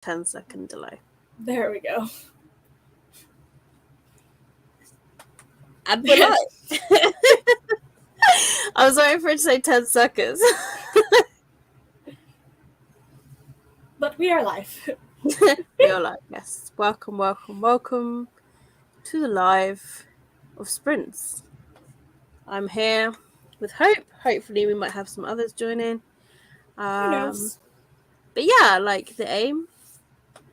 10-second delay. There we go. And we're live. I was waiting for it to say 10 seconds. But we are live. We are live, yes. Welcome to the live of Sprints. I'm here with Hope. Hopefully we might have some others join in. Who knows? But yeah, like the aim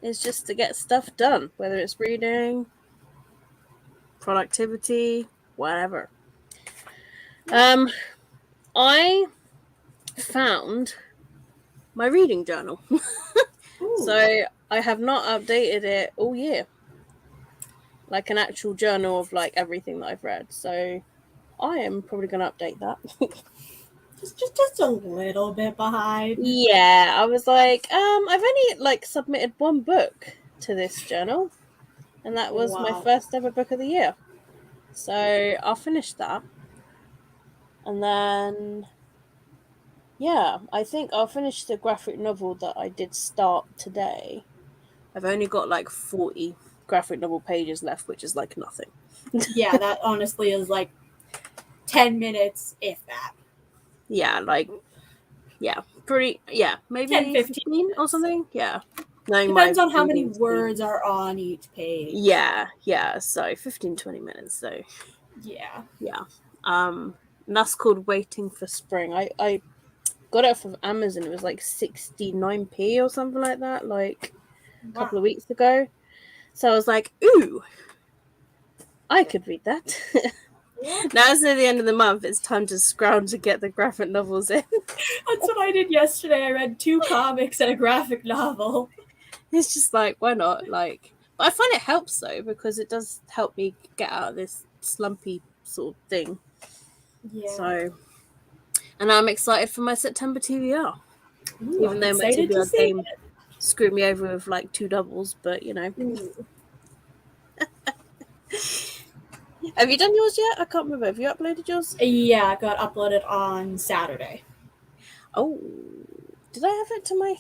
is just to get stuff done, whether it's reading, productivity, whatever. I found my reading journal. So I have not updated it all year. Like an actual journal of like everything that I've read. So I am probably going to update that. just a little bit behind. Yeah, I was like, I've only like submitted one book to this journal, and that was my first ever book of the year. So I'll finish that. And then yeah, I think I'll finish the graphic novel that I did start today. I've only got like 40 graphic novel pages left, which is like nothing. Yeah, that honestly is like 10 minutes, if that. Yeah, like, yeah, pretty, yeah, maybe 10, 15 or something. Yeah. Depends on how many words are on each page. Yeah, so 15-20 minutes, so yeah. And that's called Waiting for Spring. I got it from Amazon. It was like 69p or something like that, like a couple of weeks ago. So I was like, ooh, I could read that. Now it's near the end of the month. It's time to scrounge to get the graphic novels in. That's what I did yesterday. I read 2 comics and a graphic novel. It's just like, why not? Like, but I find it helps though, because it does help me get out of this slumpy sort of thing. Yeah. So, and I'm excited for my September TBR. Ooh, Even though my TBR game screwed me over with like 2 doubles, but you know. Have you done yours yet? I can't remember. Have you uploaded yours? Yeah, it got uploaded on Saturday. Oh, did I have it to my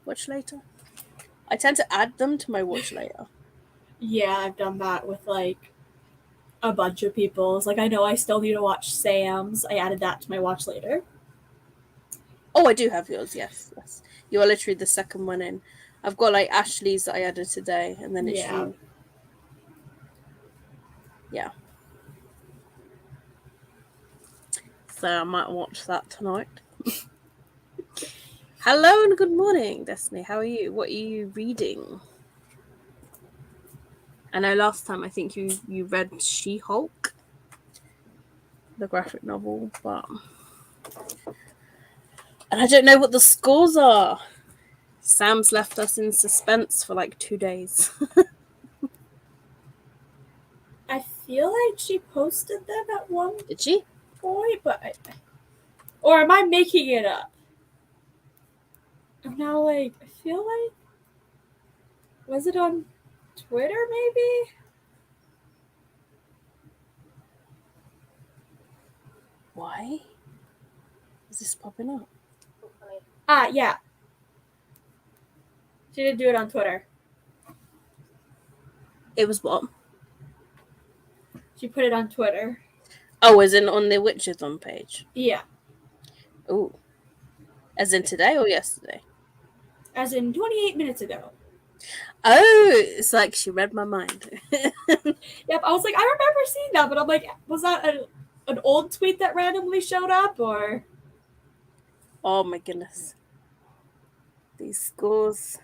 watch later? I tend to add them to my watch later. Yeah, I've done that with like a bunch of people. It's like, I know I still need to watch Sam's. I added that to my watch later. Oh, I do have yours, yes. You are literally the second one in. I've got like Ashley's that I added today, and then it's you. Yeah. So I might watch that tonight. Hello and good morning, Destiny. How are you? What are you reading? I know last time I think you read She-Hulk, the graphic novel, and I don't know what the scores are. Sam's left us in suspense for like 2 days. I feel like she posted them at one Did she? point, or am I making it up? I'm now like, I feel like, was it on Twitter maybe? Why is this popping up? Yeah. She didn't do it on Twitter. It was what? She put it on Twitter. Oh, as in on the Witchathon page? Yeah. Oh. As in today or yesterday? As in 28 minutes ago. Oh, it's like she read my mind. Yep, I was like, I remember seeing that, but I'm like, was that an old tweet that randomly showed up, or? Oh my goodness. These scores.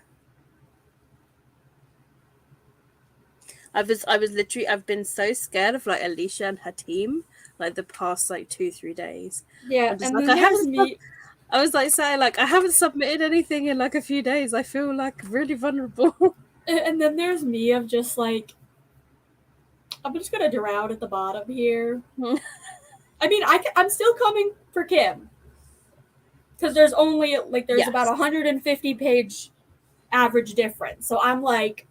I've been so scared of like Alicia and her team, like the past like 2-3 days. Yeah, and like, then there's me. I was like saying like I haven't submitted anything in like a few days. I feel like really vulnerable. And then there's me of just like, I'm just gonna drown at the bottom here. I mean, I'm still coming for Kim, because there's only like there's about 150 page average difference. So I'm like,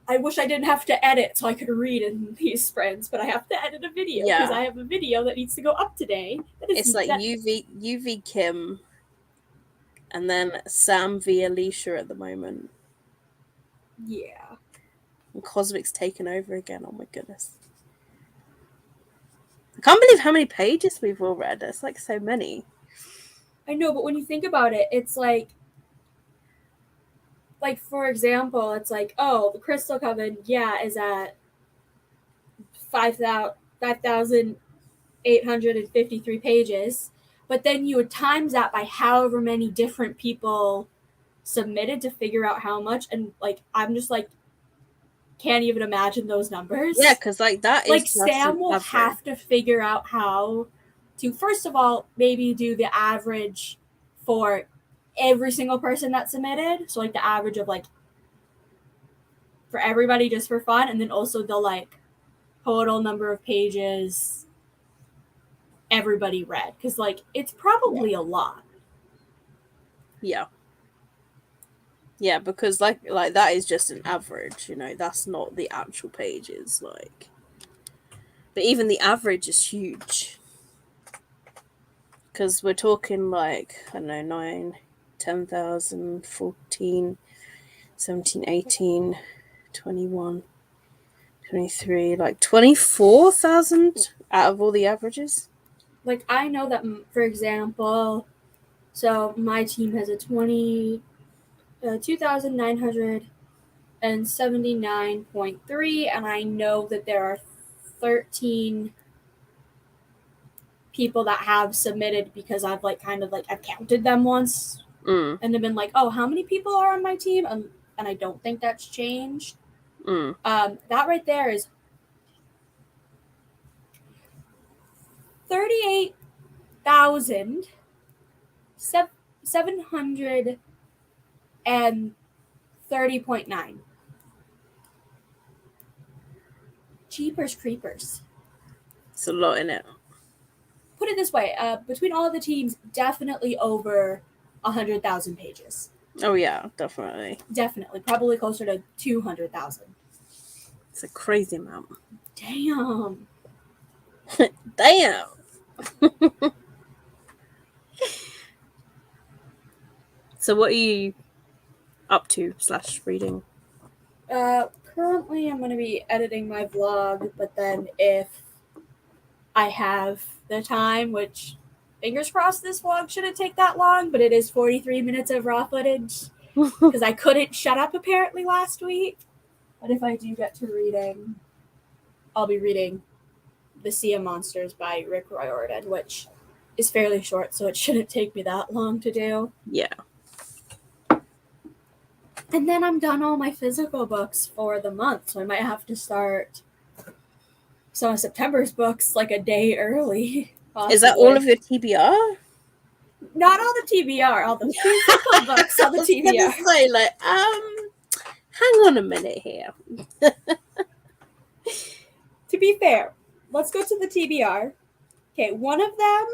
I wish I didn't have to edit so I could read in these sprints, but I have to edit a video because I have a video that needs to go up today. It's like UV Kim And then Sam v Alicia at the moment. Yeah. And Cosmic's taken over again. Oh my goodness. I can't believe how many pages we've all read. It's like so many. I know, but when you think about it, it's like for example, it's like, oh, the Crystal Coven, yeah, is at 5,853 pages, but then you would times that by however many different people submitted to figure out how much, and like I'm just like can't even imagine those numbers. Yeah, because like that is like Sam will have to figure out how to first of all maybe do the average for every single person that submitted, so like the average of like for everybody just for fun, and then also the like total number of pages everybody read, because like it's probably a lot. Yeah, because like that is just an average, that's not the actual pages, like. But even the average is huge. Because we're talking like, I don't know, 9, 10,000, 14, 17, 18, 21, 23, like 24,000 out of all the averages. Like I know that, for example, so my team has a 2,979.3, and I know that there are 13 people that have submitted because I've like kind of like I've counted them once and have been like, oh, how many people are on my team? And I don't think that's changed. That right there is 38,730.9. Jeepers creepers. It's a lot in it. Put it this way, between all of the teams, definitely over 100,000 pages. Oh yeah, definitely. Definitely. Probably closer to 200,000. It's a crazy amount. Damn. Damn. So what are you up to / reading? Currently I'm going to be editing my vlog, but then if I have the time, which fingers crossed this vlog shouldn't take that long, but it is 43 minutes of raw footage because I couldn't shut up apparently last week. But if I do get to reading, I'll be reading The Sea of Monsters by Rick Riordan, which is fairly short, so it shouldn't take me that long to do. Yeah. And then I'm done all my physical books for the month, so I might have to start some of September's books like a day early. Possibly. Is that all of your TBR? Not all the TBR, all the physical books on the TBR. I was gonna say, like, hang on a minute here. To be fair, let's go to the TBR. Okay, one of them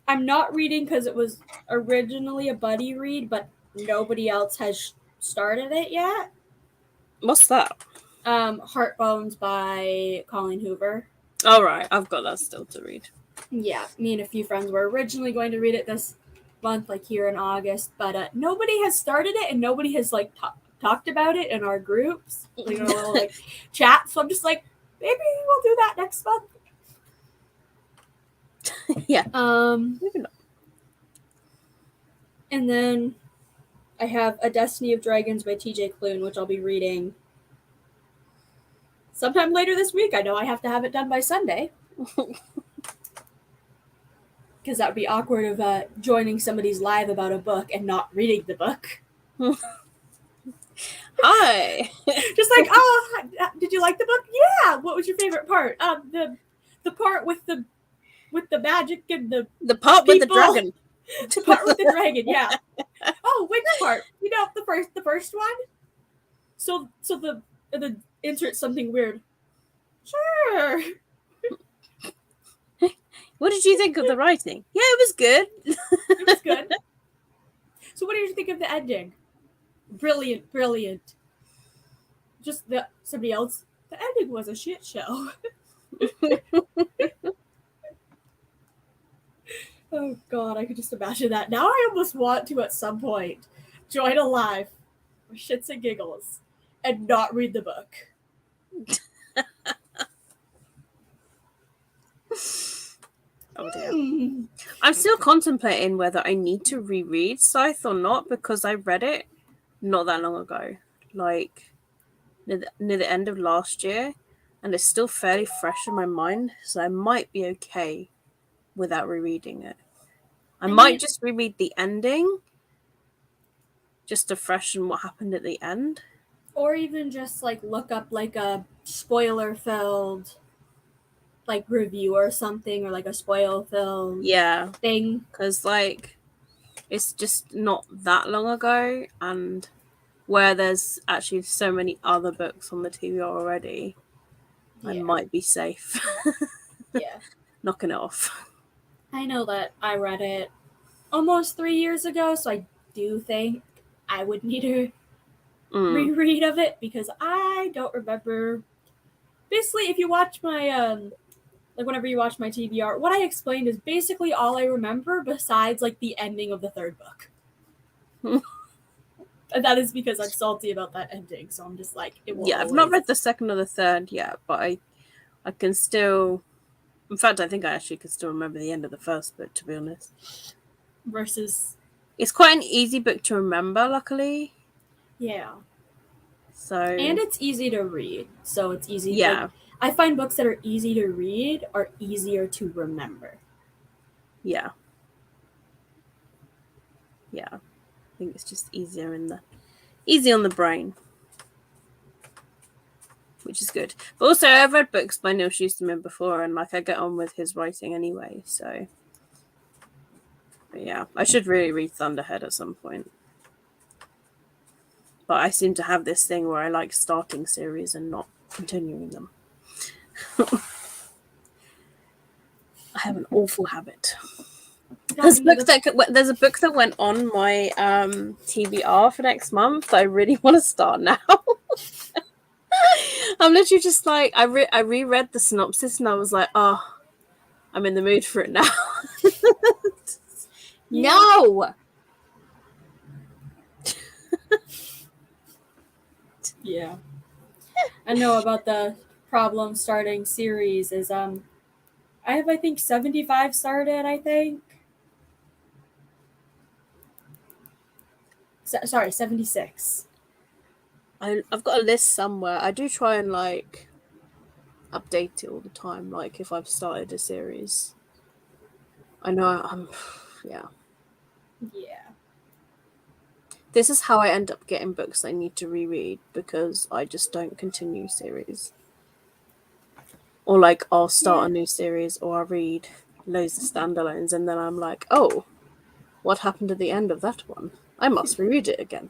I'm not reading because it was originally a buddy read, but nobody else has started it yet. What's that? Heartbones by Colleen Hoover. All right, I've got that still to read. Yeah, me and a few friends were originally going to read it this month, like here in August, but nobody has started it and nobody has like talked about it in our groups, like in a little like chat. So I'm just like, maybe we'll do that next month. Yeah. Maybe not. And then I have A Destiny of Dragons by T.J. Klune, which I'll be reading sometime later this week. I know I have to have it done by Sunday. Because that would be awkward of joining somebody's live about a book and not reading the book. Hi. Just like, oh, did you like the book? Yeah. What was your favorite part? The part with the magic and the part people. with the dragon. The part with the dragon, yeah. Oh, which part? You know, the first one. So the insert something weird. Sure. What did you think of the writing? Yeah, it was good. It was good. So what did you think of the ending? Brilliant. Just somebody else. The ending was a shit show. Oh god, I could just imagine that. Now I almost want to, at some point, join a live for shits and giggles and not read the book. Oh dear. I'm still contemplating whether I need to reread Scythe or not, because I read it not that long ago, like near the end of last year, and it's still fairly fresh in my mind, so I might be okay without rereading it. I might just reread the ending just to freshen what happened at the end. Or even just like look up like a spoiler filled like review or something, or like a spoil film thing. Because like it's just not that long ago, and where there's actually so many other books on the TV already, I might be safe. Yeah. Knocking it off. I know that I read it almost 3 years ago, so I do think I would need a reread of it, because I don't remember. Basically, if you watch my like whenever you watch my TBR, what I explained is basically all I remember, besides like the ending of the third book. And that is because I'm salty about that ending, so I'm just like, it will I've not read the second or the third yet, but I can still, in fact, I think I actually can still remember the end of the first book, to be honest. Versus, it's quite an easy book to remember, luckily. Yeah. So, and it's easy to read, so it's easy. Yeah. Like, I find books that are easy to read are easier to remember. Yeah. Yeah. I think it's just easy on the brain, which is good. But also, I've read books by Neil Shusterman before, and like I get on with his writing anyway. So, but yeah, I should really read Thunderhead at some point. But I seem to have this thing where I like starting series and not continuing them. I have an awful habit. There's a book that went on my TBR for next month that I really want to start now. I'm literally just like, I reread the synopsis and I was like, oh, I'm in the mood for it now. No! Yeah. I know about the problem starting series is I have, I think, 75 started, I think. Sorry, 76. I've got a list somewhere. I do try and like update it all the time, like if I've started a series. I know I'm yeah. This is how I end up getting books I need to reread, because I just don't continue series. Or like I'll start a new series, or I'll read loads of standalones and then I'm like, oh, what happened at the end of that one? I must reread it again.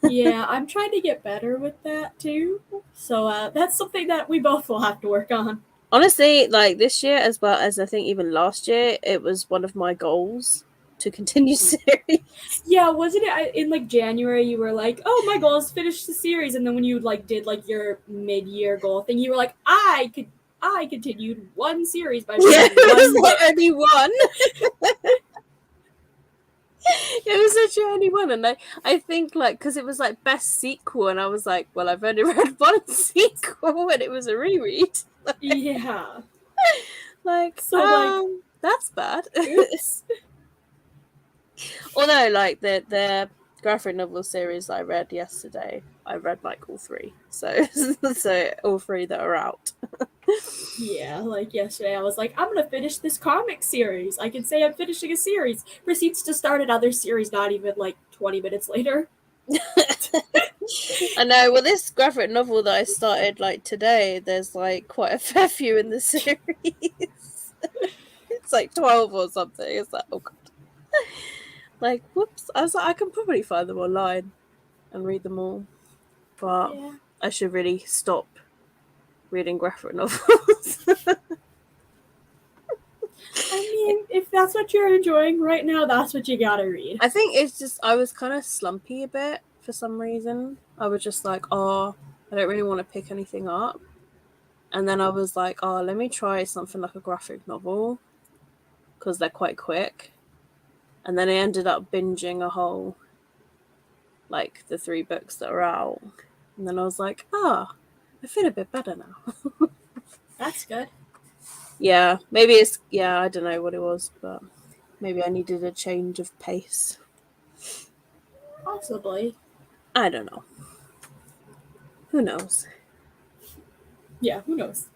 Yeah, I'm trying to get better with that too. So that's something that we both will have to work on. Honestly, like this year, as well as I think even last year, it was one of my goals to continue series. Yeah, wasn't it in like January you were like, oh, my goal is finish the series, and then when you like did like your mid-year goal thing, you were like, I continued one series by reading only one. It was literally only one, and I think like because it was like best sequel, and I was like, well, I've only read one sequel, and it was a reread. Yeah. Like, so that's bad. Although, like the graphic novel series I read yesterday, I read like all three, so all three that are out. Yeah, like yesterday I was like, I'm gonna finish this comic series. I can say I'm finishing a series. Proceeds to start another series not even like 20 minutes later. I know. Well, this graphic novel that I started like today, there's like quite a fair few in the series. It's like 12 or something. It's like, oh god. Like, whoops. I was like, I can probably find them online and read them all. But I should really stop reading graphic novels. I mean, if that's what you're enjoying right now, that's what you gotta read. I think it's just, I was kind of slumpy a bit for some reason. I was just like, oh, I don't really want to pick anything up. And then I was like, oh, let me try something like a graphic novel. because they're quite quick. And then I ended up binging a whole, like, the 3 books that are out. And then I was like, I feel a bit better now. That's good. Yeah, maybe it's, I don't know what it was, but maybe I needed a change of pace. Possibly. I don't know. Who knows? Yeah, who knows?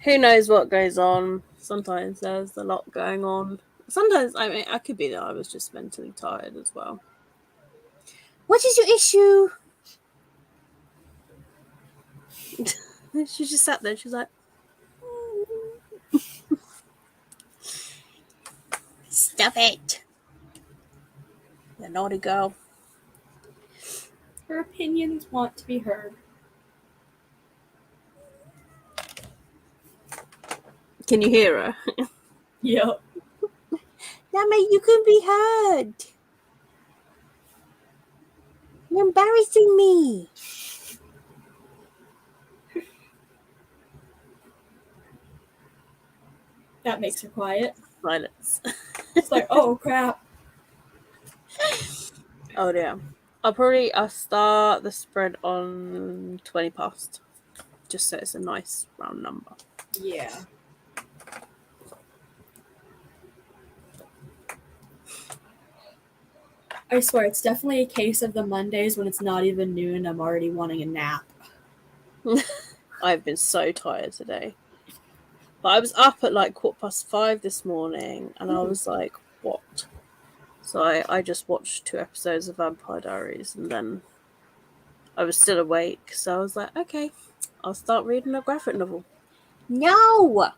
Who knows what goes on? Sometimes there's a lot going on. Sometimes, I mean, I could be that I was just mentally tired as well. What is your issue? She just sat there. She's like, stop it. The naughty girl. Her opinions want to be heard. Can you hear her? Yep. Damn it, you can be heard. You're embarrassing me. That makes her quiet. Silence. It's like, oh crap. Oh dear. I'll start the spread on 20 past. Just so it's a nice round number. Yeah. I swear, it's definitely a case of the Mondays when it's not even noon, I'm already wanting a nap. I've been so tired today. But I was up at like 5:15 this morning, and I was like, what? So I just watched 2 episodes of Vampire Diaries, and then I was still awake. So I was like, okay, I'll start reading a graphic novel. No!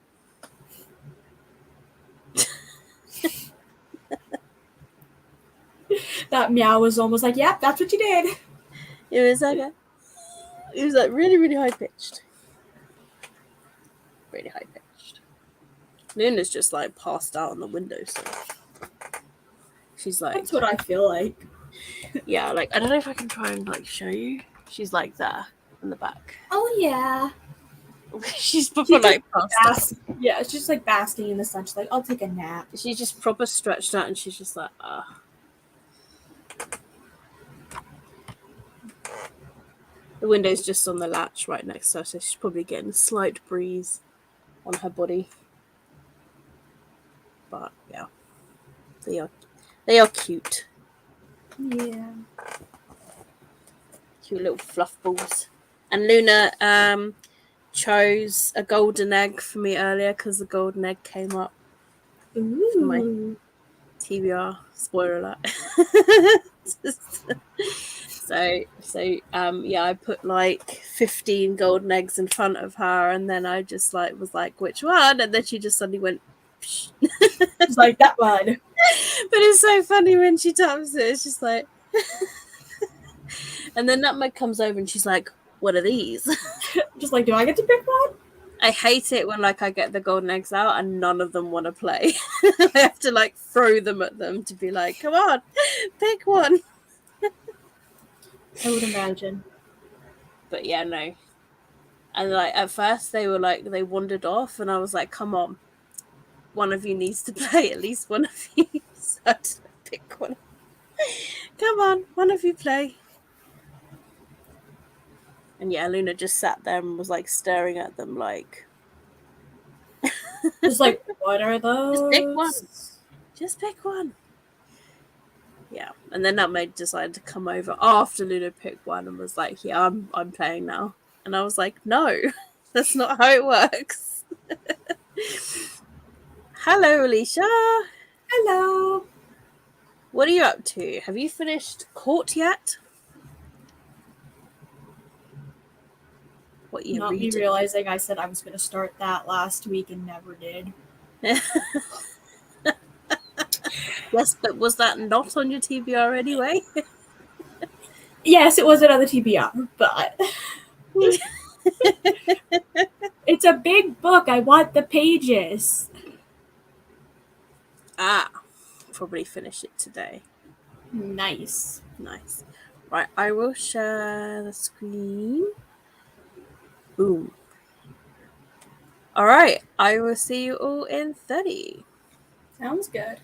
That meow was almost like, yep, that's what you did. It was like really, really high pitched. Really high pitched. Luna's just like passed out on the windowsill. She's like, that's what I feel like. Yeah, like I don't know if I can try and like show you. She's like there in the back. Oh yeah. She's proper like passed out. Yeah, it's just like basking in the sun. She's like, I'll take a nap. She's just proper stretched out, and she's just like, The window's just on the latch right next to her, so she's probably getting a slight breeze on her body. But yeah, they are cute. Yeah. Cute little fluff balls. And Luna chose a golden egg for me earlier because the golden egg came up. Ooh. For my TBR. Spoiler alert. Yeah, I put like 15 golden eggs in front of her, and then I just like was like, which one? And then she just suddenly went She's like, that one. But it's so funny when she taps it, it's just like and then Nutmeg comes over and she's like, what are these? Just like, do I get to pick one? I hate it when like I get the golden eggs out and none of them want to play. I have to like throw them at them to be like, come on, pick one. I would imagine. But yeah, no. And like at first they were like, they wandered off, and I was like, come on, one of you needs to play, at least one of you. So I had to pick one. Come on, one of you play. And yeah, Luna just sat there and was like staring at them like just like, what are those? Just pick one. Just pick one. Yeah. And then Nutmeg decided to come over after Luna picked one and was like, yeah, I'm playing now. And I was like, no, that's not how it works. Hello, Alicia. Hello. What are you up to? Have you finished Court yet? What you Not reading? me realizing I said I was going to start that last week and never did. Yes, but was that not on your TBR anyway? Yes, it was another TBR, but it's a big book. I want the pages. Probably finish it today. Nice. Right, I will share the screen. Boom. All right, I will see you all in 30. Sounds good.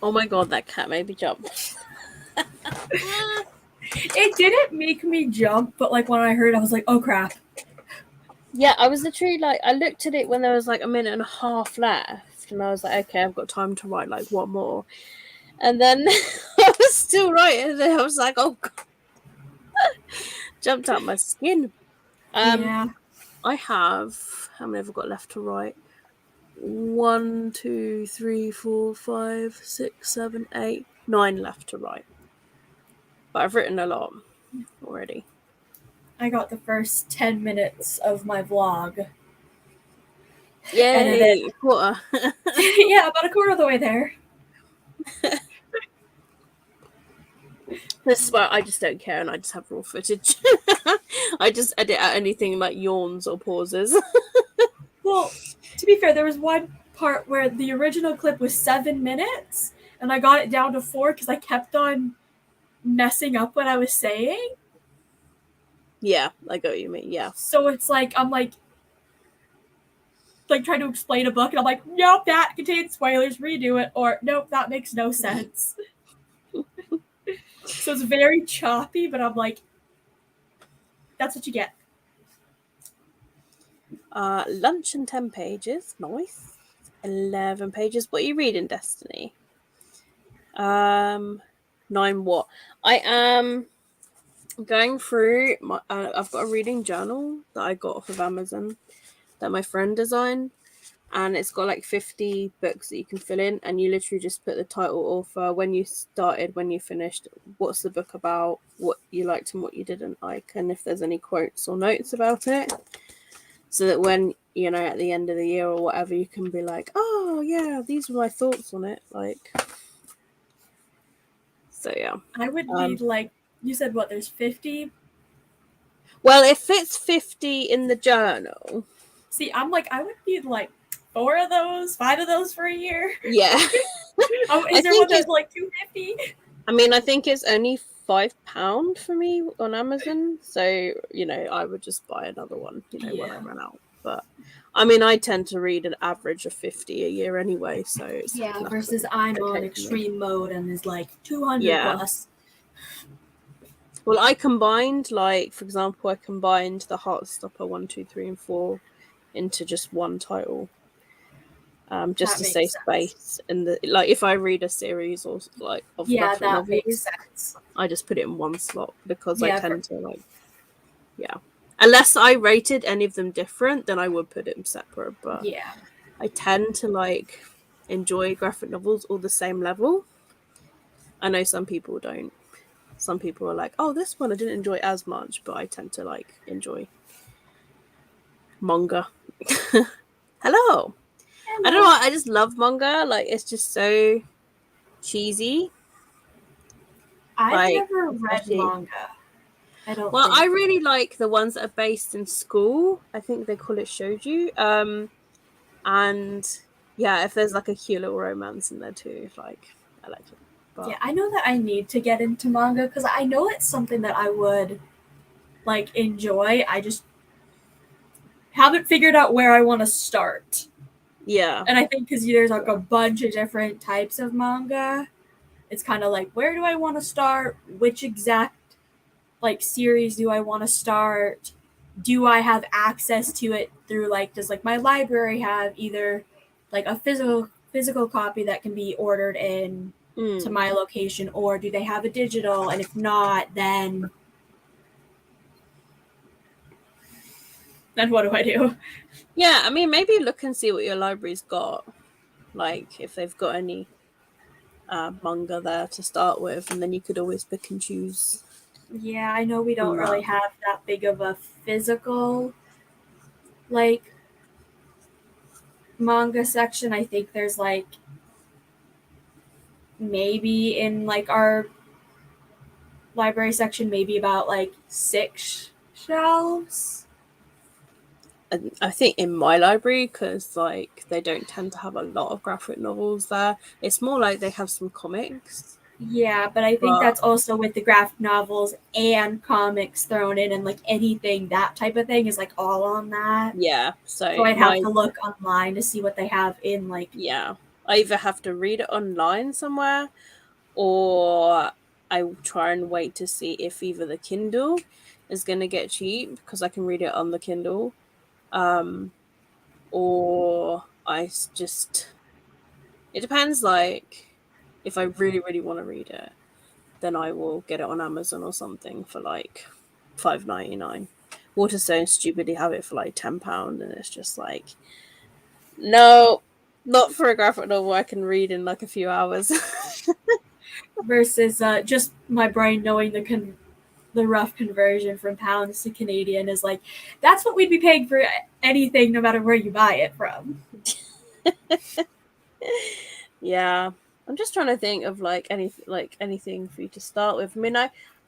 Oh my god, that cat made me jump. It didn't make me jump, but like when I heard, I was like, "Oh crap!" Yeah, I was literally like, I looked at it when there was like a minute and a half left, and I was like, okay, I've got time to write like one more. And then I was still writing, and I was like, oh god, jumped out my skin. Yeah. I have, how many have I got left to write? 1, 2, 3, 4, 5, 6, 7, 8, 9 left to write. But I've written a lot already. I got the first 10 minutes of my vlog. Yay! Quarter. Yeah, about a quarter of the way there. This is why I just don't care and I just have raw footage. I just edit out anything like yawns or pauses. Well, to be fair, there was one part where the original clip was 7 minutes, and I got it down to 4 because I kept on messing up what I was saying. Yeah, I got what you mean, yeah. So it's like, I'm like trying to explain a book, and I'm like, nope, that contains spoilers, redo it, or nope, that makes no sense. So it's very choppy, but I'm like, that's what you get. Lunch and 10 pages, nice. 11 pages. What are you reading, Destiny? 9 what? I am going through my, I've got a reading journal that I got off of Amazon that my friend designed, and it's got like 50 books that you can fill in, and you literally just put the title, author, when you started, when you finished, what's the book about, what you liked and what you didn't like, and if there's any quotes or notes about it, so that when, you know, at the end of the year or whatever, you can be like, oh yeah, these were my thoughts on it, like. So yeah, I would need like, you said what, there's 50? well, if it's 50 in the journal, see, I'm like, I would need like 4 of those, 5 of those for a year. yeah. Is there one that's like $2.50? I mean, I think it's only £5 for me on Amazon, so you know, I would just buy another one, you know, when I run out. But I mean, I tend to read an average of 50 a year anyway, so it's versus I'm on extreme mode and is like 200 plus. Well, I combined, like, for example, I combined the Heartstopper 1, 2, 3, and 4 into just one title. Just to save space, and like if I read a series or like of graphic novels, makes sense. I just put it in one slot because I tend to like, unless I rated any of them different, then I would put it separate. But I tend to like enjoy graphic novels all the same level. I know some people don't. Some people are like, oh, this one I didn't enjoy as much, but I tend to like enjoy manga. Hello. I don't know. I just love manga. Like, it's just so cheesy. I've never read manga. I don't. Well, I really like the ones that are based in school. I think they call it shoujo. And yeah, if there's like a cute little romance in there too, like I like it. But yeah, I know that I need to get into manga because I know it's something that I would like enjoy. I just haven't figured out where I want to start. Yeah. And I think because there's like a bunch of different types of manga, it's kind of like, where do I want to start? Which exact like series do I want to start? Do I have access to it through like, does like my library have either like a physical copy that can be ordered in to my location, or do they have a digital? And if not, then what do I do? Yeah, I mean, maybe look and see what your library's got, like if they've got any manga there to start with, and then you could always pick and choose. Yeah, I know we don't really have that big of a physical like manga section. I think there's like maybe in like our library section, maybe about like 6 shelves. I think in my library, because like they don't tend to have a lot of graphic novels there, it's more like they have some comics. Yeah, but I think that's also with the graphic novels and comics thrown in, and like anything, that type of thing is like all on that. Yeah, so I'd have to look online to see what they have in like I either have to read it online somewhere, or I try and wait to see if either the Kindle is going to get cheap because I can read it on the Kindle, or it depends. Like, if I really, really want to read it, then I will get it on Amazon or something for like $5.99. Waterstone stupidly have it for like £10, and it's just like, no, not for a graphic novel I can read in like a few hours. Versus just my brain knowing the rough conversion from pounds to Canadian is like, that's what we'd be paying for anything, no matter where you buy it from. Yeah, I'm just trying to think of like anything for you to start with. I mean,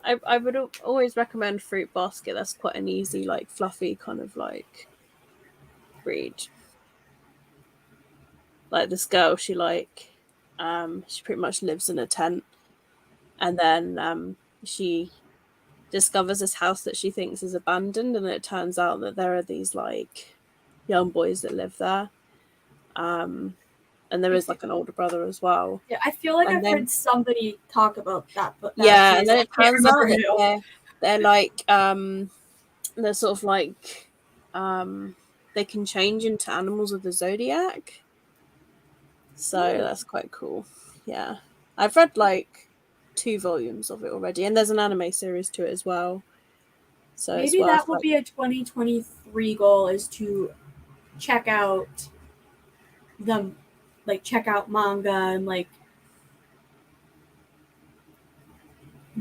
I would always recommend Fruit Basket. That's quite an easy, like fluffy kind of like read. Like this girl, she pretty much lives in a tent, and then she discovers this house that she thinks is abandoned, and it turns out that there are these like young boys that live there. And there is like an older brother as well. Yeah, I feel like And I've then heard somebody talk about that, but that yeah, and series, then I it can't turns out remember that who. they're like they're sort of like they can change into animals of the zodiac. So that's quite cool. Yeah. I've read like 2 volumes of it already, and there's an anime series to it as well. So it's Maybe worth that will like be a 2023 goal, is to check out them, like check out manga and like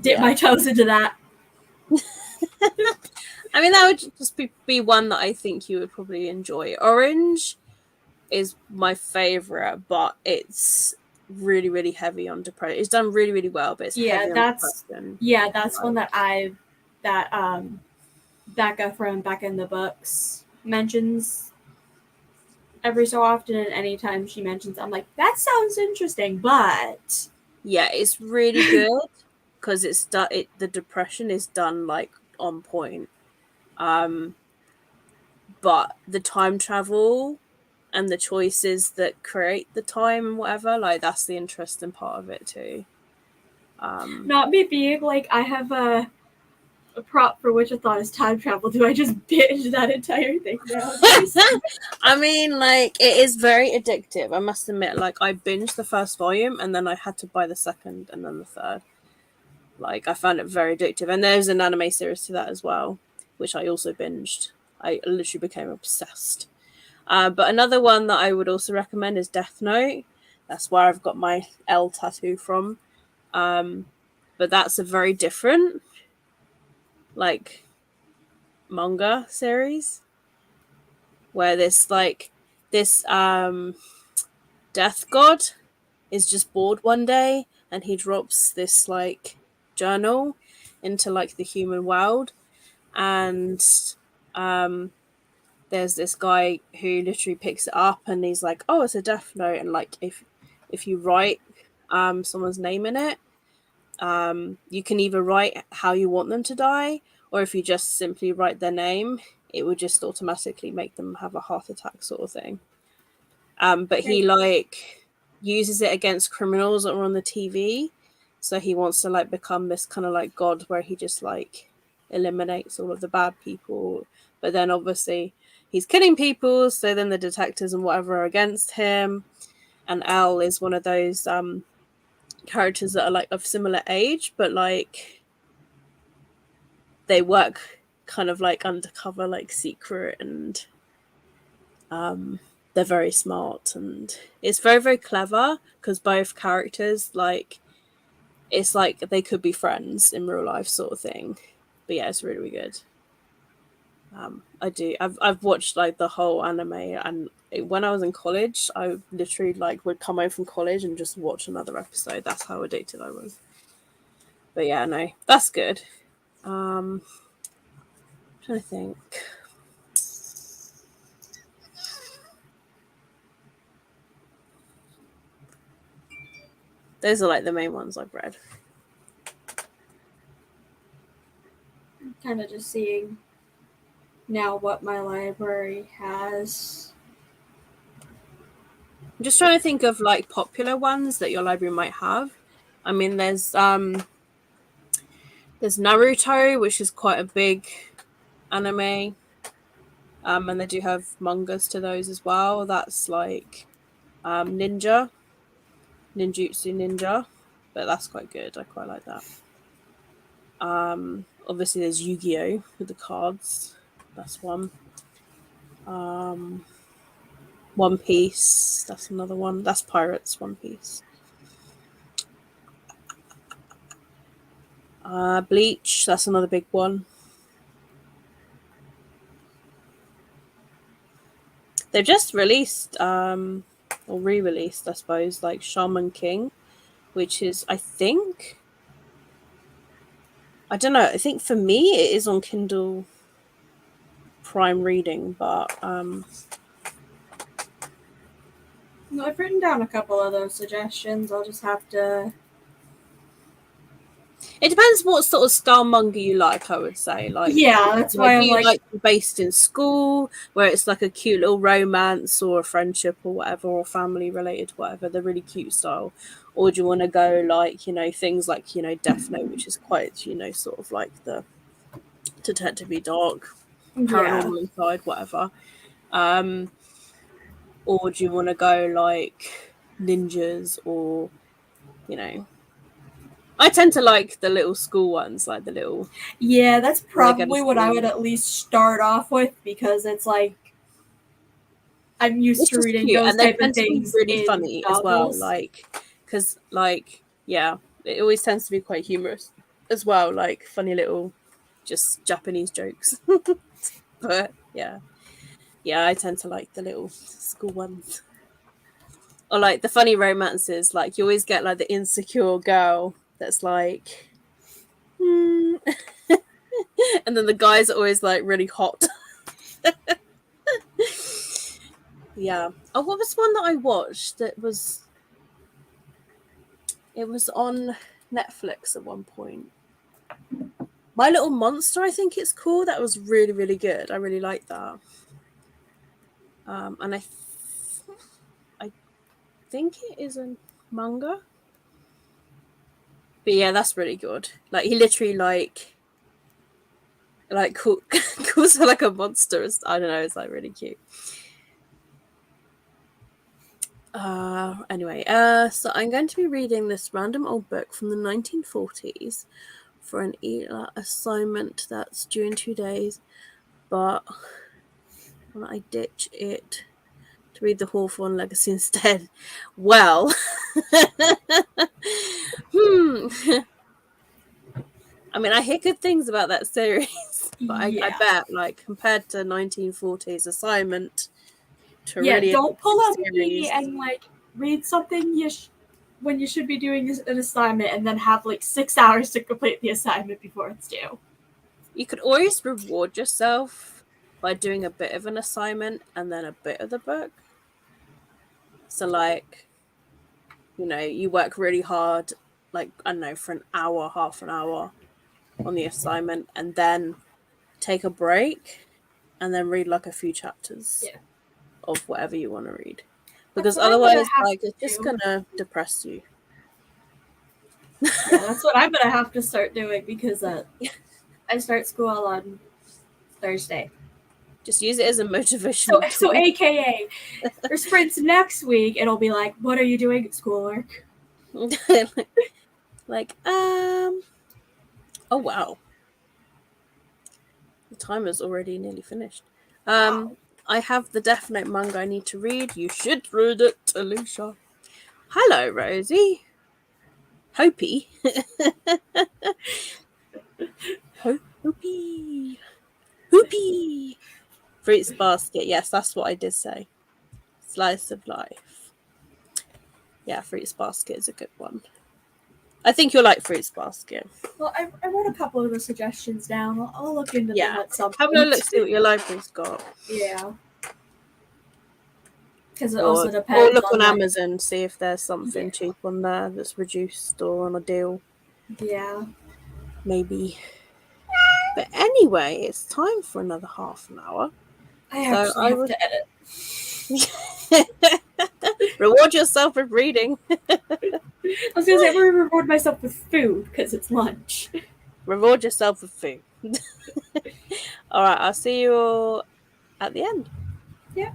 dip yeah. my toes into that. I mean, that would just be one that I think you would probably enjoy. Orange is my favorite, but it's really, really heavy on depression. It's done really, really well, but it's Yeah, heavy on that's depression. one Like, that Becca from Back in the Books mentions every so often, and anytime she mentions, I'm like, that sounds interesting, but yeah, it's really good because the depression is done like on point. Um, but the time travel and the choices that create the time and whatever, like that's the interesting part of it too. not me being like, I have a prop for Witchathon is time travel. Do I just binge that entire thing nowadays? I mean, like, it is very addictive. I must admit, like, I binged the first volume and then I had to buy the second and then the third. Like, I found it very addictive. And there's an anime series to that as well, which I also binged. I literally became obsessed. But another one that I would also recommend is Death Note. That's where I've got my L tattoo from. But that's a very different, like, manga series where this death god is just bored one day and he drops this like journal into like the human world, and um there's this guy who literally picks it up and he's like, oh, it's a death note, and like if you write someone's name in it, you can either write how you want them to die, or if you just simply write their name, it would just automatically make them have a heart attack sort of thing. But he like uses it against criminals that are on the TV. So he wants to like become this kind of like god where he just like eliminates all of the bad people. But then obviously he's killing people, so then the detectives and whatever are against him. And Al is one of those characters that are like of similar age, but like they work kind of like undercover, like secret, and they're very smart, and it's very, very clever because both characters like it's like they could be friends in real life sort of thing. But yeah, it's really, really good. I've watched like the whole anime, and when I was in college I literally like would come home from college and just watch another episode. That's how addicted I was. But yeah, no, that's good. I'm trying to think. Those are like the main ones I've read. Kind of just seeing now what my library has. I'm just trying to think of like popular ones that your library might have. I mean, there's Naruto, which is quite a big anime. And they do have mangas to those as well. That's like ninjutsu ninja, but that's quite good. I quite like that. Obviously there's Yu-Gi-Oh with the cards. That's one. One Piece. That's another one. That's Pirates. One Piece. Bleach. That's another big one. They've just released, or re-released, I suppose, like Shaman King, which is, I don't know. I think for me it is on Kindle Prime Reading, but No, I've written down a couple of those suggestions. I'll just have to. it depends what sort of style manga you like. I would say, like, Yeah, that's why I'm like based in school, where it's like a cute little romance or a friendship or whatever, or family related, whatever, the really cute style, or do you want to go like things like Death Note, which is quite sort of like the detective-y dark, paranormal side, whatever. Or do you want to go like ninjas or I tend to like the little school ones, like the little. Yeah, that's probably what I would at least start off with, because it's like I'm used to reading cute, those and they type of tend to be things really in funny as well. Like, because it always tends to be quite humorous as well. Like funny little, just Japanese jokes. But yeah, I tend to like the little school ones. Or like the funny romances, like you always get like the insecure girl that's like, and then the guys are always like really hot. Yeah. Oh, what was one that I watched that was? It was on Netflix at one point. My Little Monster, I think it's called. That was really, really good. I really liked that. And I think it is a manga. But yeah, that's really good. Like he literally calls her like a monster. I don't know. It's like really cute. Anyway, so I'm going to be reading this random old book from the 1940s for an assignment that's due in 2 days, but when I ditch it to read the Hawthorne Legacy instead, well, I mean, I hear good things about that series, but I bet, like, compared to 1940s assignment to really don't pull a series, me and like read something when you should be doing an assignment and then have like 6 hours to complete the assignment before it's due. You could always reward yourself by doing a bit of an assignment and then a bit of the book. So, like, you work really hard, like, I don't know, for an hour, half an hour on the assignment, and then take a break and then read like a few chapters of whatever you want to read. Because otherwise, like, it's just gonna depress you. Yeah, that's what I'm gonna have to start doing, because I start school on Thursday. Just use it as a motivational tool. So AKA, for sprints next week, it'll be like, what are you doing at schoolwork? Like, oh wow. The timer's already nearly finished. I have the Death Note manga I need to read. You should read it, Alicia. Hello, Rosie. Hopi. Hopi. Hoopy. Fruits basket. Yes, that's what I did say. Slice of life. Yeah, Fruits basket is a good one. I think you'll like Fruits basket. Well, I wrote a couple of the suggestions down. I'll look into them at some point. Have a look, see what your library's got. Yeah. Because it also depends. Or look on Amazon, see if there's something cheap on there that's reduced or on a deal. Yeah. Maybe. But anyway, it's time for another half an hour. I actually have to edit. Reward yourself with reading. I was gonna say I'm gonna reward myself with food because it's lunch. Reward yourself with food. All right, I'll see you all at the end. Yeah.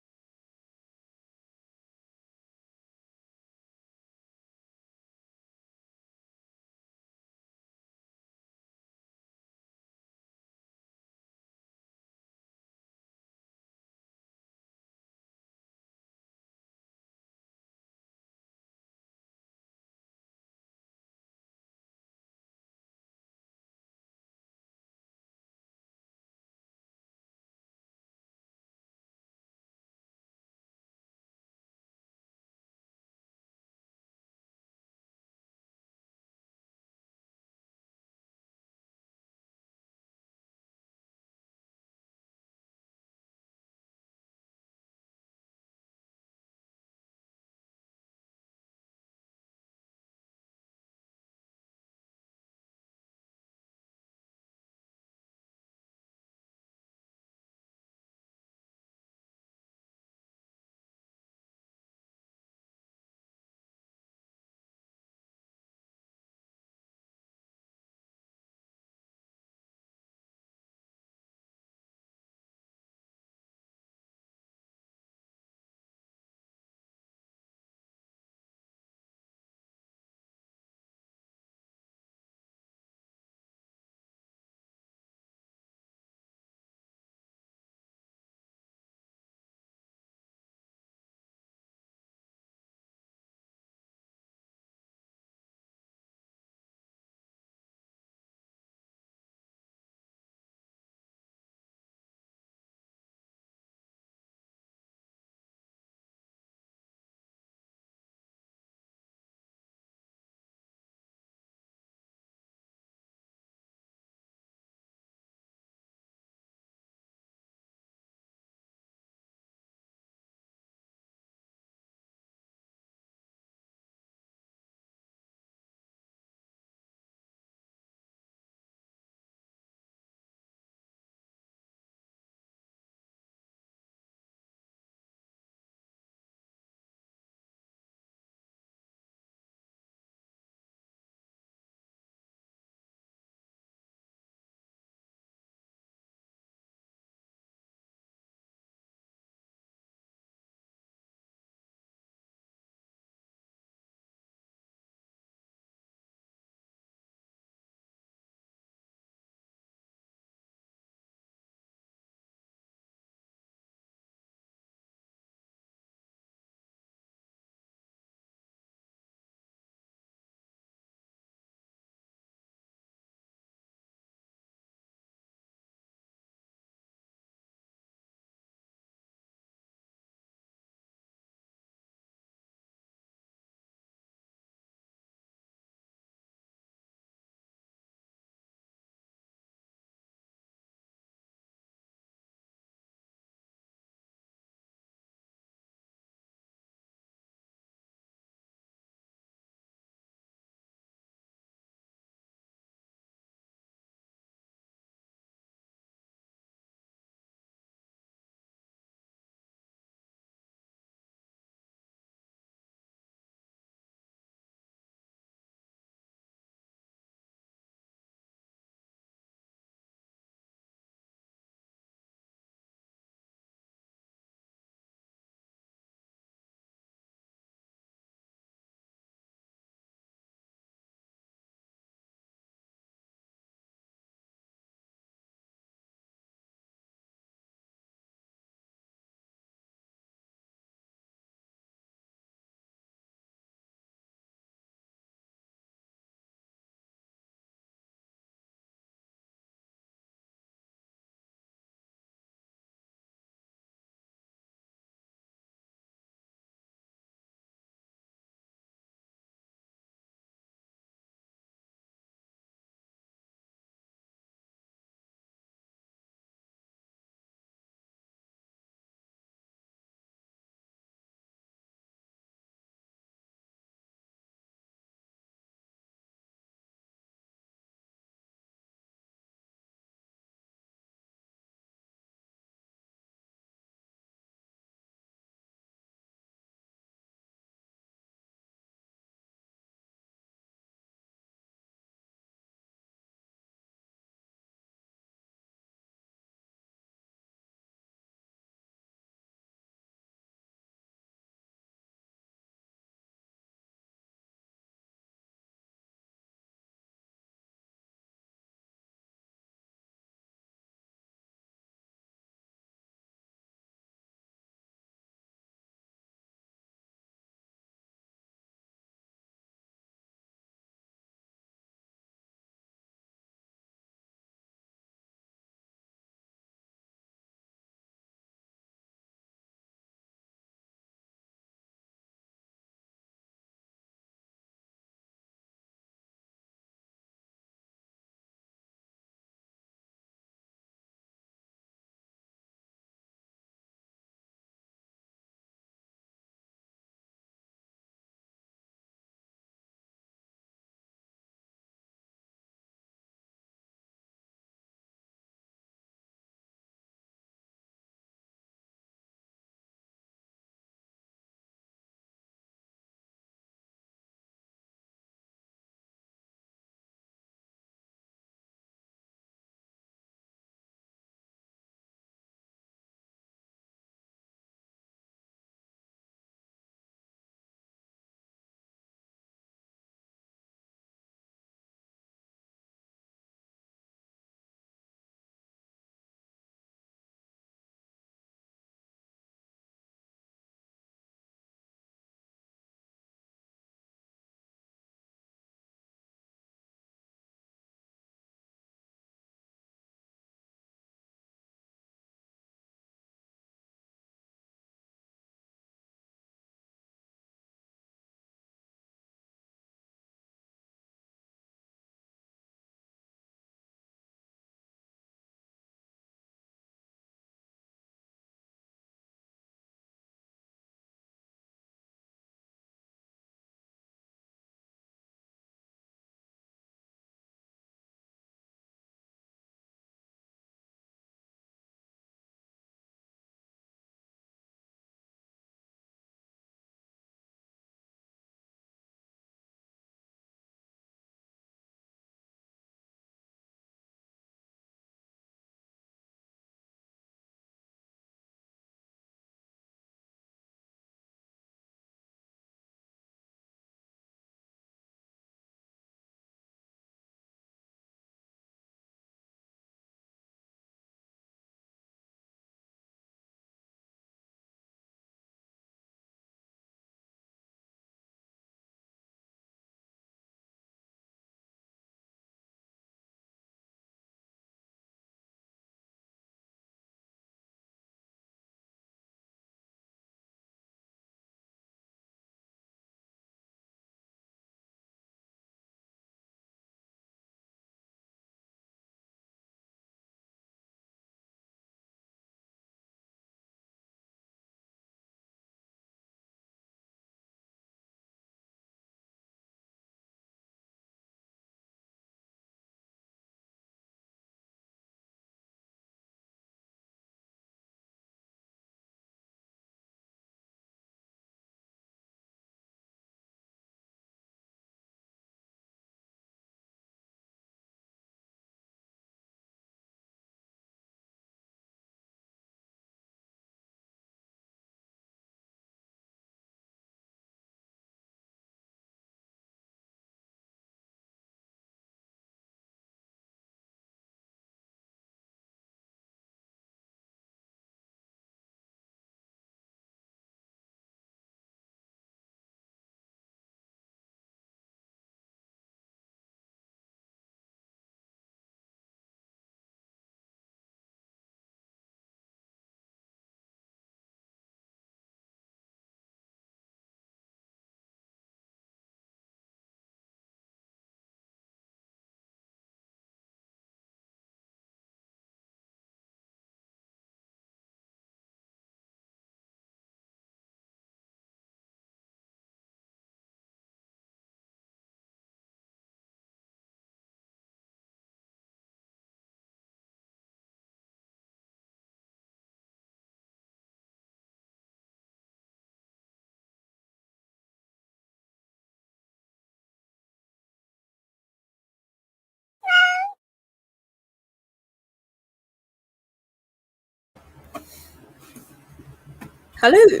Hello.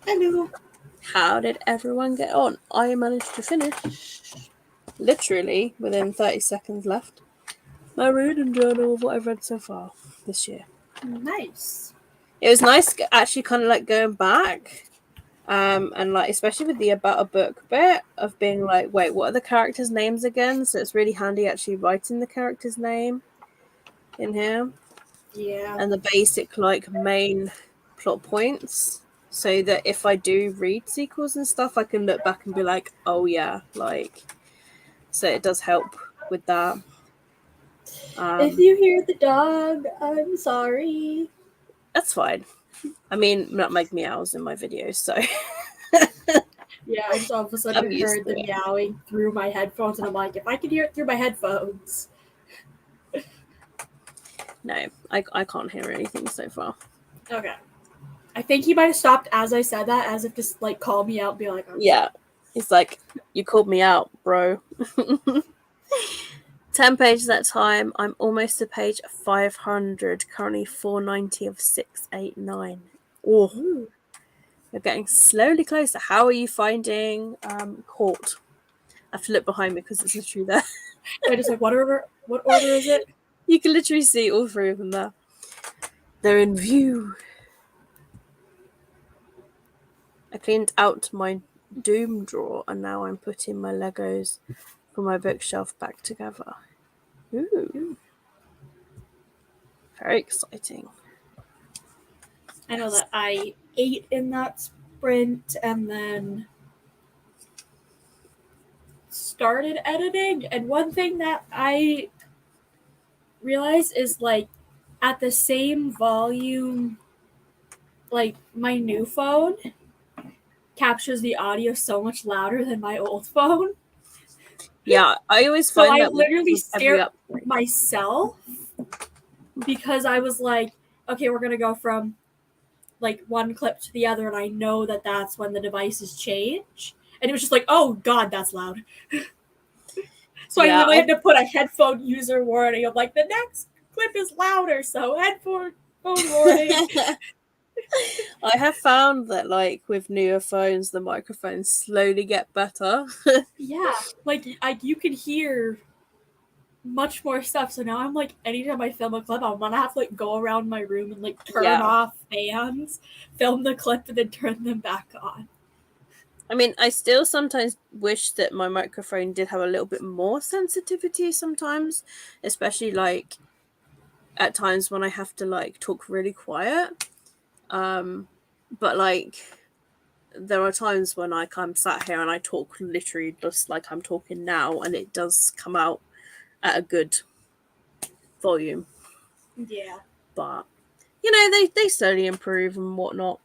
Hello. How did everyone get on? I managed to finish, literally within 30 seconds left, my reading journal of what I've read so far this year. Nice. It was nice actually kind of like going back and like especially with the about a book bit of being like, wait, what are the characters' names again? So it's really handy actually writing the character's name in here. Yeah. And the basic like main plot points, so that if I do read sequels and stuff, I can look back and be like, oh yeah, like, so it does help with that. If you hear the dog, I'm sorry. That's fine. I mean, Nutmeg meows in my videos, so Yeah, I just all of a I'm sudden used heard to the it. meowing through my headphones, and I'm like, if I could hear it through my headphones. No, I can't hear anything so far. Okay. I think he might have stopped as I said that, as if to like call me out and be like, Yeah, it's like, you called me out, bro. 10 pages at a time. I'm almost to page 500, currently 490 of 689. Oh, ooh. we're getting slowly closer. How are you finding Court? I have to look behind me because it's literally there. I just like, what order is it? You can literally see all three of them there. They're in view. I cleaned out my Doom drawer and now I'm putting my Legos from my bookshelf back together. Ooh. Very exciting. I know that I ate in that sprint and then started editing, and one thing that I realized is like at the same volume, like my new phone captures the audio so much louder than my old phone. Yeah, I always So find I that literally with every scared upgrade. myself because I was like, okay, we're gonna go from like one clip to the other, and I know that that's when the devices change. And it was just like, oh god, that's loud. So I Yeah, literally had to put a headphone user warning of like, the next clip is louder, so headphone warning. I have found that like with newer phones, the microphones slowly get better. Yeah, like you can hear much more stuff. So now I'm like, anytime I film a clip, I'm gonna have to like go around my room and like turn Yeah. off fans, film the clip, and then turn them back on. I mean, I still sometimes wish that my microphone did have a little bit more sensitivity sometimes, especially like at times when I have to like talk really quiet. But like there are times when like I'm sat here and I talk literally just like I'm talking now and it does come out at a good volume. Yeah. But you know, they slowly improve and whatnot.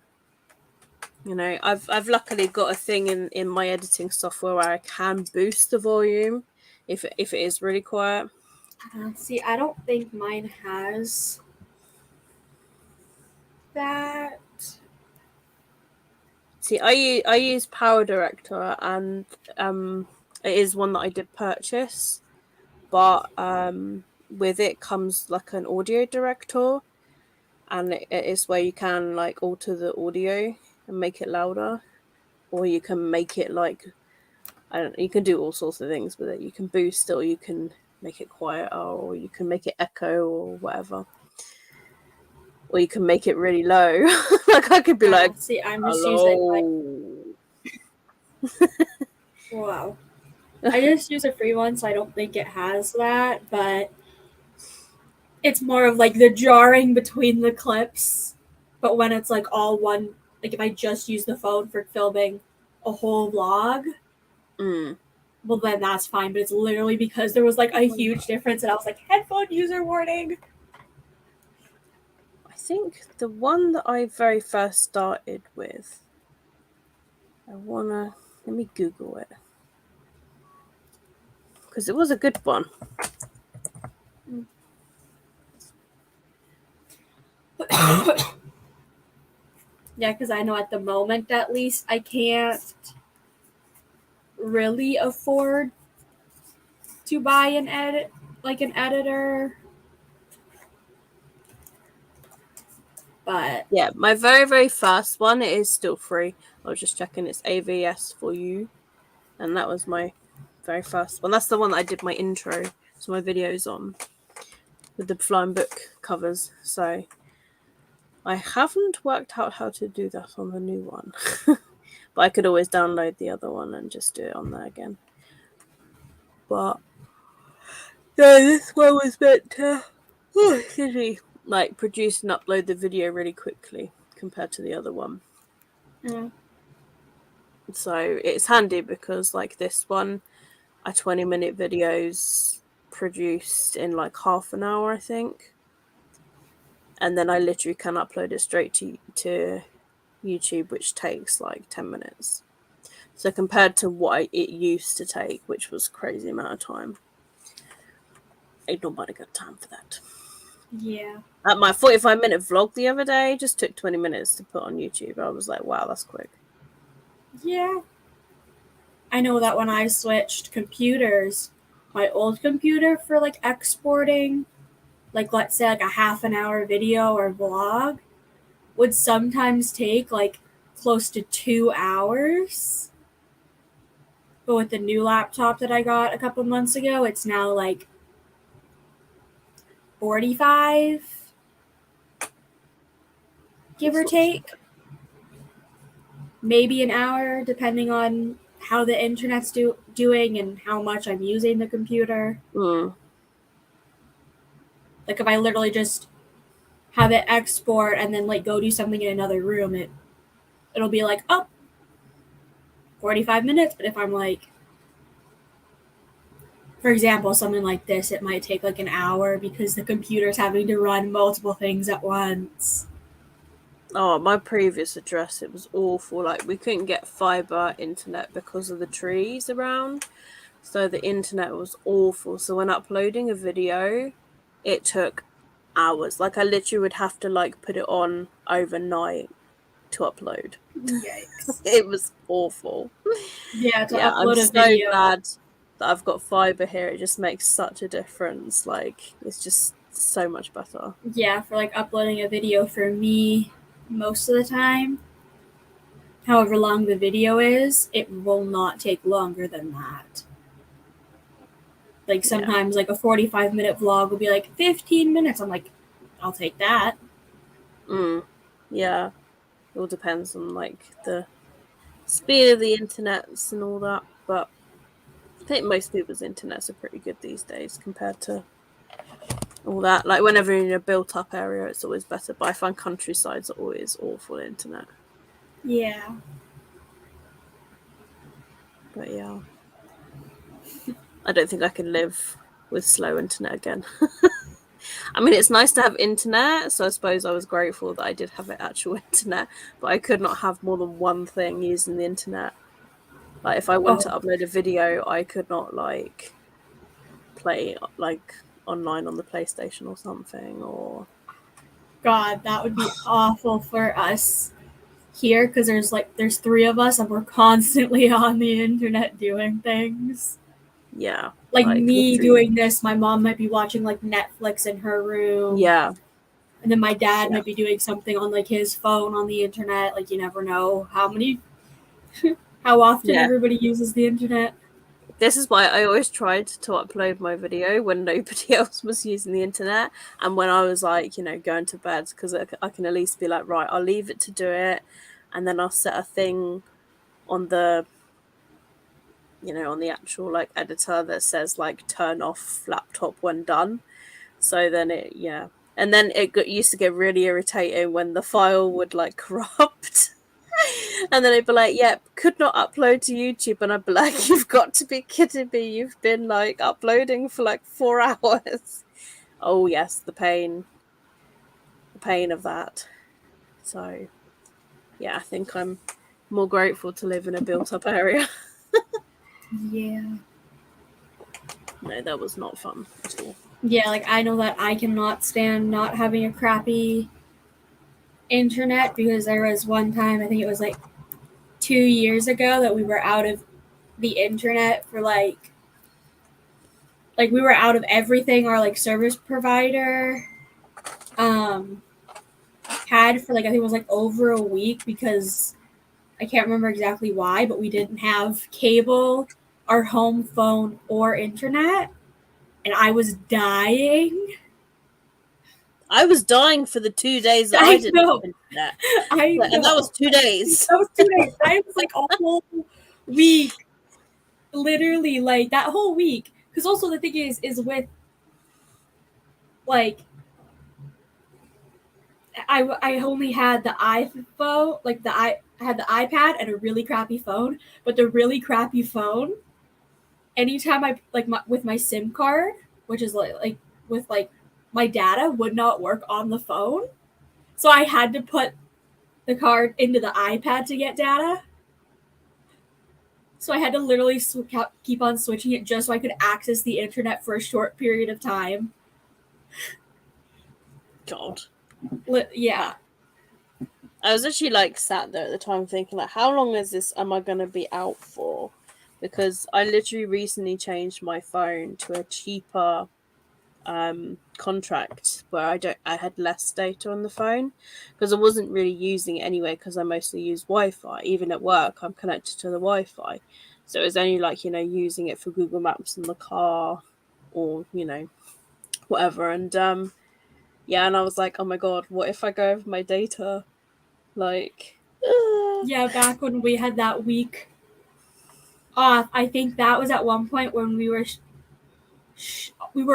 You know, I've luckily got a thing in my editing software where I can boost the volume if it is really quiet. See, I don't think mine has that. See, I use Power Director and it is one that I did purchase, but with it comes like an audio director, and it is where you can like alter the audio and make it louder, or you can make it like you can do all sorts of things with it. You can boost it, or you can make it quieter, or you can make it echo, or whatever. Or you can make it really low. Like I could be like, See, I'm just using like, hello. wow. I just use a free one, so I don't think it has that, but it's more of like the jarring between the clips. But when it's like all one, like if I just use the phone for filming a whole vlog, well then that's fine. But it's literally because there was like a huge difference, and I was like, headphone user warning. I think the one that I very first started with, let me Google it. Because it was a good one. Yeah, because I know at the moment, at least, I can't really afford to buy an editor. But yeah, my very, very first one is still free. I was just checking, it's AVS for you. And that was my very first one. That's the one that I did my intro to my videos on, with the flying book covers. So I haven't worked out how to do that on the new one. But I could always download the other one and just do it on there again. But yeah, this one was meant to like produce and upload the video really quickly compared to the other one. So it's handy because like this one, a 20-minute videos produced in like half an hour, I think. And then I literally can upload it straight to YouTube, which takes like 10 minutes. So compared to what it used to take, which was crazy amount of time, ain't nobody got time for that. yeah. My 45-minute vlog the other day just took 20 minutes to put on YouTube. I was like, wow, that's quick. Yeah. I know that when I switched computers, my old computer for like exporting, like let's say like a half an hour video or vlog, would sometimes take like close to 2 hours. But with the new laptop that I got a couple months ago, it's now like 45, give or take. Maybe an hour, depending on how the internet's doing and how much I'm using the computer. Like if I literally just have it export and then like go do something in another room, it'll be like, oh, 45 minutes. But if I'm like, for example, something like this, it might take like an hour because the computer's having to run multiple things at once. Oh, my previous address, it was awful. Like, we couldn't get fiber internet because of the trees around. So the internet was awful. So when uploading a video, it took hours. Like, I literally would have to like put it on overnight to upload. Yikes. It was awful. Yeah, to Yeah, I'm upload a so video. glad that I've got fiber here. It just makes such a difference. Like, it's just so much better. Yeah, for like uploading a video for me, most of the time, however long the video is, it will not take longer than that. Like sometimes like a 45-minute vlog will be like 15 minutes. I'm like, I'll take that. Yeah. It all depends on like the speed of the internets and all that. But I think most people's internets are pretty good these days compared to all that. Like whenever you're in a built up area, it's always better. But I find countrysides are always awful internet. Yeah. But yeah, I don't think I can live with slow internet again. I mean, it's nice to have internet, so I suppose I was grateful that I did have actual internet, but I could not have more than one thing using the internet. Like, if I wanted to upload a video, I could not, like, play, like, online on the PlayStation or something, or... God, that would be awful for us here, because there's 3 of us, and we're constantly on the internet doing things. Yeah. Like me literally. doing this, my mom might be watching like Netflix in her room. Yeah. And then my dad might be doing something on like his phone on the internet. Like you never know how often everybody uses the internet. This is why I always tried to upload my video when nobody else was using the internet, and when I was like, going to bed, because I can at least be like, right, I'll leave it to do it, and then I'll set a thing on the on the actual like editor that says like turn off laptop when done. So then and then it used to get really irritating when the file would like corrupt. And then it'd be like, yep, could not upload to YouTube. And I'd be like, you've got to be kidding me. You've been like uploading for like 4 hours. Oh yes, the pain of that. So yeah, I think I'm more grateful to live in a built up area. Yeah. No, that was not fun at all. Yeah, like I know that I cannot stand not having a crappy internet, because there was one time, I think it was like 2 years ago, that we were out of the internet for like we were out of everything our like service provider had for like, I think it was like over a week, because I can't remember exactly why, but we didn't have cable, our home phone, or internet, and I was dying. I was dying for the 2 days that I didn't have internet. I know. And that was 2 days. That was 2 days. I was like a whole week, literally, like that whole week. Because also the thing is with like, I only had the iPhone, like I had the iPad and a really crappy phone, but the really crappy phone, anytime I like with my SIM card, which is like with like my data would not work on the phone, so I had to put the card into the iPad to get data. So I had to literally keep on switching it just so I could access the internet for a short period of time. God. Yeah. I was actually like sat there at the time thinking like, how long am I going to be out for? Because I literally recently changed my phone to a cheaper contract where I had less data on the phone, because I wasn't really using it anyway, because I mostly use Wi-Fi. Even at work I'm connected to the Wi-Fi, so it was only like, using it for Google Maps in the car, or whatever. And yeah, and I was like, oh my god, what if I go over my data? Like Yeah, back when we had that week off, I think that was at one point when we were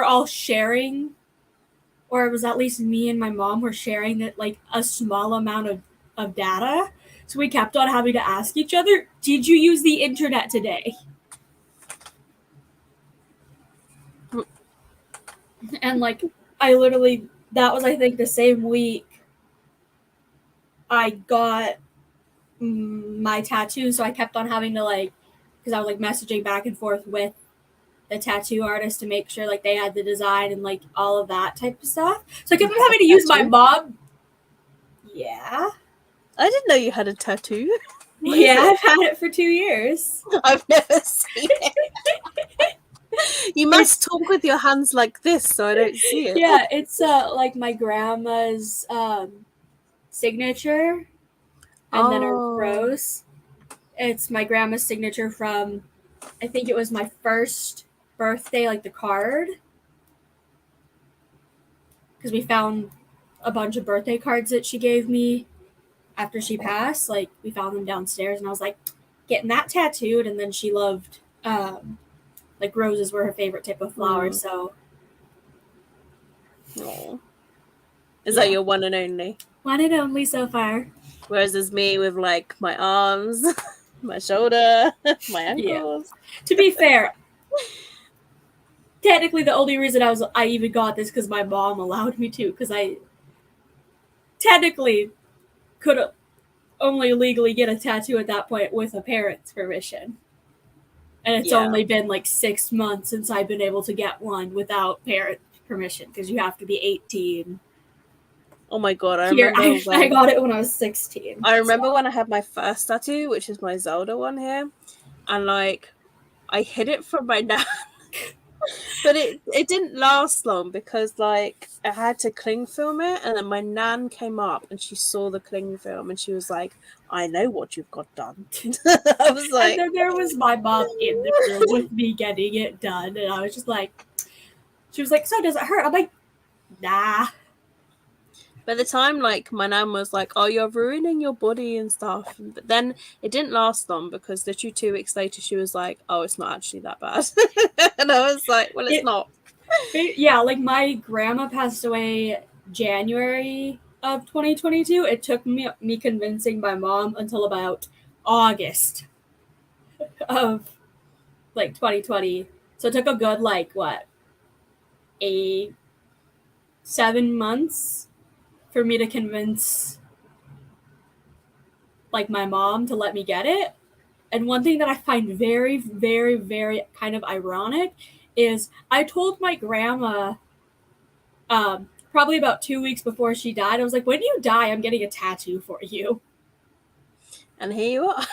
all sharing, or it was at least me and my mom were sharing that like a small amount of data. So we kept on having to ask each other, did you use the internet today? And like, that was, I think, the same week I got my tattoo. So I kept on having to like, because I was like messaging back and forth with the tattoo artist to make sure like they had the design and like all of that type of stuff. So I kept on having to use my mom. Yeah. I didn't know you had a tattoo. Yeah, I've had it for 2 years. I've never seen it. You must talk with your hands like this so I don't see it. Yeah, it's like my grandma's signature, and then a rose. It's my grandma's signature from, I think it was my first birthday, like the card, because we found a bunch of birthday cards that she gave me after she passed. Like, we found them downstairs, and I was like, getting that tattooed. And then she loved like roses were her favorite type of flower. So is that your one and only? One and only so far. Whereas there's me with like my arms, my shoulder, my ankles. Yeah. To be fair, technically the only reason I even got this because my mom allowed me to, because I technically could only legally get a tattoo at that point with a parent's permission. And it's only been like 6 months since I've been able to get one without parent permission, because you have to be 18. Oh my god, I got it when I was 16. I remember when I had my first tattoo, which is my Zelda one here, and like I hid it from my nan. But it didn't last long, because like I had to cling film it, and then my nan came up and she saw the cling film and she was like, I know what you've got done. I was like, and then there was my mom in the room with me getting it done, and I was just like, she was like, so does it hurt? I'm like, nah. By the time like my nan was like, oh, you're ruining your body and stuff, but then it didn't last long, because literally 2 weeks later she was like, oh, it's not actually that bad. And I was like, well, it's not. Yeah, like my grandma passed away January of 2022. It took me convincing my mom until about August of like 2020. So it took a good like 7 months for me to convince like my mom to let me get it. And one thing that I find very, very, very kind of ironic is I told my grandma probably about 2 weeks before she died, I was like, when you die, I'm getting a tattoo for you. And here you are.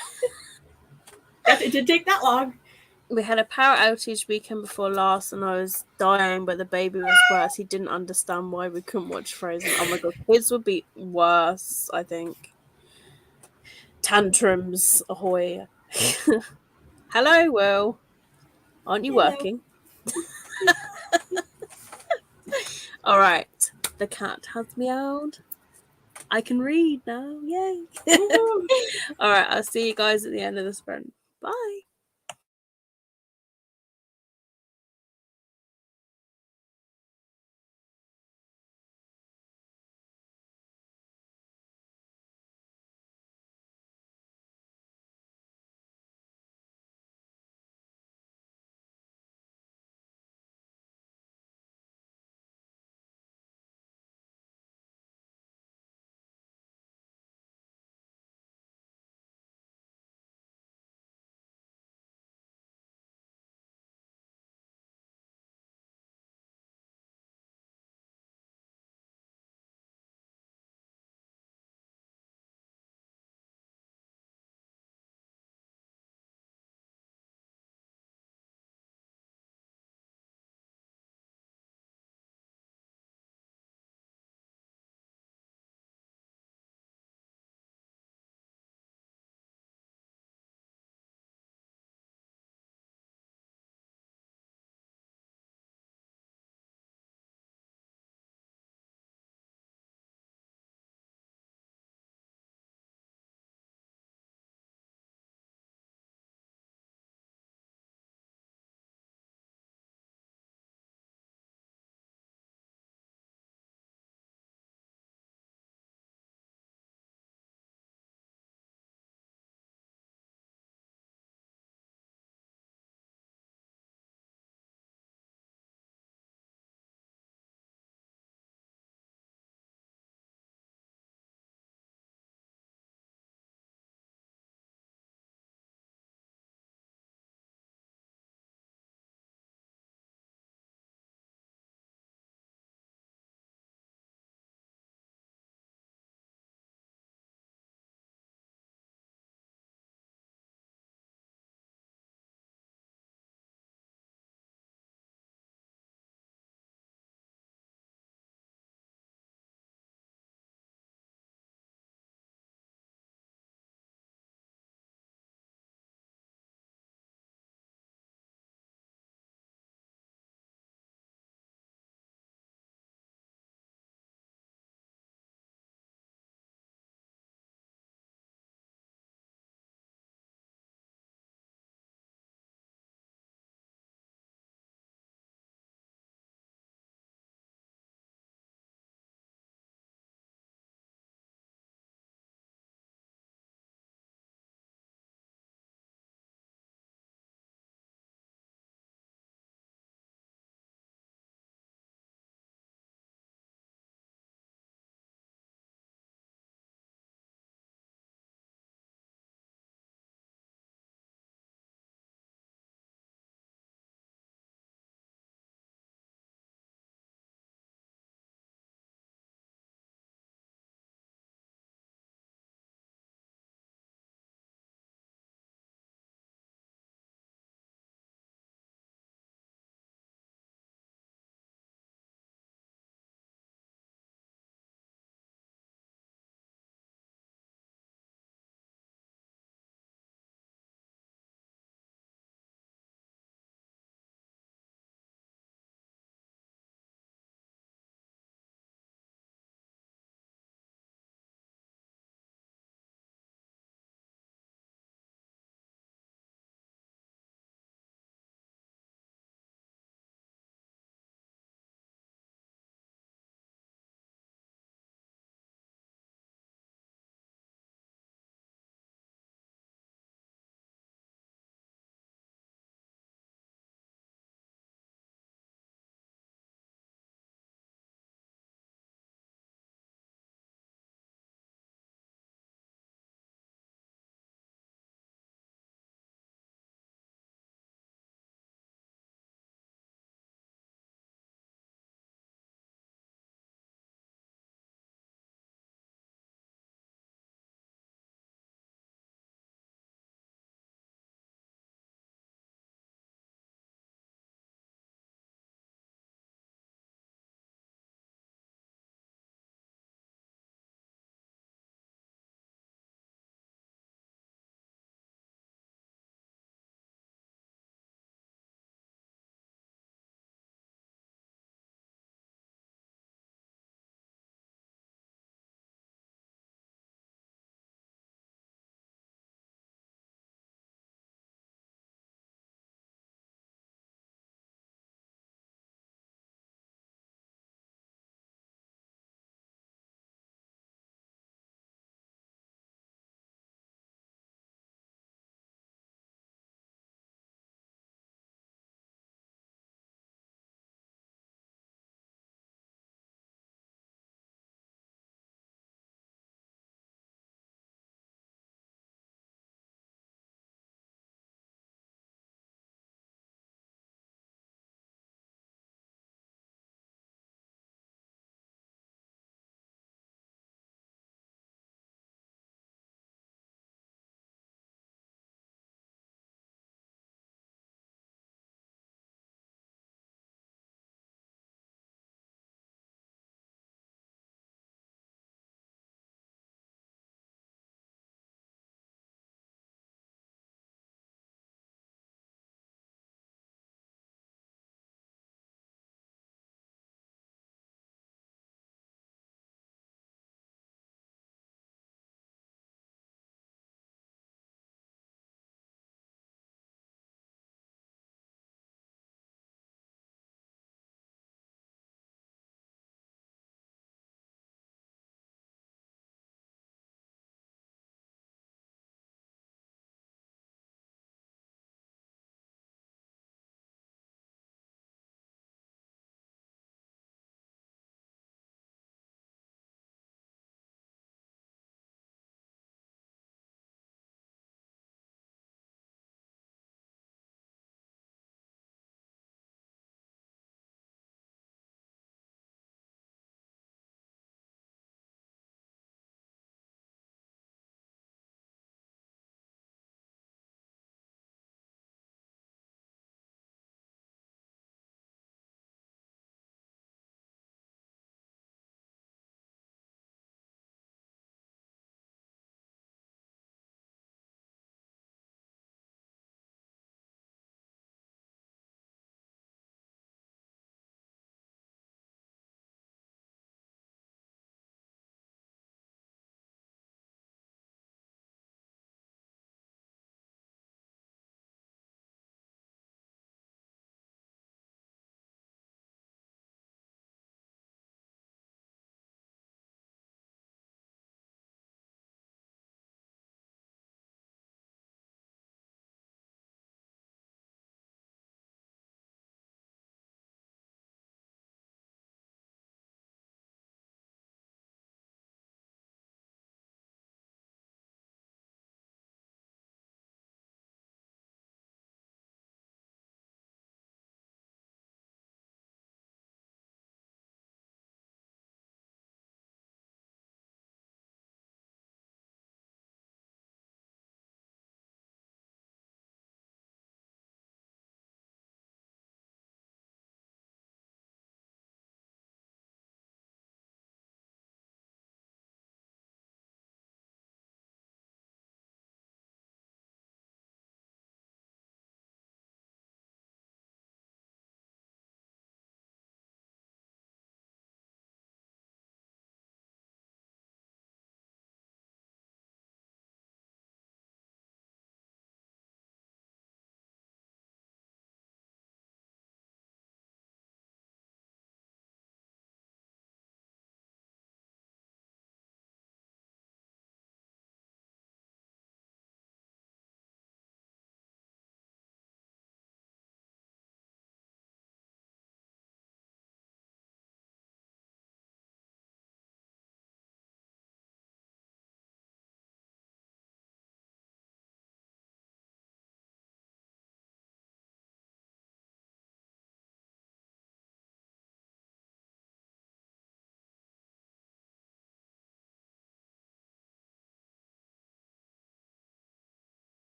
It didn't take that long. We had a power outage weekend before last, and I was dying, but the baby was worse. He didn't understand why we couldn't watch Frozen. Oh my god, kids would be worse, I think. Tantrums, ahoy. Hello, Will. Aren't you working? All right. The cat has meowed. I can read now. Yay. All right. I'll see you guys at the end of the sprint. Bye.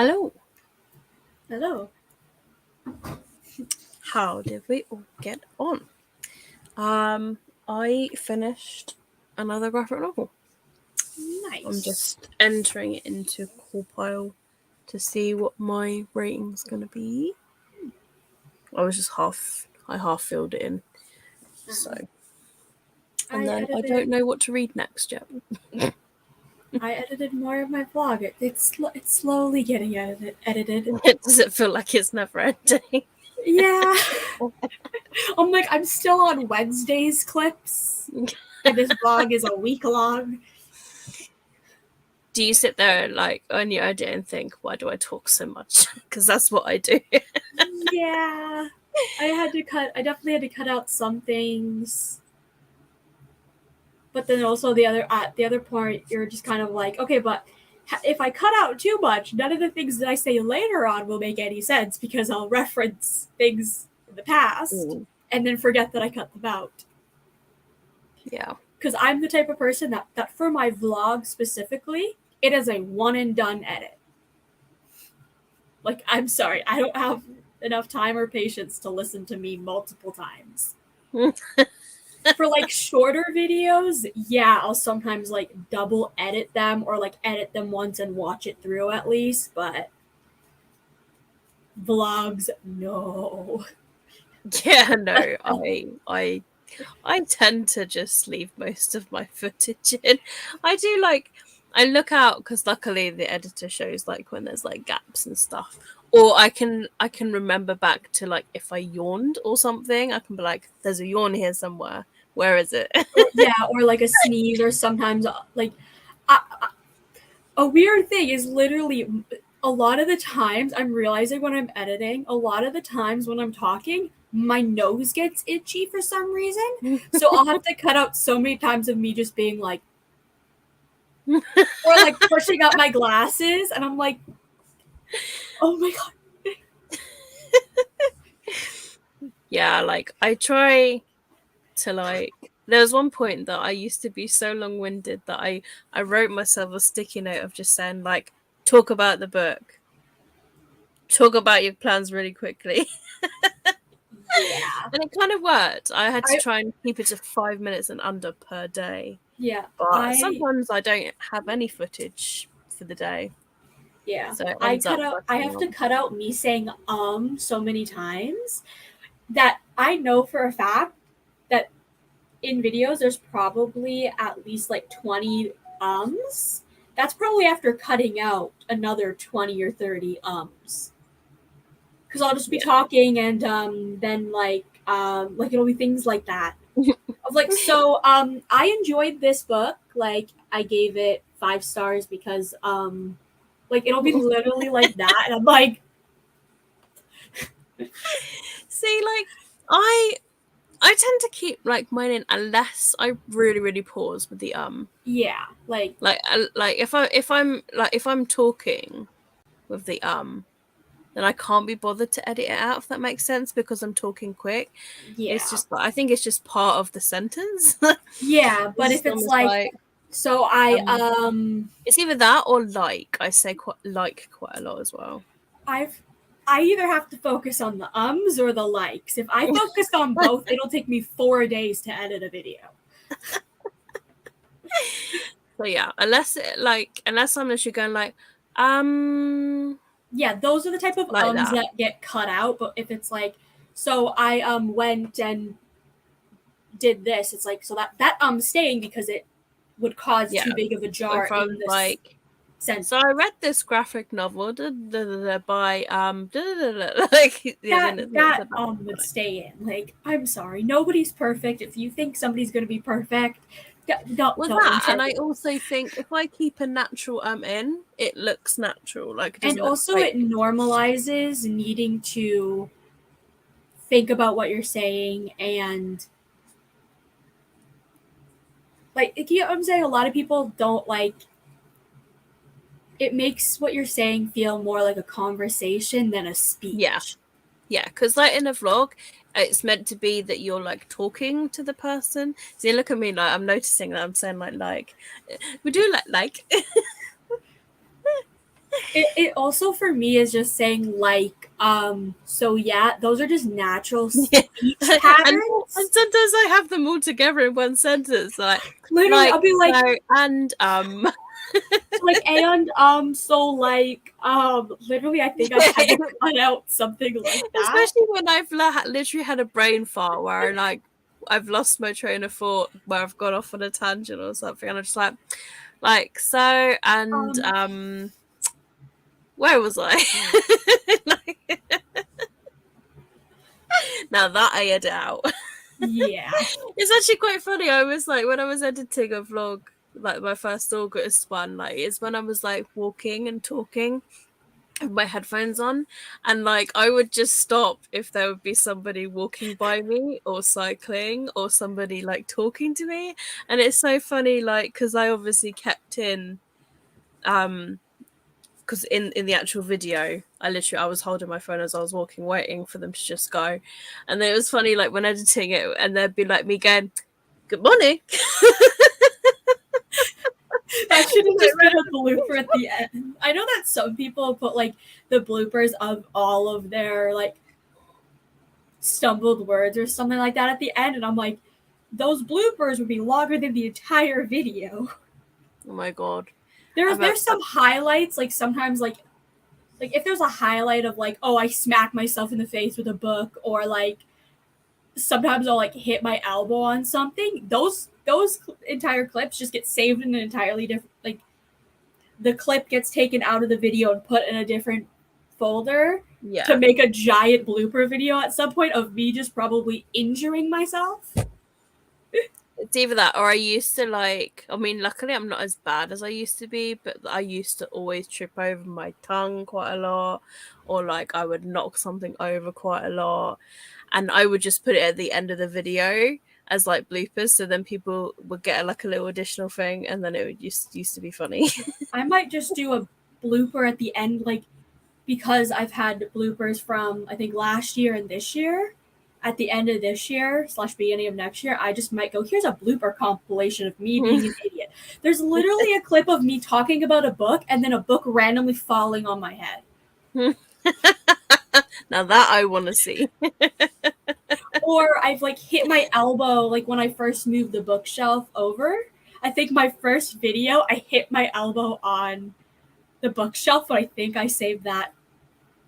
Hello. Hello. How did we all get on? I finished another graphic novel. Nice. I'm just entering it into Compile to see what my rating's going to be. I was just I half filled it in. So. And then I don't know what to read next yet. I edited more of my vlog. It's slowly getting edited. Does it feel like it's never ending? Yeah. I'm still on Wednesday's clips. And this vlog is a week long. Do you sit there like on your edit and think, why do I talk so much? Because that's what I do. Yeah. I definitely had to cut out some things. But then also the other part, you're just kind of like, okay, but if I cut out too much, none of the things that I say later on will make any sense because I'll reference things in the past and then forget that I cut them out. Yeah. Because I'm the type of person that for my vlog specifically, it is a one and done edit. Like, I'm sorry, I don't have enough time or patience to listen to me multiple times. For like shorter videos, yeah, I'll sometimes like double edit them or like edit them once and watch it through at least, but vlogs, no. Yeah, no, I tend to just leave most of my footage in. I do I look out because luckily the editor shows like when there's like gaps and stuff, or I can remember back to like if I yawned or something, I can be like, there's a yawn here somewhere. Where is it? or like a sneeze, or sometimes like a weird thing is literally a lot of the times I'm realizing when I'm editing, a lot of the times when I'm talking, my nose gets itchy for some reason. So I'll have to cut out so many times of me just being like, or like pushing up my glasses, and I'm like, oh my god. Yeah, like I try to like. There was one point that I used to be so long-winded that I wrote myself a sticky note of just saying like, talk about the book, talk about your plans really quickly. Yeah. And it kind of worked. I had to try and keep it to 5 minutes and under per day. Yeah. But sometimes I don't have any footage for the day. Yeah. So I have to cut out me saying so many times that I know for a fact that in videos there's probably at least like 20 ums. That's probably after cutting out another 20 or 30 ums. Because I'll just be talking and then like it'll be things like that. Of like, so I enjoyed this book. Like I gave it 5 stars because like it'll be literally like that, and I'm like, see, like I tend to keep like mine in unless I really pause with the yeah, like if I'm talking with the then I can't be bothered to edit it out, if that makes sense, because I'm talking quick. Yeah. It's just I think it's just part of the sentence. Yeah, but if it's like so I it's either that or like I say quite a lot as well. I either have to focus on the ums or the likes. If I focus on both, it'll take me 4 days to edit a video. So yeah, unless I'm actually going like yeah, those are the type of like ums that get cut out. But if it's like, so I went and did this, it's like, so that staying because it would cause too big of a jar in this like sense. So I read this graphic novel by like that would stay in. Like, I'm sorry, nobody's perfect. If you think somebody's gonna be perfect, don't. And I also think if I keep a natural in, it looks natural. Like, and also it normalizes needing to think about what you're saying, and like, you know what I'm saying, a lot of people don't like. It makes what you're saying feel more like a conversation than a speech. Yeah, because like in a vlog, it's meant to be that you're like talking to the person. So you look at me like I'm noticing that I'm saying like we do like It also for me is just saying like, so yeah, those are just natural speech patterns. And sometimes I have them all together in one sentence, like Literally, I'll be like, so, and like, and so like, literally, I think I had to cut out something like that. Especially when I've literally had a brain fart where like I've lost my train of thought, where I've gone off on a tangent or something, and I'm just like so, and where was I? Like, now that I edit out. Yeah. It's actually quite funny. I was like, when I was editing a vlog, like my first August one, like it's when I was like walking and talking with my headphones on, and like I would just stop if there would be somebody walking by me or cycling or somebody like talking to me. And it's so funny, like, because I obviously kept in because in the actual video I was holding my phone as I was walking, waiting for them to just go. And it was funny, like when editing it, and there'd be like me going, "Good morning." That should have just been a blooper at the end. I know that some people put like the bloopers of all of their like stumbled words or something like that at the end, and I'm like, those bloopers would be longer than the entire video. Oh my god. There's some highlights, like sometimes like if there's a highlight of like, oh, I smacked myself in the face with a book, or like sometimes I'll like hit my elbow on something. Those entire clips just get saved in an entirely different, like the clip gets taken out of the video and put in a different folder to make a giant blooper video at some point of me just probably injuring myself. It's either that, or I used to like, I mean, luckily I'm not as bad as I used to be, but I used to always trip over my tongue quite a lot, or like I would knock something over quite a lot, and I would just put it at the end of the video as like bloopers, so then people would get like a little additional thing, and then it would used to be funny. I might just do a blooper at the end, like, because I've had bloopers from I think last year and this year. At the end of this year / beginning of next year, I just might go, here's a blooper compilation of me being an idiot. There's literally a clip of me talking about a book and then a book randomly falling on my head. Now that I want to see. Or I've like hit my elbow, like when I first moved the bookshelf over. I think my first video, I hit my elbow on the bookshelf, but I think I saved that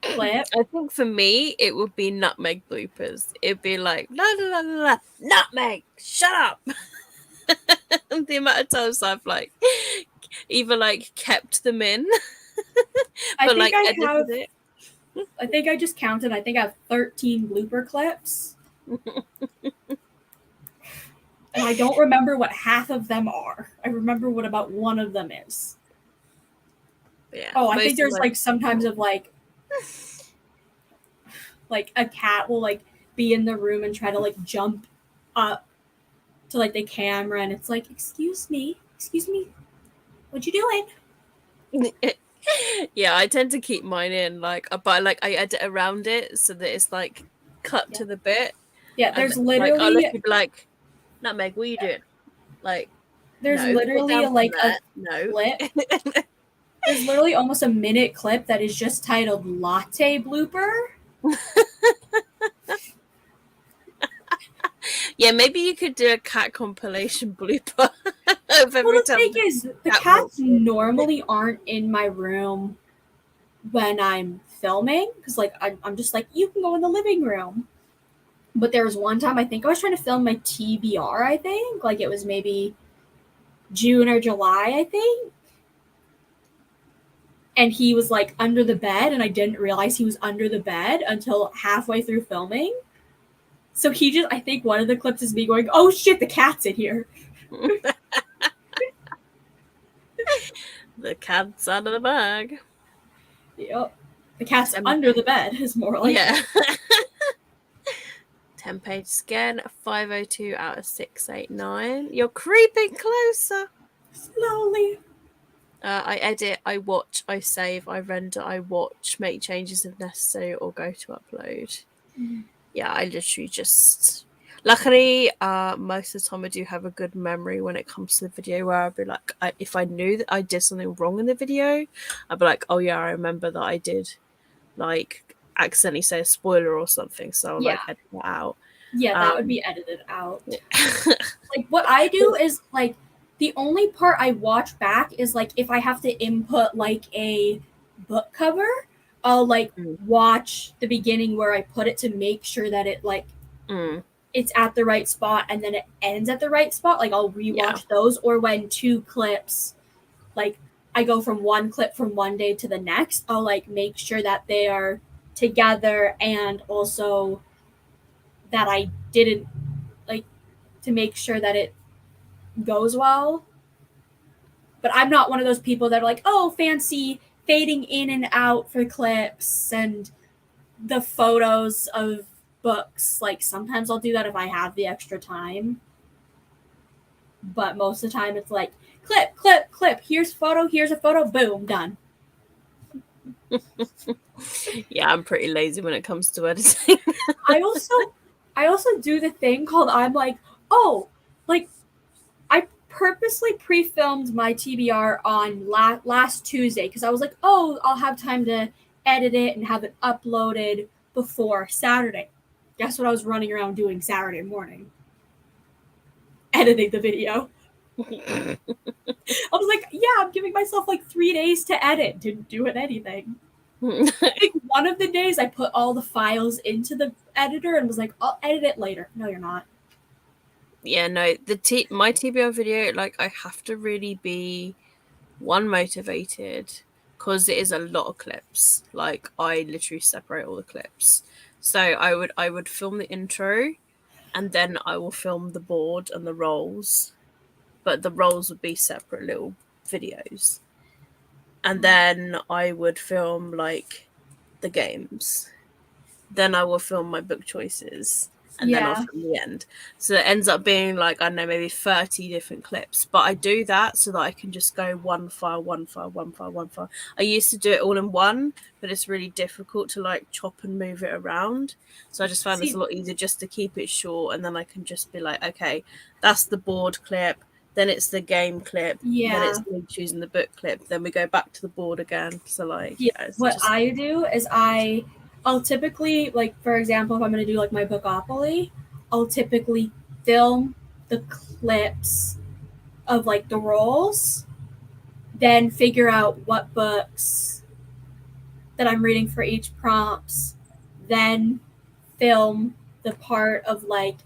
clip. I think for me, it would be nutmeg bloopers. It'd be like, la la la la la, nutmeg, shut up. The amount of times I've like either like kept them in, but like edited it. I think I just counted. I think I have 13 blooper clips. And I don't remember what half of them are. I remember what about one of them is. Yeah. Oh, I think there's like sometimes of like a cat will like be in the room and try to like jump up to like the camera, and it's like, excuse me, what you doing? Yeah, I tend to keep mine in, like, but like I edit around it so that it's like cut to the bit. Yeah, there's literally I'll let you be like, nutmeg, what are you doing? Like, there's literally like a clip. There's literally almost a minute clip that is just titled "Latte Blooper." Yeah, maybe you could do a cat compilation blooper of every well, the time. thing is, the cats normally aren't in my room when I'm filming, because like I'm just like, you can go in the living room. But there was one time, I think I was trying to film my TBR, I think. Like it was maybe June or July, I think. And he was like under the bed, and I didn't realize he was under the bed until halfway through filming. So I think one of the clips is me going, oh shit, the cat's in here. The cat's out of the bag. Yep. The cat's under the bed is more like. Yeah. 10 pages again, 502 out of 689. You're creeping closer. Slowly. I edit, I watch, I save, I render, I watch, make changes if necessary, or go to upload. Mm-hmm. Yeah, I literally just Luckily, most of the time I do have a good memory when it comes to the video, where I'd be like, if I knew that I did something wrong in the video, I'd be like, oh yeah, I remember that I did like accidentally say a spoiler or something, so I'll like edit that out. Yeah, that would be edited out. Like what I do is like the only part I watch back is like if I have to input like a book cover, I'll like watch the beginning where I put it to make sure that it like it's at the right spot and then it ends at the right spot. Like I'll rewatch those, or when two clips, like I go from one clip from one day to the next, I'll like make sure that they are together, and also that I didn't like to make sure that it goes well. But I'm not one of those people that are like, oh, fancy fading in and out for clips and the photos of books. Like sometimes I'll do that if I have the extra time. But most of the time it's like clip, clip, clip. Here's a photo, boom, done. Yeah, I'm pretty lazy when it comes to editing. I also do the thing called I'm like, oh, like I purposely pre-filmed my TBR on last Tuesday because I was like, oh, I'll have time to edit it and have it uploaded before Saturday. Guess what I was running around doing Saturday morning? Editing the video. I was like, yeah, I'm giving myself like 3 days to edit. Didn't do anything. Like one of the days I put all the files into the editor and was like, I'll edit it later. No, you're not. Yeah, no, my TBR video, like I have to really be motivated, because it is a lot of clips. Like I literally separate all the clips. So I would film the intro, and then I will film the board and the rolls, but the rolls would be separate little videos. And then I would film like the games. Then I will film my book choices, and then I'll film the end. So it ends up being like, I don't know, maybe 30 different clips. But I do that so that I can just go one file. I used to do it all in one, but it's really difficult to like chop and move it around. So I just found it's a lot easier just to keep it short, and then I can just be like, okay, that's the board clip, then it's the game clip, then it's me choosing the book clip, then we go back to the board again. So like, what I do is I'll typically, like, for example, if I'm going to do like my Bookopoly, I'll typically film the clips of like the rolls, then figure out what books that I'm reading for each prompts, then film the part of like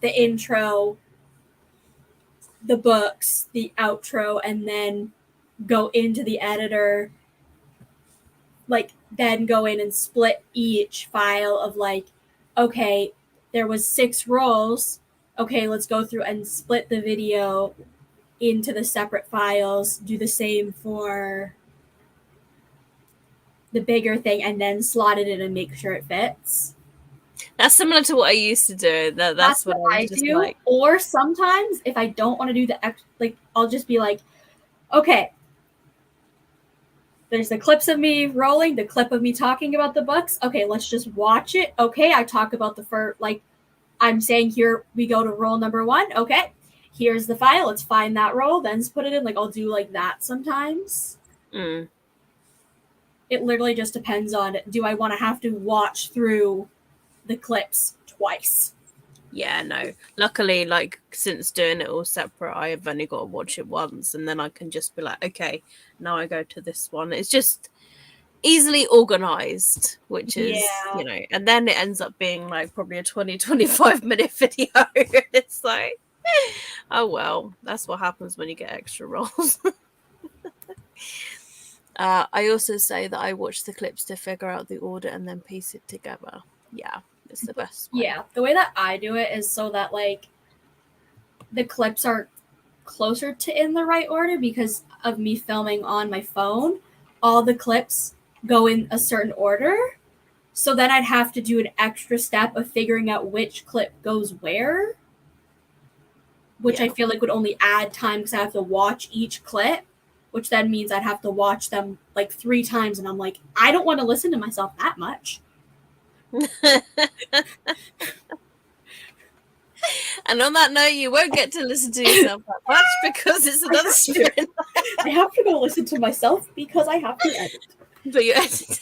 the intro, the books, the outro, and then go into the editor, like then go in and split each file of like, okay, there was 6 rolls. Okay, let's go through and split the video into the separate files, do the same for the bigger thing, and then slot it in and make sure it fits. That's similar to what I used to do. That's what I do. Like. Or sometimes if I don't want to do the I'll just be like, okay, there's the clips of me rolling, the clip of me talking about the books. Okay, let's just watch it. Okay, I talk about the first, like, I'm saying here we go to roll number 1. Okay, here's the file. Let's find that roll, then put it in. Like, I'll do like that sometimes. It literally just depends on, do I want to have to watch through the clips twice? Yeah, no. Luckily, like, since doing it all separate, I have only got to watch it once, and then I can just be like, okay, now I go to this one. It's just easily organized, which is, you know, and then it ends up being like probably a 20-25 minute video. It's like, oh well, that's what happens when you get extra rolls. I also say that I watch the clips to figure out the order and then piece it together. Yeah, it's the best way. Yeah, the way that I do it is so that like the clips are closer to in the right order because of me filming on my phone. All the clips go in a certain order. So then I'd have to do an extra step of figuring out which clip goes where, which I feel like would only add time because I have to watch each clip, which then means I'd have to watch them like 3 times. And I'm like, I don't want to listen to myself that much. And on that note, you won't get to listen to yourself that much because it's another sprint. I have to go listen to myself because I have to edit. But you edit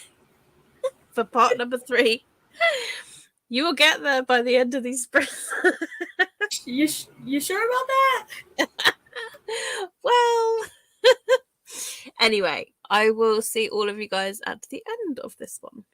for part number 3. You will get there by the end of these sprints. You sure about that? Well, anyway, I will see all of you guys at the end of this one.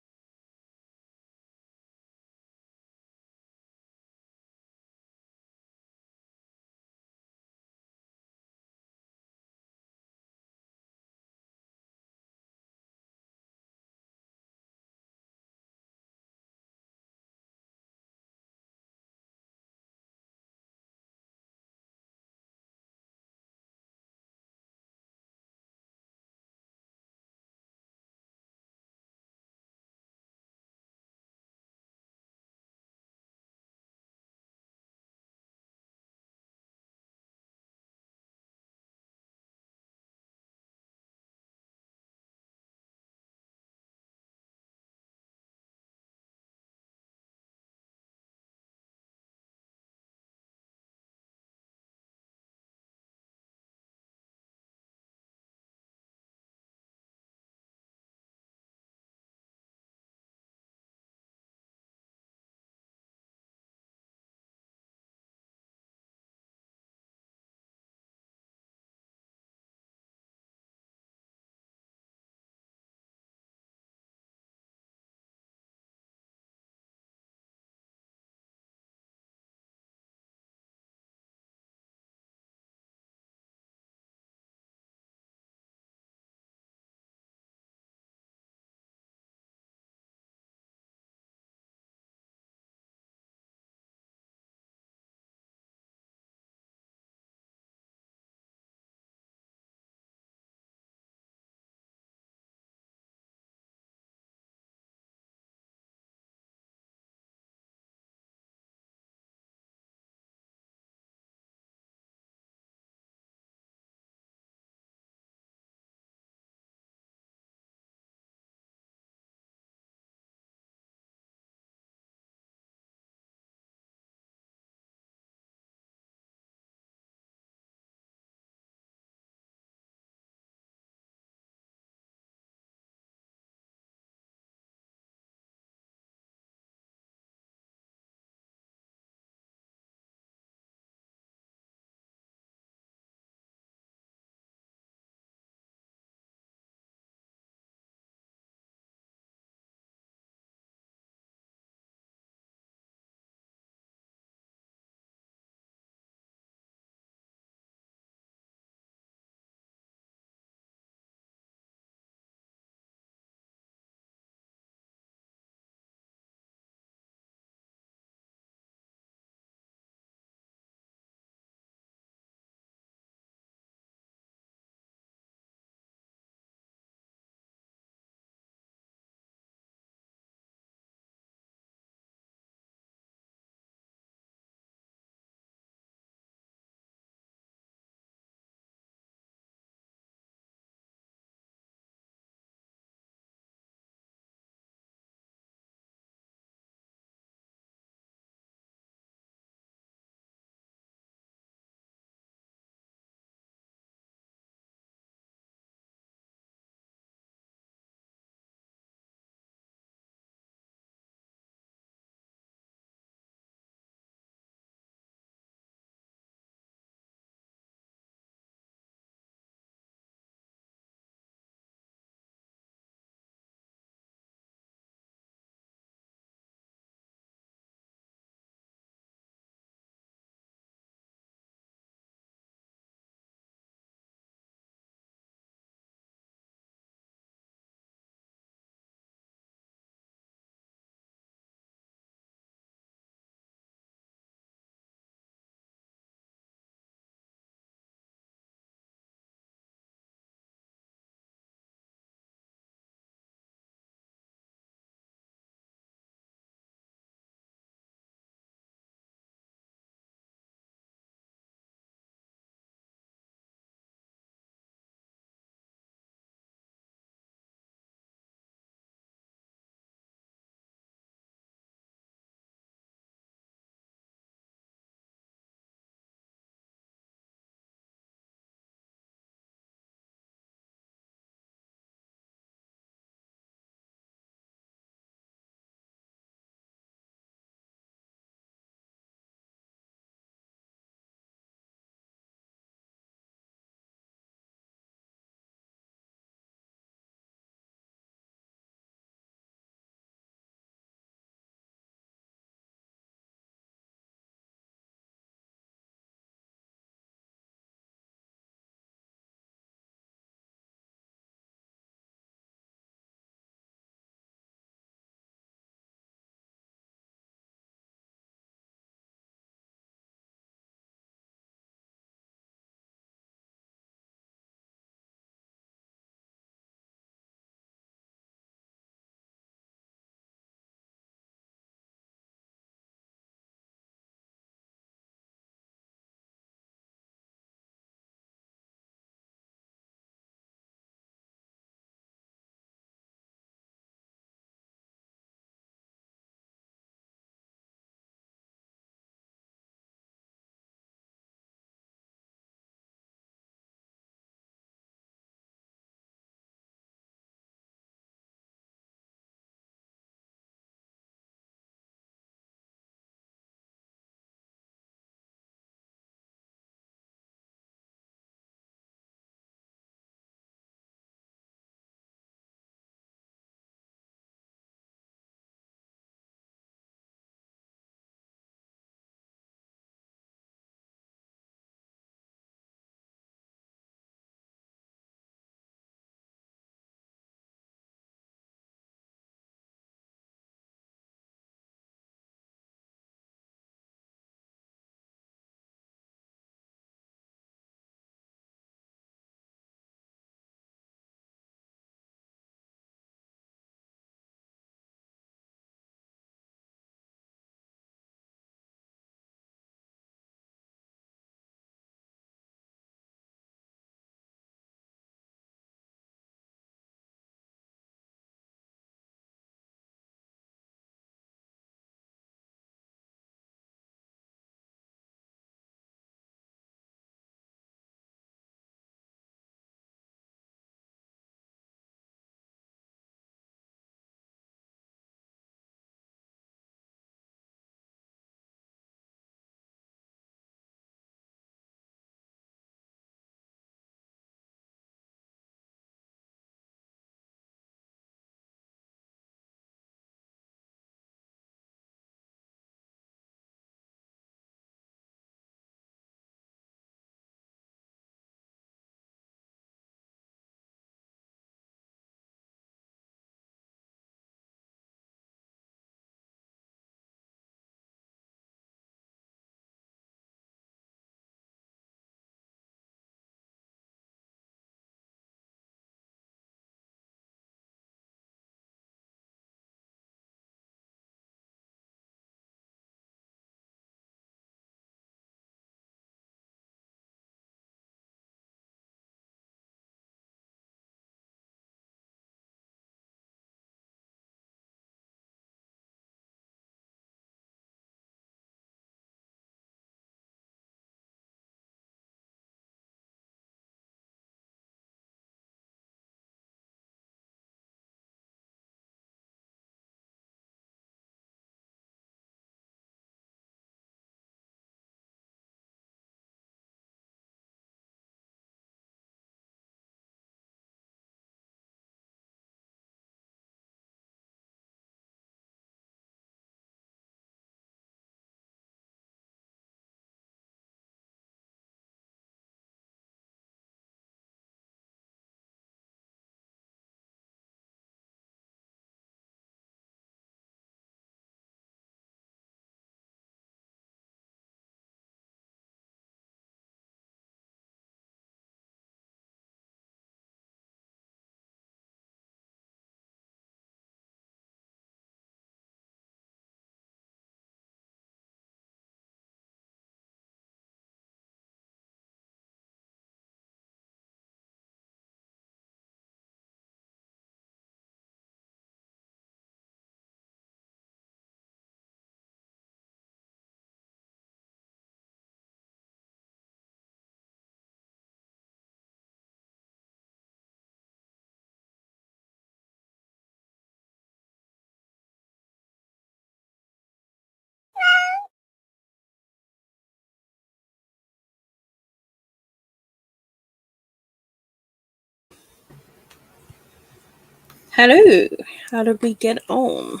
Hello. How did we get on?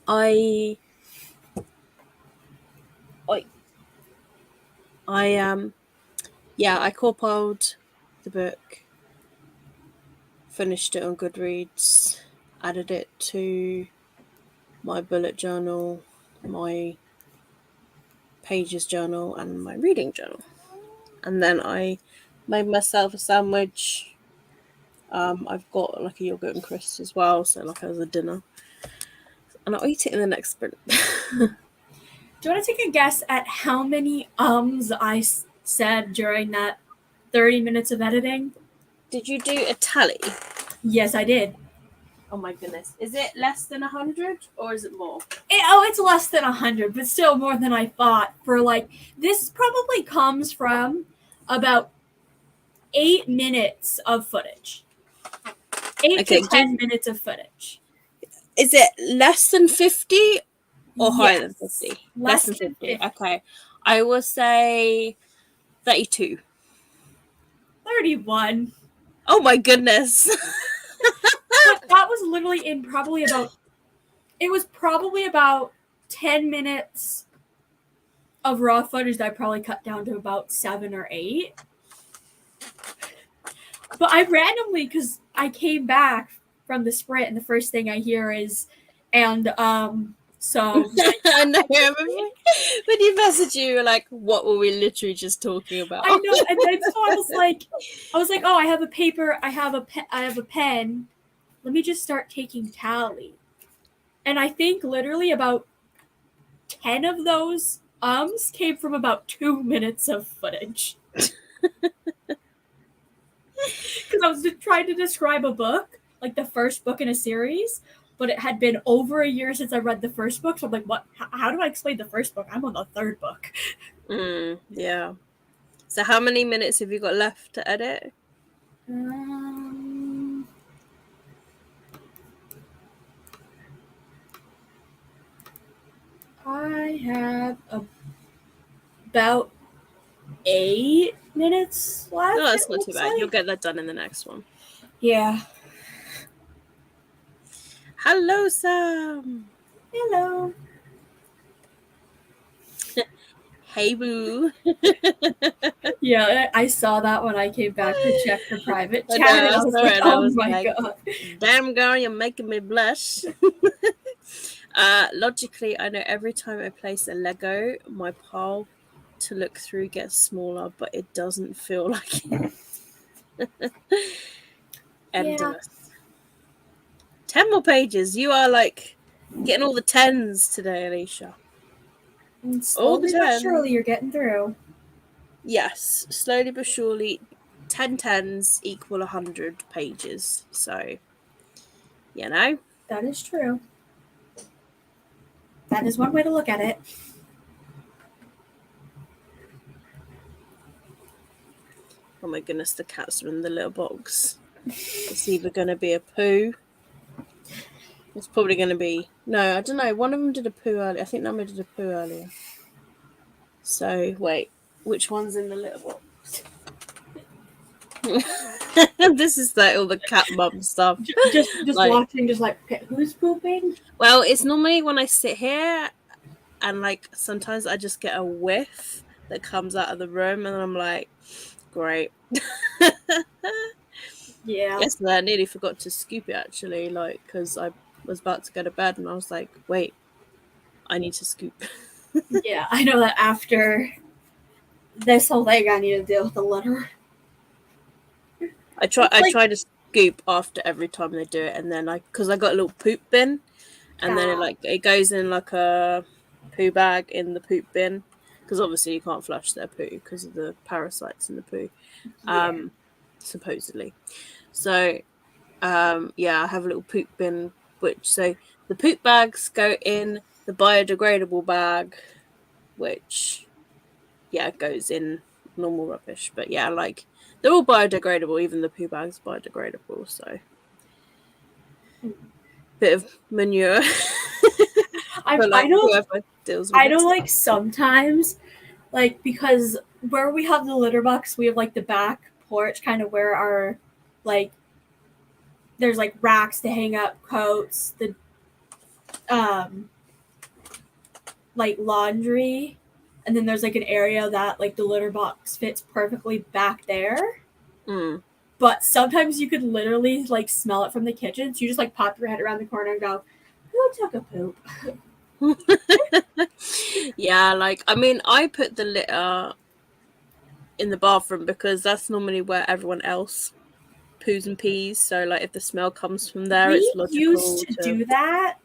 I compiled the book, finished it on Goodreads, added it to my bullet journal, my pages journal, and my reading journal. And then I made myself a sandwich. I've got like a yogurt and crisps as well, so like as a dinner. And I'll eat it in the next sprint. Do you want to take a guess at how many I said during that 30 minutes of editing? Did you do a tally? Yes, I did. Oh my goodness. Is it less than 100 or is it more? It's less than 100, but still more than I thought. For like, this probably comes from about 8 minutes of footage. 8 to 10 minutes of footage. Is it less than 50 or higher than 50? Less than 50. Okay. I will say 32. 31. Oh my goodness. That was literally in probably about... It was probably about 10 minutes of raw footage that I probably cut down to about 7 or 8. But I randomly, because I came back from the sprint and the first thing I hear is, and so I know. When you messaged you, you were like, what were we literally just talking about? I know, and then so I was like, oh, I have a paper, I have a pen. Let me just start taking tally. And I think literally about 10 of those came from about 2 minutes of footage. Because I was trying to describe a book, like the first book in a series, but it had been over a year since I read the first book. So I'm like, what? How do I explain the first book? I'm on the third book. Yeah. So how many minutes have you got left to edit? I have about 8 minutes left. No, that's not too bad. You'll get that done in the next one. Yeah. Hello, Sam. Hello. Hey, boo. Yeah, I saw that when I came back to check the private chat. I was like, oh my god. Damn, girl, you're making me blush. Logically, I know every time I place a Lego, my pile to look through gets smaller, but it doesn't feel like it. Endless. 10 more pages. You are like getting all the 10s today, Alicia. And slowly but surely you're getting through. Yes, slowly but surely. 10 10s equal 100 pages. So, you know. That is true. That is one way to look at it. Oh my goodness, the cats are in the little box. It's either going to be a poo. It's probably going to be... No, I don't know. One of them did a poo earlier. I think Nama did a poo earlier. So, wait. Which one's in the little box? This is like all the cat mum stuff. Just like, watching, just like, who's pooping? Well, it's normally when I sit here and like sometimes I just get a whiff that comes out of the room and I'm like, great. Yeah. Yesterday I nearly forgot to scoop it actually, like, because I was about to go to bed and I was like, wait, I need to scoop. Yeah, I know that after this whole thing I need to deal with the litter. I try to scoop after every time they do it, and then because I got a little poop bin, and then it goes in like a poo bag in the poop bin, because obviously you can't flush their poo because of the parasites in the poo, supposedly. So, yeah, I have a little poop bin, so the poop bags go in the biodegradable bag, which goes in normal rubbish. But yeah, like they're all biodegradable, even the poo bag's biodegradable, so bit of manure. I know like sometimes, like, because where we have the litter box, we have like the back porch kind of where our like there's like racks to hang up coats, the like laundry, and then there's like an area that like the litter box fits perfectly back there. But sometimes you could literally like smell it from the kitchen, so you just like pop your head around the corner and go, "Who took a poop?" Yeah, like I mean, I put the litter in the bathroom because that's normally where everyone else poos and pees. So like, if the smell comes from there, it's logical. Used to do that,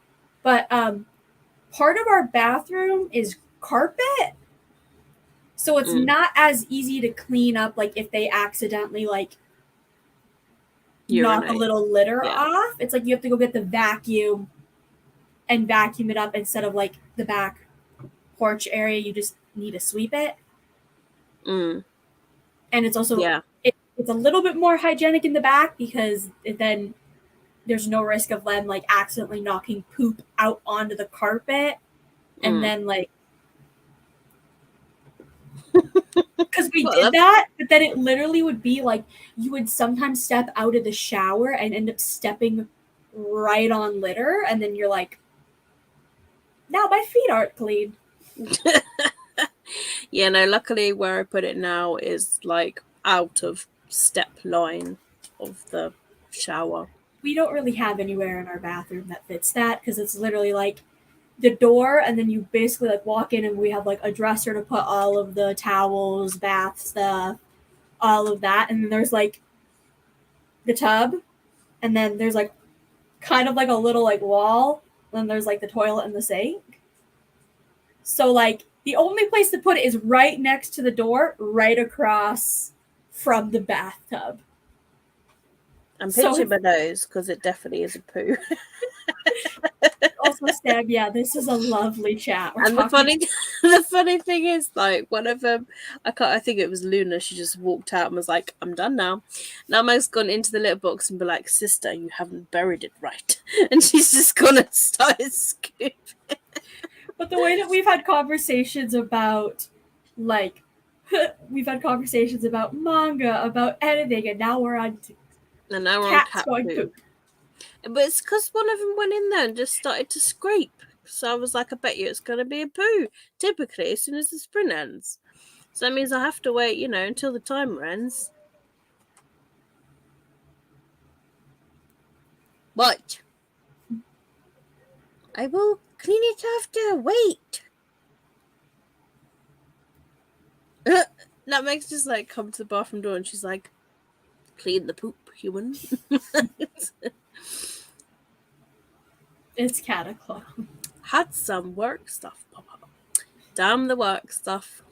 but part of our bathroom is carpet, so it's not as easy to clean up. Like if they accidentally like knock a little litter off, it's like you have to go get the vacuum and vacuum it up instead of like the back porch area. You just need to sweep it. And it's also it's a little bit more hygienic in the back because then there's no risk of them like accidentally knocking poop out onto the carpet and then like because we did that, but then it literally would be like you would sometimes step out of the shower and end up stepping right on litter, and then you're like, now my feet aren't clean. Yeah, no, luckily where I put it now is like out of step line of the shower. We don't really have anywhere in our bathroom that fits that because it's literally like the door, and then you basically like walk in and we have like a dresser to put all of the towels, bath stuff, all of that, and then there's like the tub, and then there's like kind of like a little like wall, and then there's like the toilet and the sink. So like the only place to put it is right next to the door, right across from the bathtub. I'm pinching my nose because it definitely is a poo. Also, Stab, yeah, this is a lovely chat. And the funny thing is, like, one of them, I think it was Luna. She just walked out and was like, "I'm done now." Now Meg's gone into the litter box and be like, "Sister, you haven't buried it right," and she's just gonna start scooping. But the way that we've had conversations about, like, we've had conversations about manga, about anything, and now we're on cats going poop. But it's because one of them went in there and just started to scrape. So I was like, I bet you it's going to be a poo, typically, as soon as the sprint ends. So that means I have to wait, until the timer ends. What? I will clean it after. Wait. That makes just like come to the bathroom door and she's like, clean the poop, human. It's Cataclysm. Had some work stuff pop up. Damn the work stuff.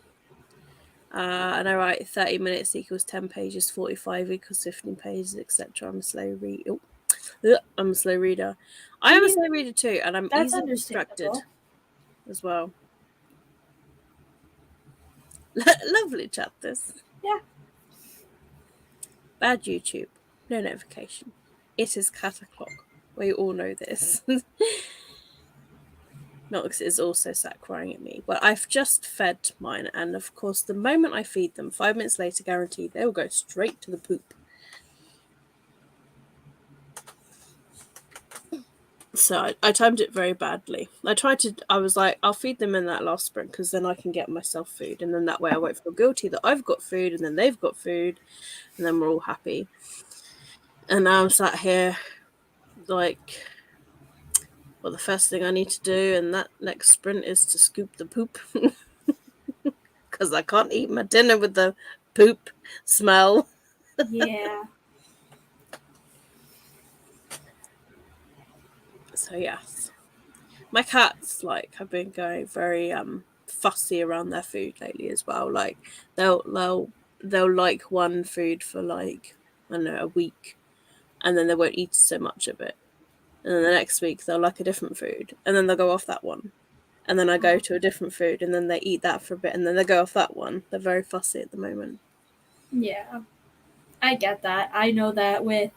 And I write 30 minutes equals 10 pages, 45 equals 15 pages, etc. I'm a slow reader. I'm a slow reader. I am a slow reader too, and I'm easily distracted as well. Lovely chat this. Yeah. Bad YouTube. No notification. It is cat o'clock. We all know this. Nox is also sat crying at me. Well, I've just fed mine, and of course, the moment I feed them, 5 minutes later, guaranteed, they'll go straight to the poop. So I timed it very badly. I was like, I'll feed them in that last sprint because then I can get myself food, and then that way I won't feel guilty that I've got food and then they've got food, and then we're all happy. And now I'm sat here like, well, the first thing I need to do in that next sprint is to scoop the poop because I can't eat my dinner with the poop smell. Yeah. So yes, my cats have been going very fussy around their food lately as well. Like they'll like one food for I don't know, a week, and then they won't eat so much of it. And then the next week they'll like a different food, and then they'll go off that one. And then I go to a different food, and then they eat that for a bit, and then they go off that one. They're very fussy at the moment. Yeah, I get that. I know that with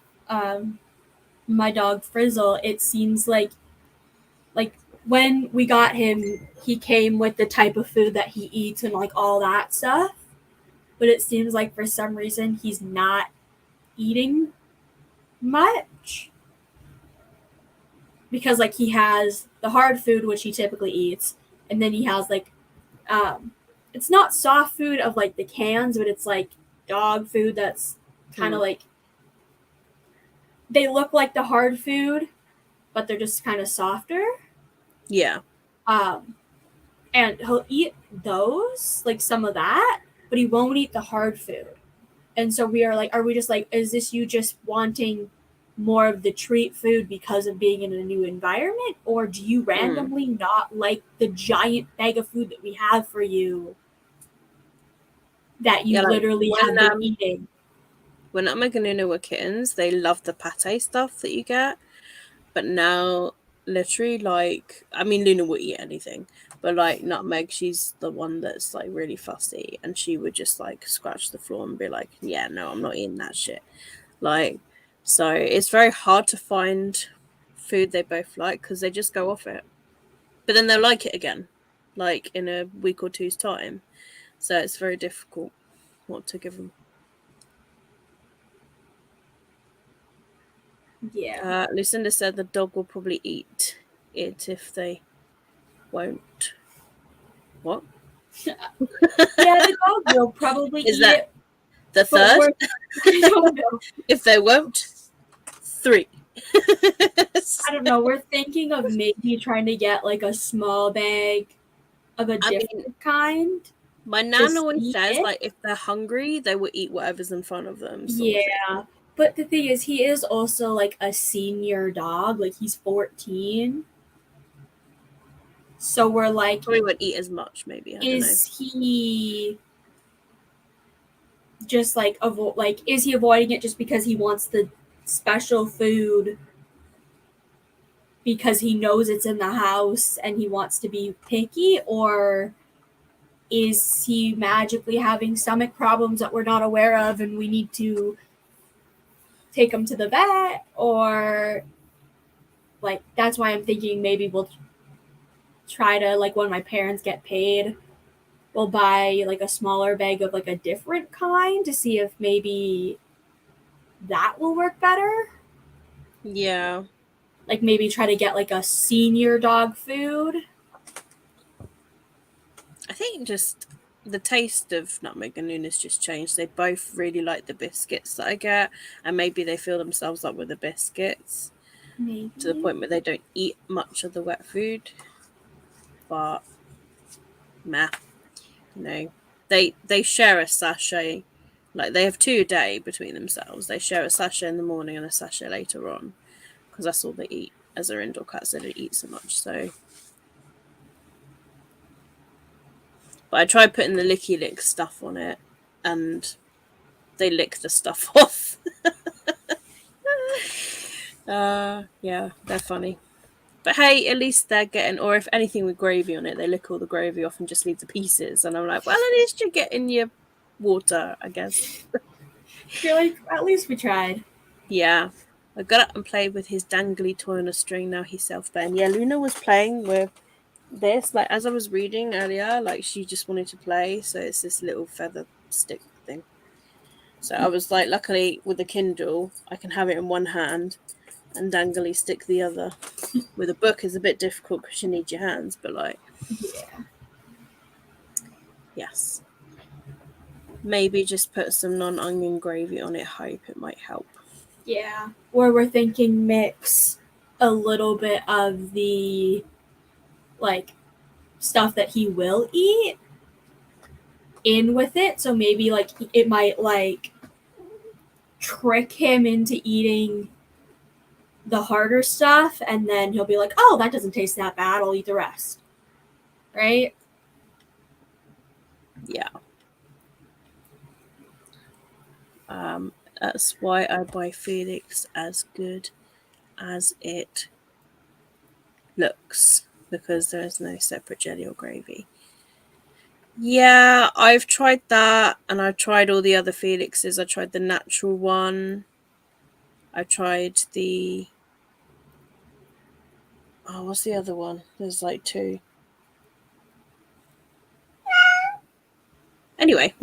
my dog Frizzle, it seems like when we got him, he came with the type of food that he eats and all that stuff. But it seems like for some reason he's not eating much. lunch. Because, like, he has the hard food, which he typically eats, and then he has, like, it's not soft food of, like, the cans, but it's, like, dog food that's kind of, like, they look like the hard food, but they're just kind of softer. Yeah. And he'll eat those, like, some of that, but he won't eat the hard food. And so we are like, are we just like, is this you just wanting more of the treat food because of being in a new environment? Or do you randomly not like the giant bag of food that we have for you that you literally have been eating? When Nutmeg and Luna were kittens, they loved the pate stuff that you get. But now, literally, like, I mean, Luna will eat anything. But, like, Nutmeg, she's the one that's, like, really fussy. And she would just, like, scratch the floor and be like, yeah, no, I'm not eating that shit. Like, so it's very hard to find food they both like because they just go off it. But then they'll like it again, like, in a week or two's time. So it's very difficult what to give them. Yeah. Lucinda said the dog will probably eat it if they won't. What? Yeah, the dog will probably Is eat that it. the third? I don't know. If they won't, 3. I don't know. We're thinking of maybe trying to get like a small bag of a different kind. My nan always says, like, if they're hungry, they will eat whatever's in front of them. Yeah. But the thing is, he is also like a senior dog. Like, he's 14. So we're like, probably won't eat as much, maybe. Is he just like is he avoiding it just because he wants the special food because he knows it's in the house and he wants to be picky, or is he magically having stomach problems that we're not aware of and we need to take him to the vet? Or like, that's why I'm thinking maybe we'll try to, like, when my parents get paid, we'll buy like a smaller bag of like a different kind to see if maybe that will work better. Yeah. Like, maybe try to get like a senior dog food. I think just the taste of Nutmeg and Luna's just changed. They both really like the biscuits that I get, and maybe they fill themselves up with the biscuits. Maybe. To the point where they don't eat much of the wet food. But meh. You know. They share a sachet. Like, they have 2 a day between themselves. They share a sachet in the morning and a sachet later on. Because that's all they eat. As they're indoor cats, they don't eat so much, so. But I tried putting the licky lick stuff on it, and they lick the stuff off. Yeah, they're funny. But hey, at least they're getting, or if anything with gravy on it, they lick all the gravy off and just leave the pieces. And I'm like, well, at least you're getting your water, I guess. You're like, at least we tried. Yeah. I got up and played with his dangly toy on a string. Now he's self-bent. Yeah, Luna was playing with this. Like, as I was reading earlier, like, she just wanted to play. So it's this little feather stick thing. So I was like, luckily with the Kindle, I can have it in one hand and dangly stick the other. With a book, is a bit difficult because you need your hands, but like, yeah, yes, maybe just put some non-onion gravy on it. Hope it might help. Yeah, or we're thinking mix a little bit of the like stuff that he will eat in with it, so maybe like it might like trick him into eating the harder stuff, and then he'll be like, oh, that doesn't taste that bad, I'll eat the rest. Right? Yeah. That's why I buy Felix as good as it looks, because there is no separate jelly or gravy. Yeah, I've tried that, and I've tried all the other Felixes. I tried the natural one. I tried the... Oh, what's the other one? There's like 2. Anyway.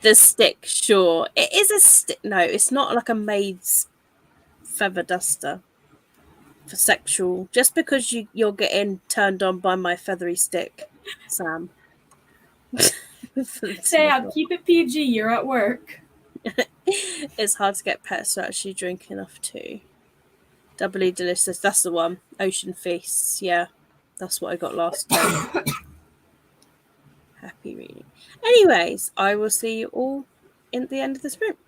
The stick, sure. It is a stick. No, it's not like a maid's feather duster for sexual. Just because you're getting turned on by my feathery stick, Sam. Sam, keep it PG. You're at work. It's hard to get pets to actually drink enough too. Doubly delicious. That's the one. Ocean feasts. Yeah, that's what I got last time. Happy reading. Anyways, I will see you all in the end of the sprint.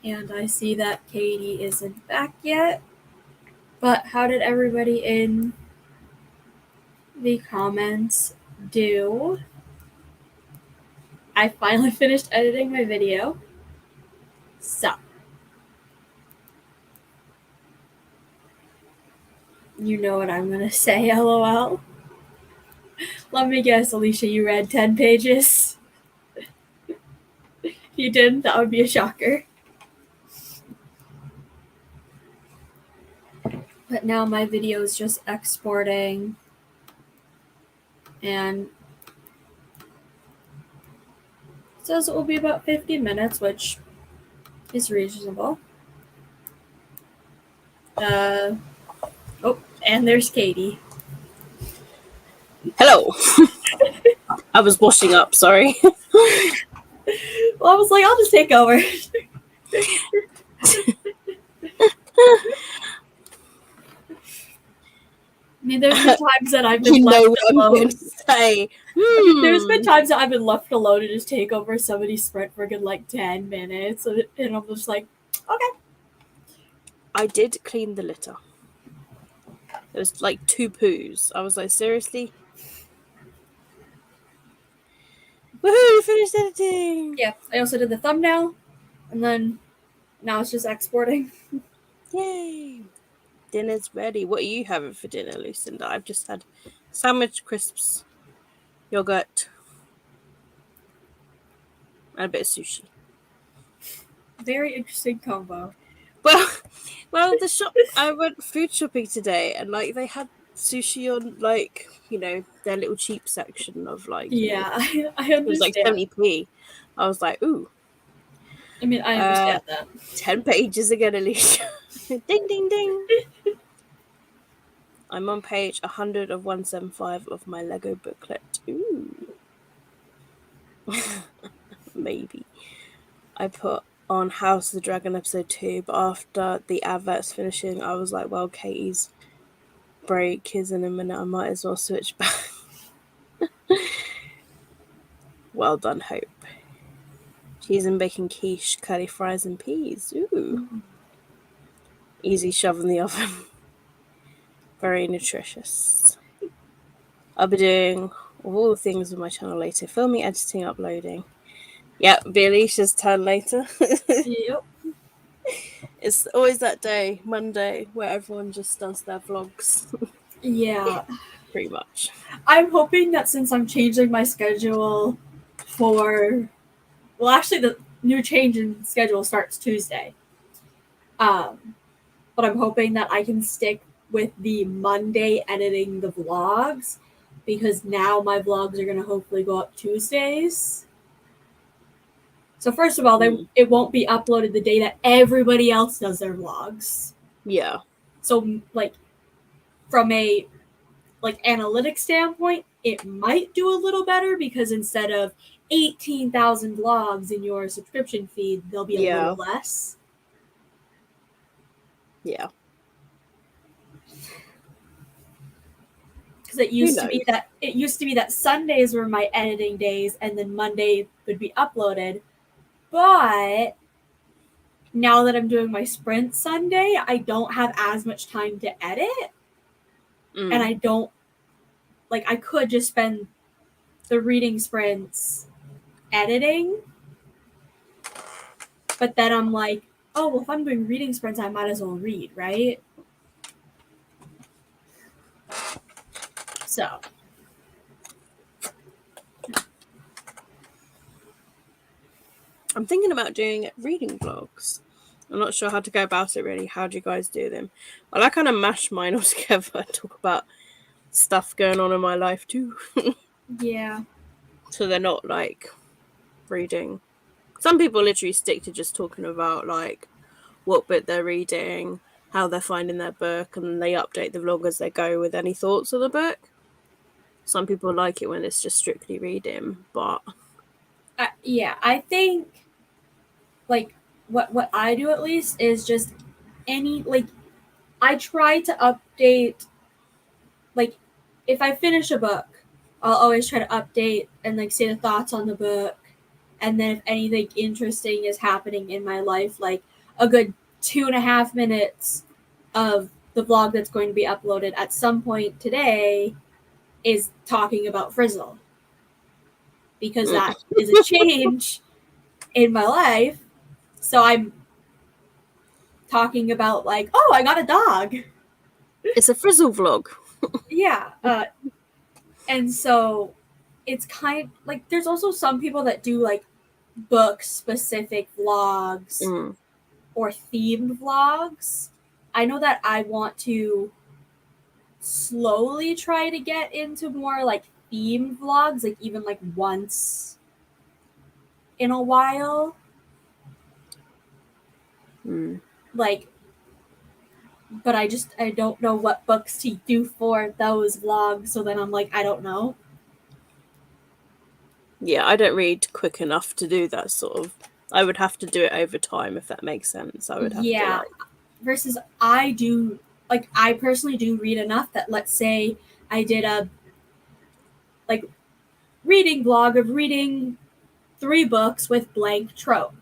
And I see that Katie isn't back yet. But how did everybody in the comments do? I finally finished editing my video. So, you know what I'm gonna say, LOL. Let me guess, Alicia, you read 10 pages? If you didn't, that would be a shocker. But now my video is just exporting, and it says it will be about 50 minutes, which is reasonable. Oh, and there's Katie. Hello. I was washing up, sorry. Well, I was like, I'll just take over. I mean, there's been times that I've been left alone. Say. I mean, there's been times that I've been left alone to just take over somebody's sprint for a good, like, 10 minutes. And I'm just like, okay. I did clean the litter. There was like 2 poos. I was like, seriously? Woohoo! Finished editing! Yeah, I also did the thumbnail. And then now it's just exporting. Yay! Dinner's ready. What are you having for dinner, Lucinda? I've just had sandwich, crisps, yogurt, and a bit of sushi. Very interesting combo. Well, the shop, I went food shopping today, and like they had sushi on, like, you know, their little cheap section of, like, yeah, I understand. It was like 70p. I was like, ooh. I mean, I understand that. 10 pages again, Alicia. Ding, ding, ding. I'm on page 100 of 175 of my Lego booklet. Ooh. Maybe. I put on House of the Dragon episode 2, but after the adverts finishing, I was like, well, Katie's break is in a minute. I might as well switch back. Well done, Hope. Cheese and bacon quiche, curly fries and peas. Ooh. Easy shove in the oven. Very nutritious. I'll be doing all the things with my channel later. Filming, editing, uploading. Yep, be Alicia's turn later. Yep. It's always that day, Monday, where everyone just does their vlogs. Yeah. Pretty much. I'm hoping that since I'm changing my schedule for... Well, actually, the new change in schedule starts Tuesday. But I'm hoping that I can stick with the Monday editing the vlogs, because now my vlogs are going to hopefully go up Tuesdays. So first of all, it won't be uploaded the day that everybody else does their vlogs. Yeah. So, like, from a analytics standpoint, it might do a little better, because instead of 18,000 vlogs in your subscription feed, there'll be a little less. Yeah. Because it used to be that Sundays were my editing days, and then Monday would be uploaded. But now that I'm doing my sprint Sunday, I don't have as much time to edit. And I don't, I could just spend the reading sprints editing. But then I'm like, oh, well, if I'm doing reading sprints, I might as well read, right? So. I'm thinking about doing reading vlogs. I'm not sure how to go about it, really. How do you guys do them? Well, I kind of mash mine all together and talk about stuff going on in my life, too. Yeah. So they're not, like, reading. Some people literally stick to just talking about, like, what bit they're reading, how they're finding their book, and then they update the vlog as they go with any thoughts of the book. Some people like it when it's just strictly reading, but... yeah, I think, what I do, at least, is just I try to update, if I finish a book, I'll always try to update and, say the thoughts on the book. And then if anything interesting is happening in my life, a good 2.5 minutes of the vlog that's going to be uploaded at some point today is talking about Frizzle. Because that is a change in my life. So I'm talking about like, oh, I got a dog. It's a Frizzle vlog. Yeah. And so it's kind like there's also some people that do like book specific vlogs or themed vlogs. I know that I want to slowly try to get into more like themed vlogs, like even like once in a while. Like, but I don't know what books to do for those vlogs, so then I'm like, I don't know. Yeah, I don't read quick enough to do that sort of. I would have to do it over time, if that makes sense. I would have to like... Versus I do, like, I personally do read enough that, let's say I did a like reading vlog of reading 3 books with blank trope.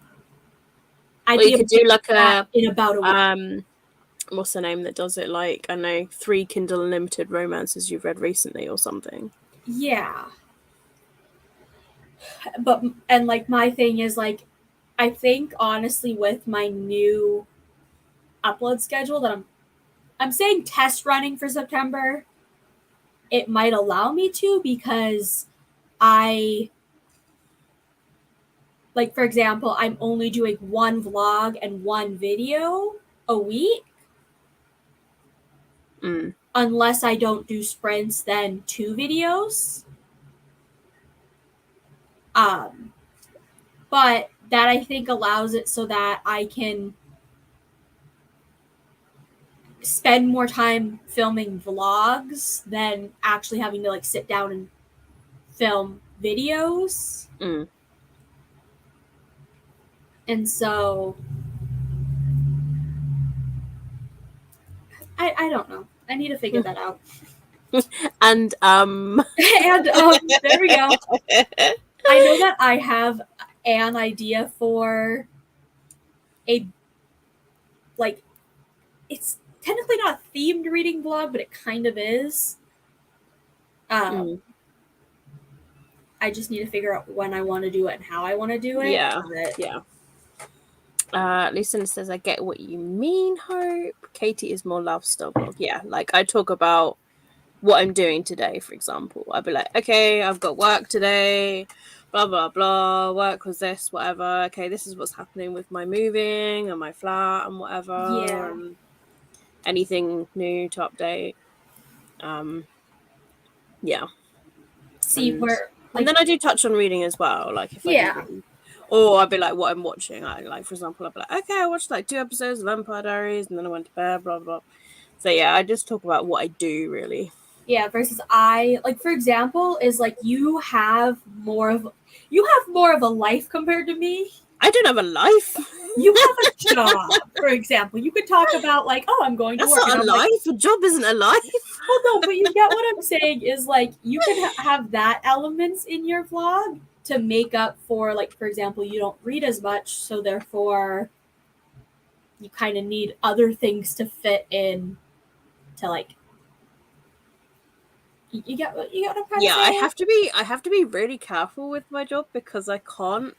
Or you could do like a in about a week. What's the name that does it? Like, I know, 3 Kindle Unlimited romances you've read recently or something. Yeah. But, and like, my thing is like, I think honestly with my new upload schedule that I'm saying test running for September, it might allow me to, because I, like, for example, I'm only doing 1 vlog and 1 video a week. Unless I don't do sprints, then 2 videos. But that I think allows it so that I can spend more time filming vlogs than actually having to like sit down and film videos. And so I don't know. I need to figure that out. And and there we go. I know that I have an idea for a, like, it's technically not a themed reading vlog, but it kind of is. I just need to figure out when I want to do it and how I want to do it. Yeah. Lucinda says, I get what you mean, Hope. Katie is more lifestyle vlog. Yeah, like I talk about what I'm doing today, for example. I'd be like, okay, I've got work today, blah, blah, blah. Work was this, whatever. Okay, this is what's happening with my moving and my flat and whatever. Yeah. Anything new to update. Yeah. See, and then I do touch on reading as well. Like if I do read. Or I'd be like, what I'm watching. Like, for example, I'd be like, okay, I watched like 2 episodes of Vampire Diaries and then I went to bed, blah, blah. So yeah, I just talk about what I do, really. Yeah, versus I, like, for example, is like you have more of a life compared to me. I don't have a life. You have a job, for example. You could talk about like, oh, I'm going to work. That's not a life. Like, a job isn't a life. Well, no, but you get what I'm saying is like you can have that elements in your vlog to make up for, like, for example, you don't read as much, so therefore you kind of need other things to fit in to, like, you get what I'm trying to say? Yeah, I have to be really careful with my job because I can't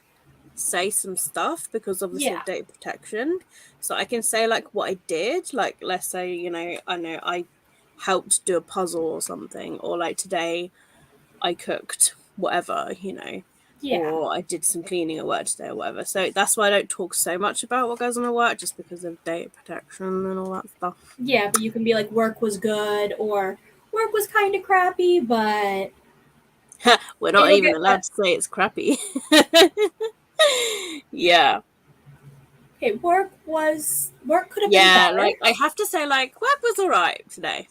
say some stuff because obviously of data protection. So I can say like what I did, like let's say, you know, I helped do a puzzle or something, or like today I cooked whatever, you know. Or I did some cleaning at work today or whatever. So that's why I don't talk so much about what goes on at work, just because of data protection and all that stuff. Yeah, but you can be like, work was good, or work was kind of crappy, but we're not even allowed to say it's crappy. Yeah. Okay, work could have been better. Yeah, like I have to say like work was alright today.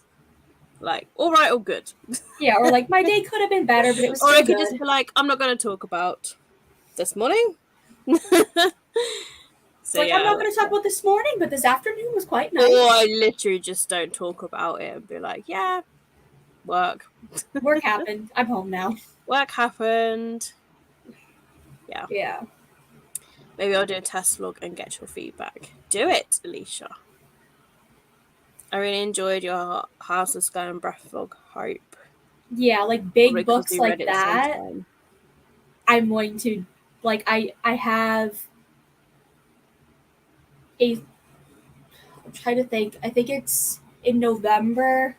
Like, alright or good. Yeah, or like my day could have been better, but it was still good. Or I could good. just be like, I'm not going to talk about this morning. So like, yeah, I'm not going to talk about this morning, but this afternoon was quite nice. Or I literally just don't talk about it and be like, yeah, work. Work happened. I'm home now. Work happened. Yeah. Yeah. Maybe I'll do a test vlog and get your feedback. Do it, Alicia. I really enjoyed your House of Sky and Breath vlog. Hope. Yeah, like big books we like read it at the same that. time. I'm going to like I have a. I'm trying to think. I think it's in November.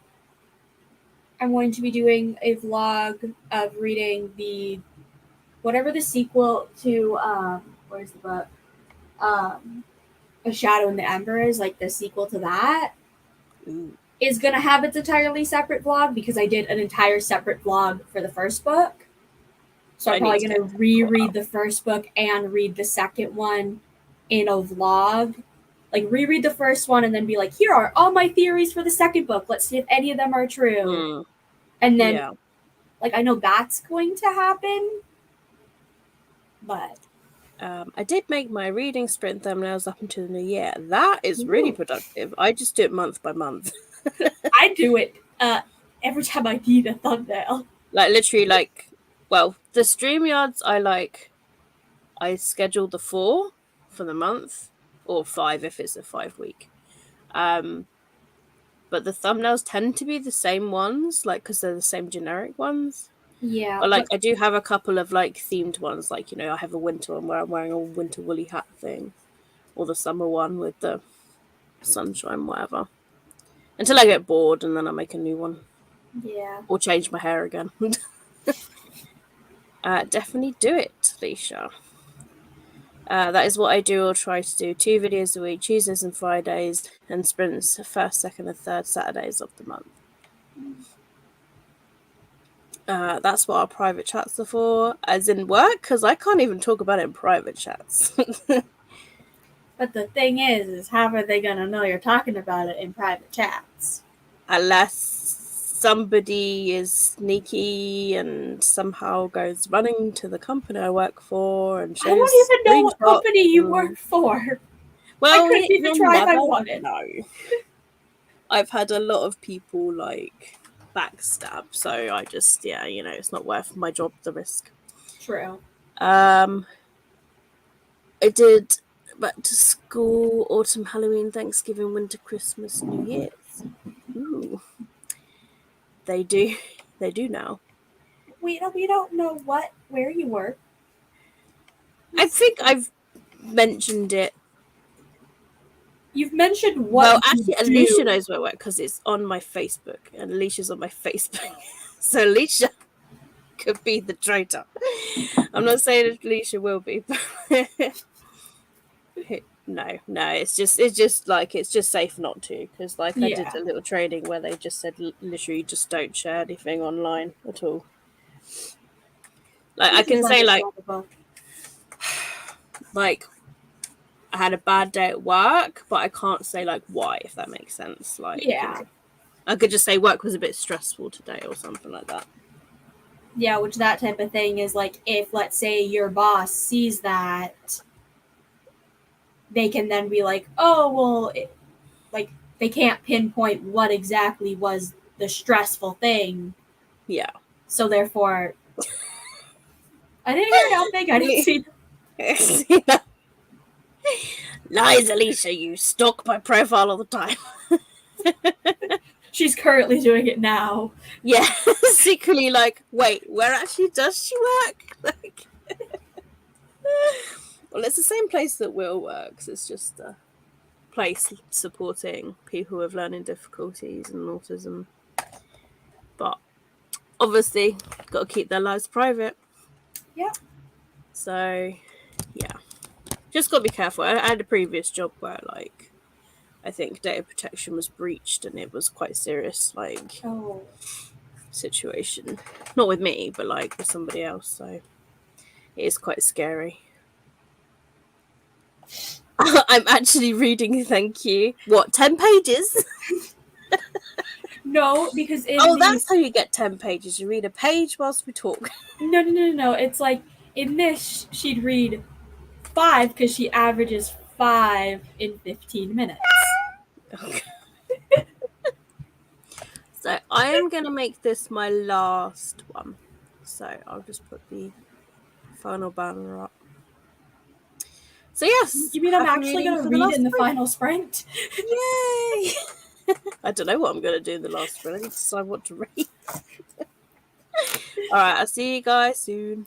I'm going to be doing a vlog of reading the whatever the sequel to where's the book? A Shadow in the Ember is, like the sequel to that. Ooh. Is gonna have its entirely separate vlog because I did an entire separate vlog for the first book. So I'm probably gonna reread the first book and read the second one in a vlog. Like reread the first one and then be like, here are all my theories for the second book. Let's see if any of them are true. And then like I know that's going to happen. But I did make my reading sprint thumbnails up until the new year. That is really productive. I just do it month by month. I do it every time I need a thumbnail. Like literally, like, well, the StreamYards I schedule the 4 for the month, or 5 if it's a 5-week. But the thumbnails tend to be the same ones, like because they're the same generic ones. Yeah, but like I do have a couple of like themed ones, like, you know, I have a winter one where I'm wearing a winter woolly hat thing, or the summer one with the sunshine, whatever, until I get bored and then I make a new one. Yeah. Or change my hair again. Definitely do it, Alicia. That is what I do or try to do. 2 videos a week, Tuesdays and Fridays, and sprints first, second, and third Saturdays of the month. That's what our private chats are for, as in work, because I can't even talk about it in private chats. But the thing is how are they going to know you're talking about it in private chats? Unless somebody is sneaky and somehow goes running to the company I work for and shows. I don't even know what company you work for. Well, I couldn't even try if I wanted. No. I've had a lot of people like backstab, so I just, yeah, you know, it's not worth my job the risk. True. I did back to school, autumn, Halloween, Thanksgiving, winter, Christmas, New Year's. Ooh. They do now. We don't know where you work. I think I've mentioned it. You've mentioned what. Well, actually, Alicia knows where I work because it's on my Facebook, and Alicia's on my Facebook. So Alicia could be the traitor. I'm not saying that Alicia will be, but no, it's just like it's just safe not to, because like I did a little training where they just said literally just don't share anything online at all. Like I can say like I had a bad day at work, but I can't say like why, if that makes sense. Like, you know, I could just say work was a bit stressful today or something like that. Yeah, which that type of thing is like if, let's say, your boss sees that, they can then be like, oh, well, like they can't pinpoint what exactly was the stressful thing. Yeah. So therefore, I didn't hear nothing. I didn't see that. Lies, Alicia, you stalk my profile all the time. She's currently doing it now. Yeah, secretly like, wait, where actually does she work? Like, well, it's the same place that Will works. It's just a place supporting people with learning difficulties and autism. But obviously, got to keep their lives private. Yeah. So, yeah. Just got to be careful. I had a previous job where, like, I think data protection was breached and it was quite serious, like, situation. Not with me, but, like, with somebody else. So, it is quite scary. I'm actually reading, thank you. What, 10 pages? No, because that's how you get 10 pages. You read a page whilst we talk. No. It's like, in this, she'd read 5 because she averages 5 in 15 minutes. Okay. So I am going to make this my last one. So I'll just put the final banner up. So yes. You mean I'm actually going to read in the final sprint? Yay! I don't know what I'm going to do in the last sprint. I need to decide what to read. Alright, I'll see you guys soon.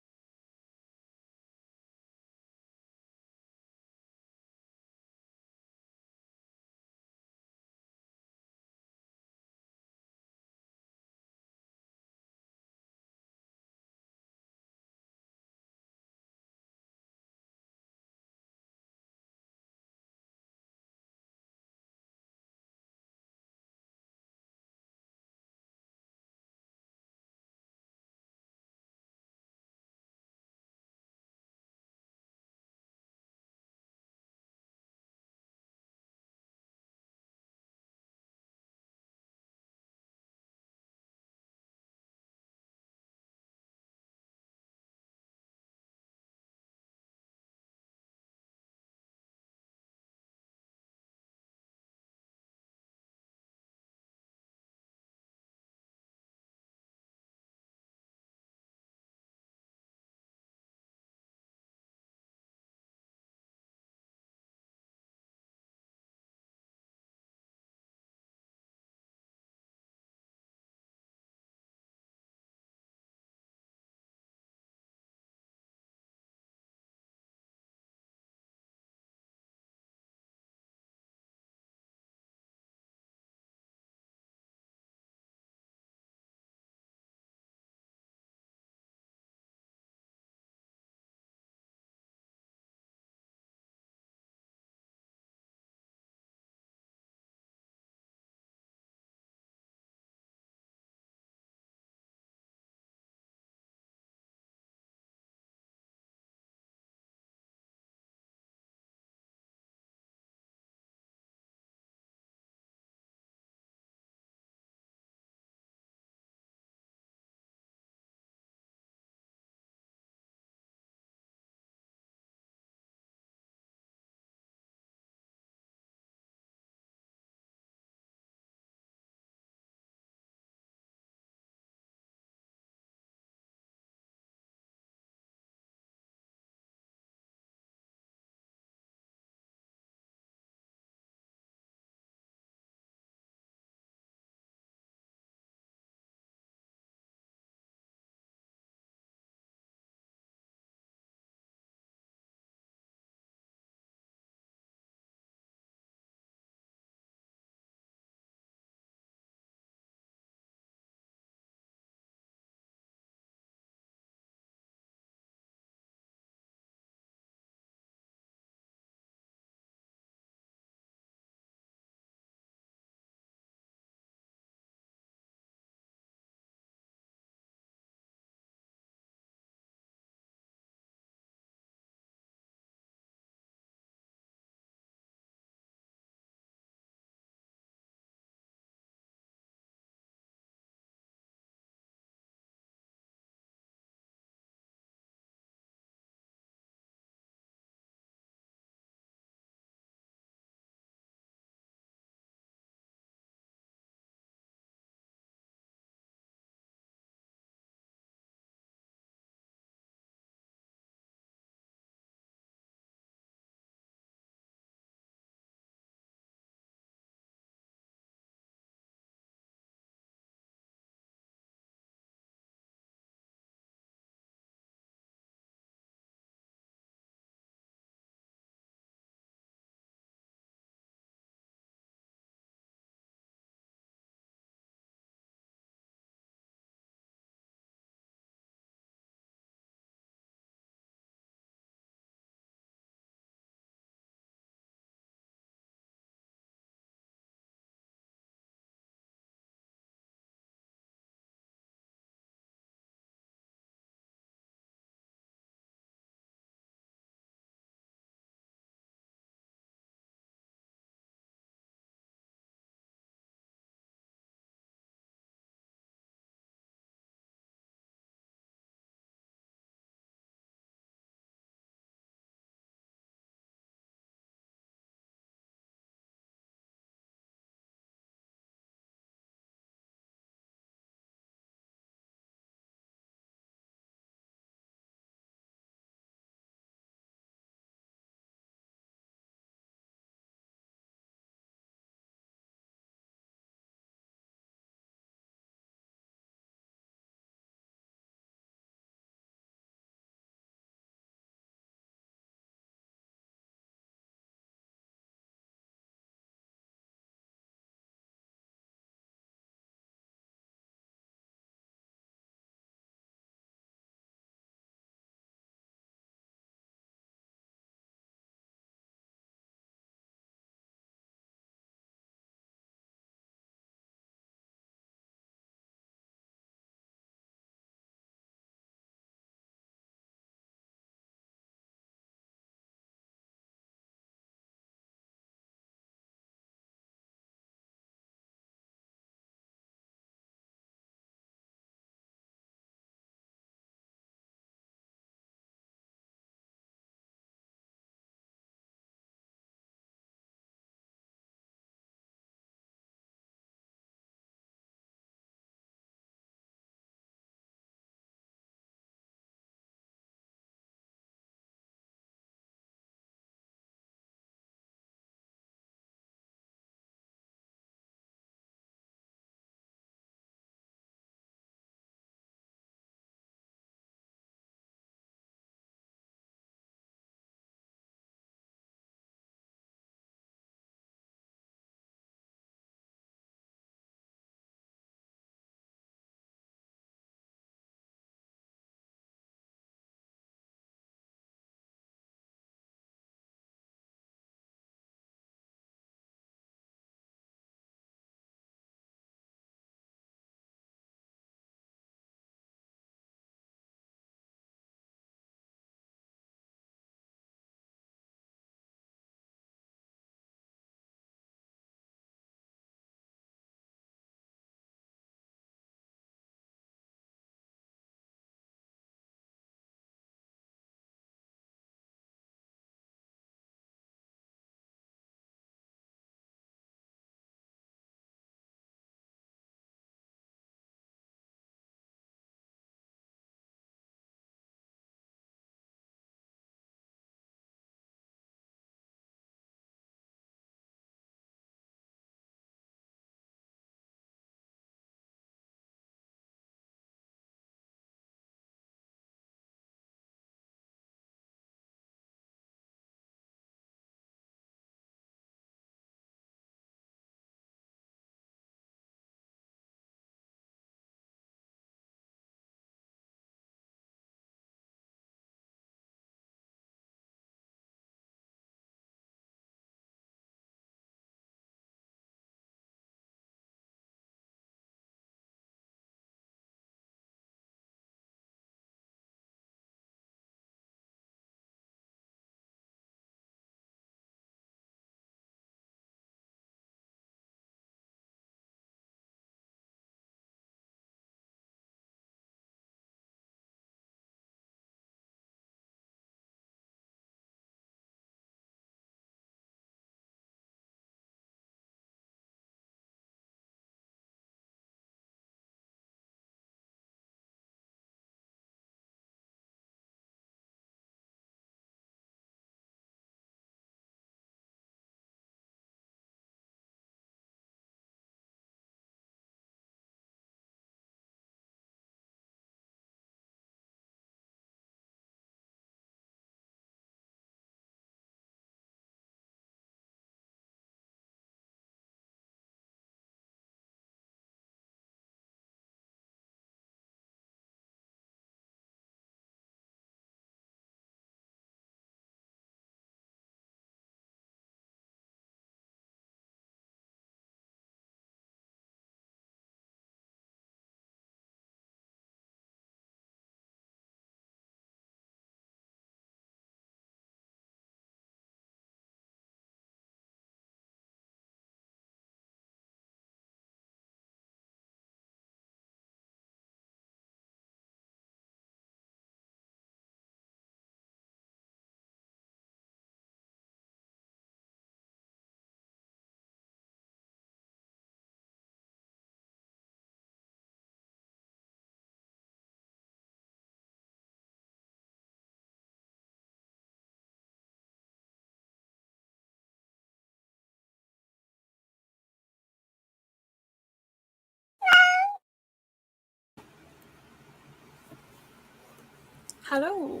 Hello.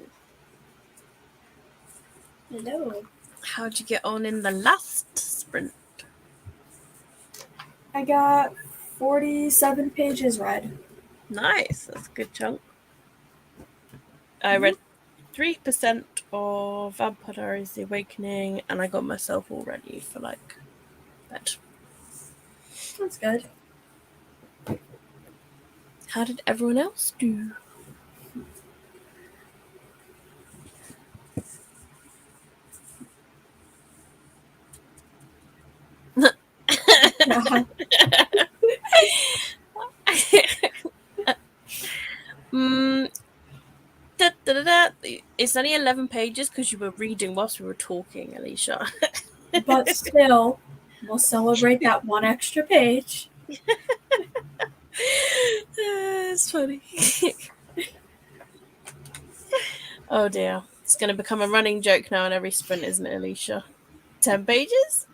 Hello. How'd you get on in the last sprint? I got 47 pages read. Nice. That's a good chunk. I read 3% of Vampire Diaries The Awakening, and I got myself all ready for, like, bed. That's good. How did everyone else do? It's only 11 pages because you were reading whilst we were talking, Alicia. But still, we'll celebrate that one extra page. It's funny. Oh dear. It's going to become a running joke now in every sprint, isn't it, Alicia? 10 pages?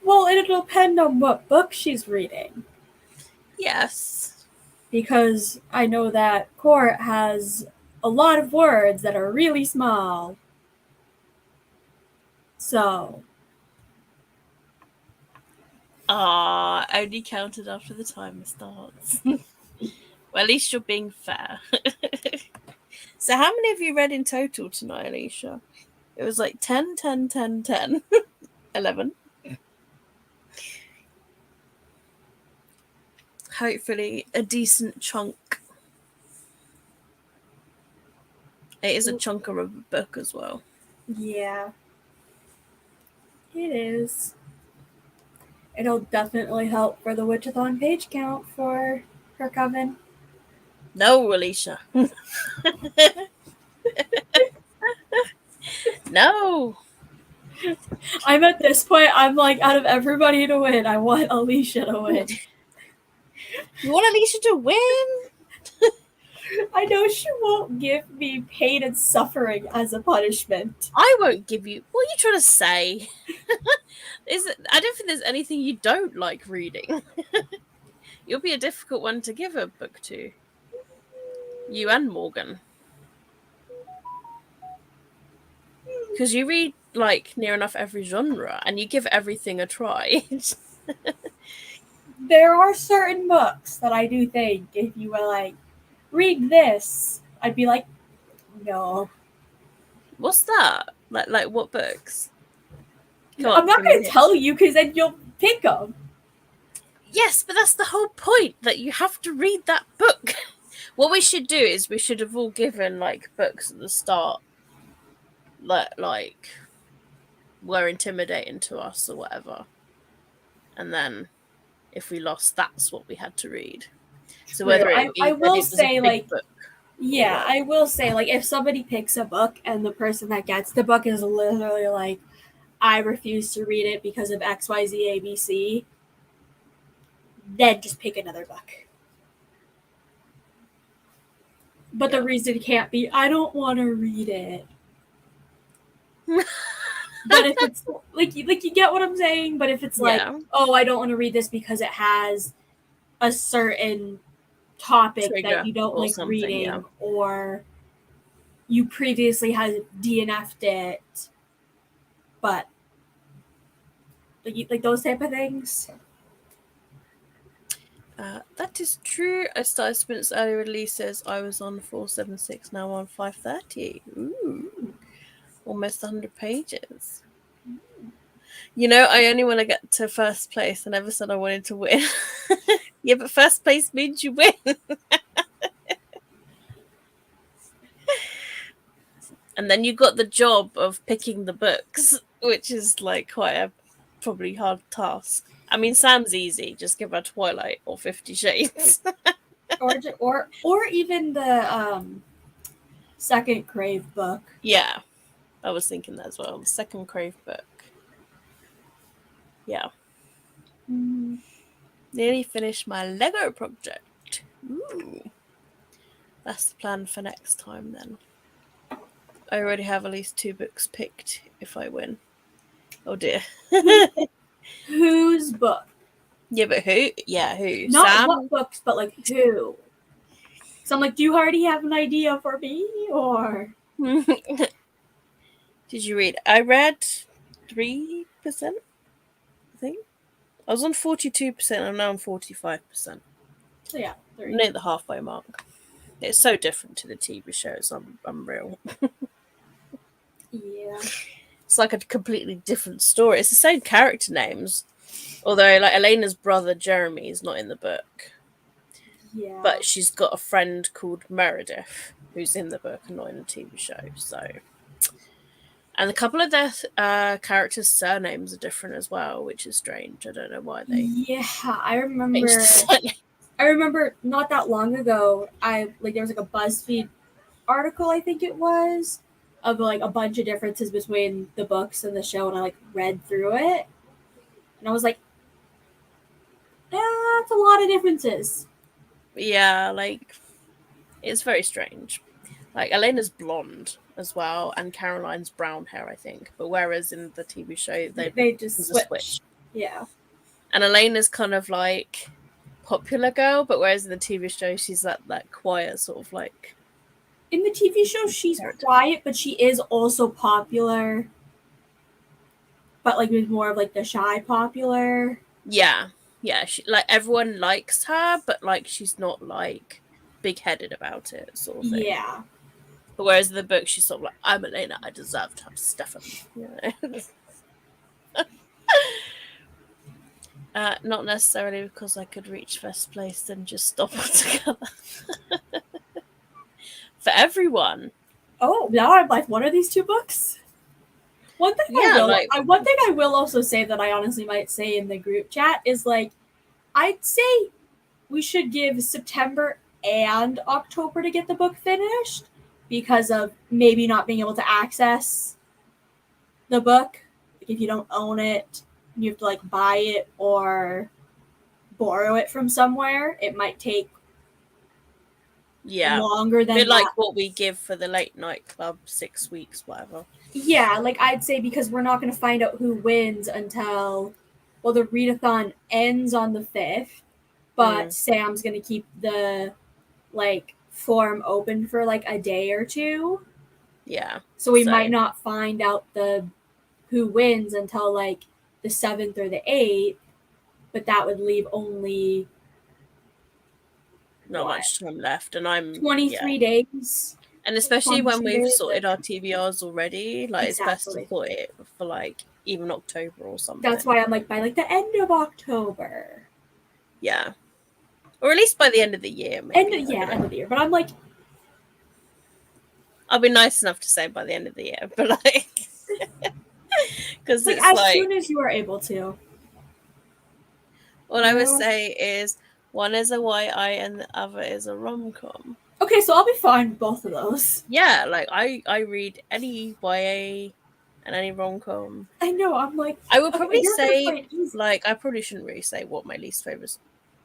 Well, it'll depend on what book she's reading. Yes. Because I know that Court has a lot of words that are really small. So. Only counted after the timer starts. Well, at least you're being fair. So how many have you read in total tonight, Alicia? It was like 10, 10, 10, 10. 11. Hopefully a decent chunk. It is a chunker of a book as well. Yeah. It is. It'll definitely help for the Witchathon page count for her coven. No, Alicia. No. I'm at this point, I'm like, out of everybody to win, I want Alicia to win. You want Alicia to win? I know she won't give me pain and suffering as a punishment. I won't give you... What are you trying to say? I don't think there's anything you don't like reading. You'll be a difficult one to give a book to. You and Morgan. Because you read, like, near enough every genre, and you give everything a try. There are certain books that I do think, if you were like, read this, I'd be like, no. What's that? Like what books? I'm not going to tell you, because then you'll pick them. Yes, but that's the whole point, that you have to read that book. What we should do is we should have all given, like, books at the start like were intimidating to us or whatever. And then if we lost, that's what we had to read. So whether I will say, like, book, yeah, I will say, like, if somebody picks a book and the person that gets the book is literally like, I refuse to read it because of XYZ ABC, then just pick another book. But the reason can't be, I don't want to read it. But if it's like you get what I'm saying. But if it's like, oh, I don't want to read this because it has a certain topic that you don't like reading, or you previously had DNF'd it, but like those type of things. That is true. I started Sprint's early releases. I was on 476, now on 530. Ooh. Almost 100 pages. You know, I only want to get to first place. I never said I wanted to win. Yeah, but first place means you win. And then you got the job of picking the books, which is like quite a probably hard task. I mean, Sam's easy. Just give her Twilight or 50 Shades. or even the second Crave book. Yeah, I was thinking that as well. The second Crave book. Yeah. Nearly finished my Lego project. Ooh. That's the plan for next time then. I already have at least 2 books picked if I win. Oh dear. Whose book? Yeah, but who? Yeah, who? Not Sam? what books, but like who? So I'm like, do you already have an idea for me, or? Did you read? I read 3%. I think I was on 42%. I'm now on 45%. So yeah, 3. Near the halfway mark. It's so different to the TV shows. I'm unreal. Yeah. It's like a completely different story. It's the same character names, although like Elena's brother Jeremy is not in the book. Yeah. But she's got a friend called Meredith who's in the book and not in the TV show. So, and a couple of their characters' surnames are different as well, which is strange. I don't know why they. Yeah, I remember. changed the surname. I remember not that long ago. There was like a BuzzFeed article, I think it was, of like a bunch of differences between the books and the show, and I like read through it, and I was like, that's a lot of differences. Yeah, like it's very strange. Like Elena's blonde as well, and Caroline's brown hair, I think. But whereas in the TV show they just switch. Yeah. And Elena's kind of like popular girl, but whereas in the TV show she's that quiet sort of like. In the TV show, she's quiet, but she is also popular. But like with more of like the shy popular. Yeah, she like everyone likes her, but like she's not like big-headed about it, sort of thing. Yeah. But whereas in the book, she's sort of like, I'm Elena, I deserve to have Stefan. You know? Not necessarily because I could reach first place, then just stop altogether. For everyone. Oh, now I'm like, what are these 2 books? One thing I will also say that I honestly might say in the group chat is like, I'd say we should give September and October to get the book finished because of maybe not being able to access the book. Like if you don't own it, you have to like buy it or borrow it from somewhere. It might take longer than that. Like what we give for the late night club, 6 weeks, whatever. Yeah, like I'd say because we're not going to find out who wins until, well, the readathon ends on the 5th, but Sam's going to keep the like form open for like a day or 2. Yeah. So we might not find out who wins until like the 7th or the 8th, but that would leave only not much time left, and I'm 23 days. And especially when we've sorted our TBRs already, like it's best to sort it for like even October or something. That's why I'm like by like the end of October. Yeah. Or at least by the end of the year, maybe. End of the year. But I'm like, I'll be nice enough to say by the end of the year, but like because it's as soon as you are able to. What I would say is one is a YI and the other is a rom-com. Okay, so I'll be fine with both of those. Yeah, like I read any YA and any rom-com. I know, I'm like, I would probably say, like, I probably shouldn't really say what my least favorite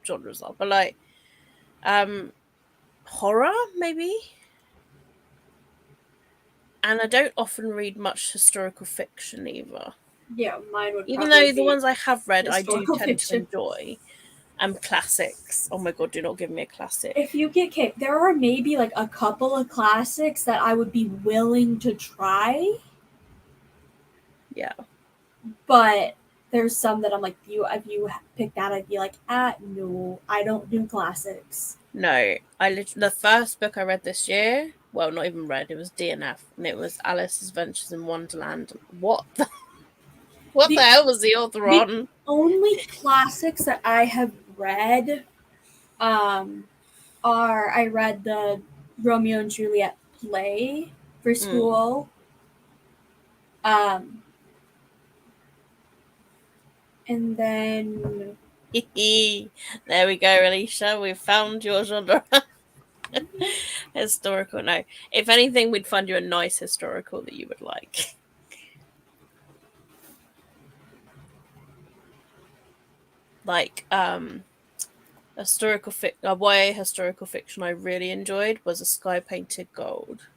genres are, but like horror maybe. And I don't often read much historical fiction either. Yeah, mine would. Even though the ones I have read, I do tend to enjoy. And classics. Oh my god, do not give me a classic. If you get kicked, there are maybe like a couple of classics that I would be willing to try. Yeah. But there's some that I'm like, if you pick that, I'd be like, no, I don't do classics. No, the first book I read this year, well, not even read, it was DNF, and it was Alice's Adventures in Wonderland. What the hell was the author on? The only classics that I have read I read the Romeo and Juliet play for school. And then there we go, Alicia. We've found your genre. Historical. No, if anything, we'd find you a nice historical that you would like. Like YA historical fiction I really enjoyed was A Sky Painted Gold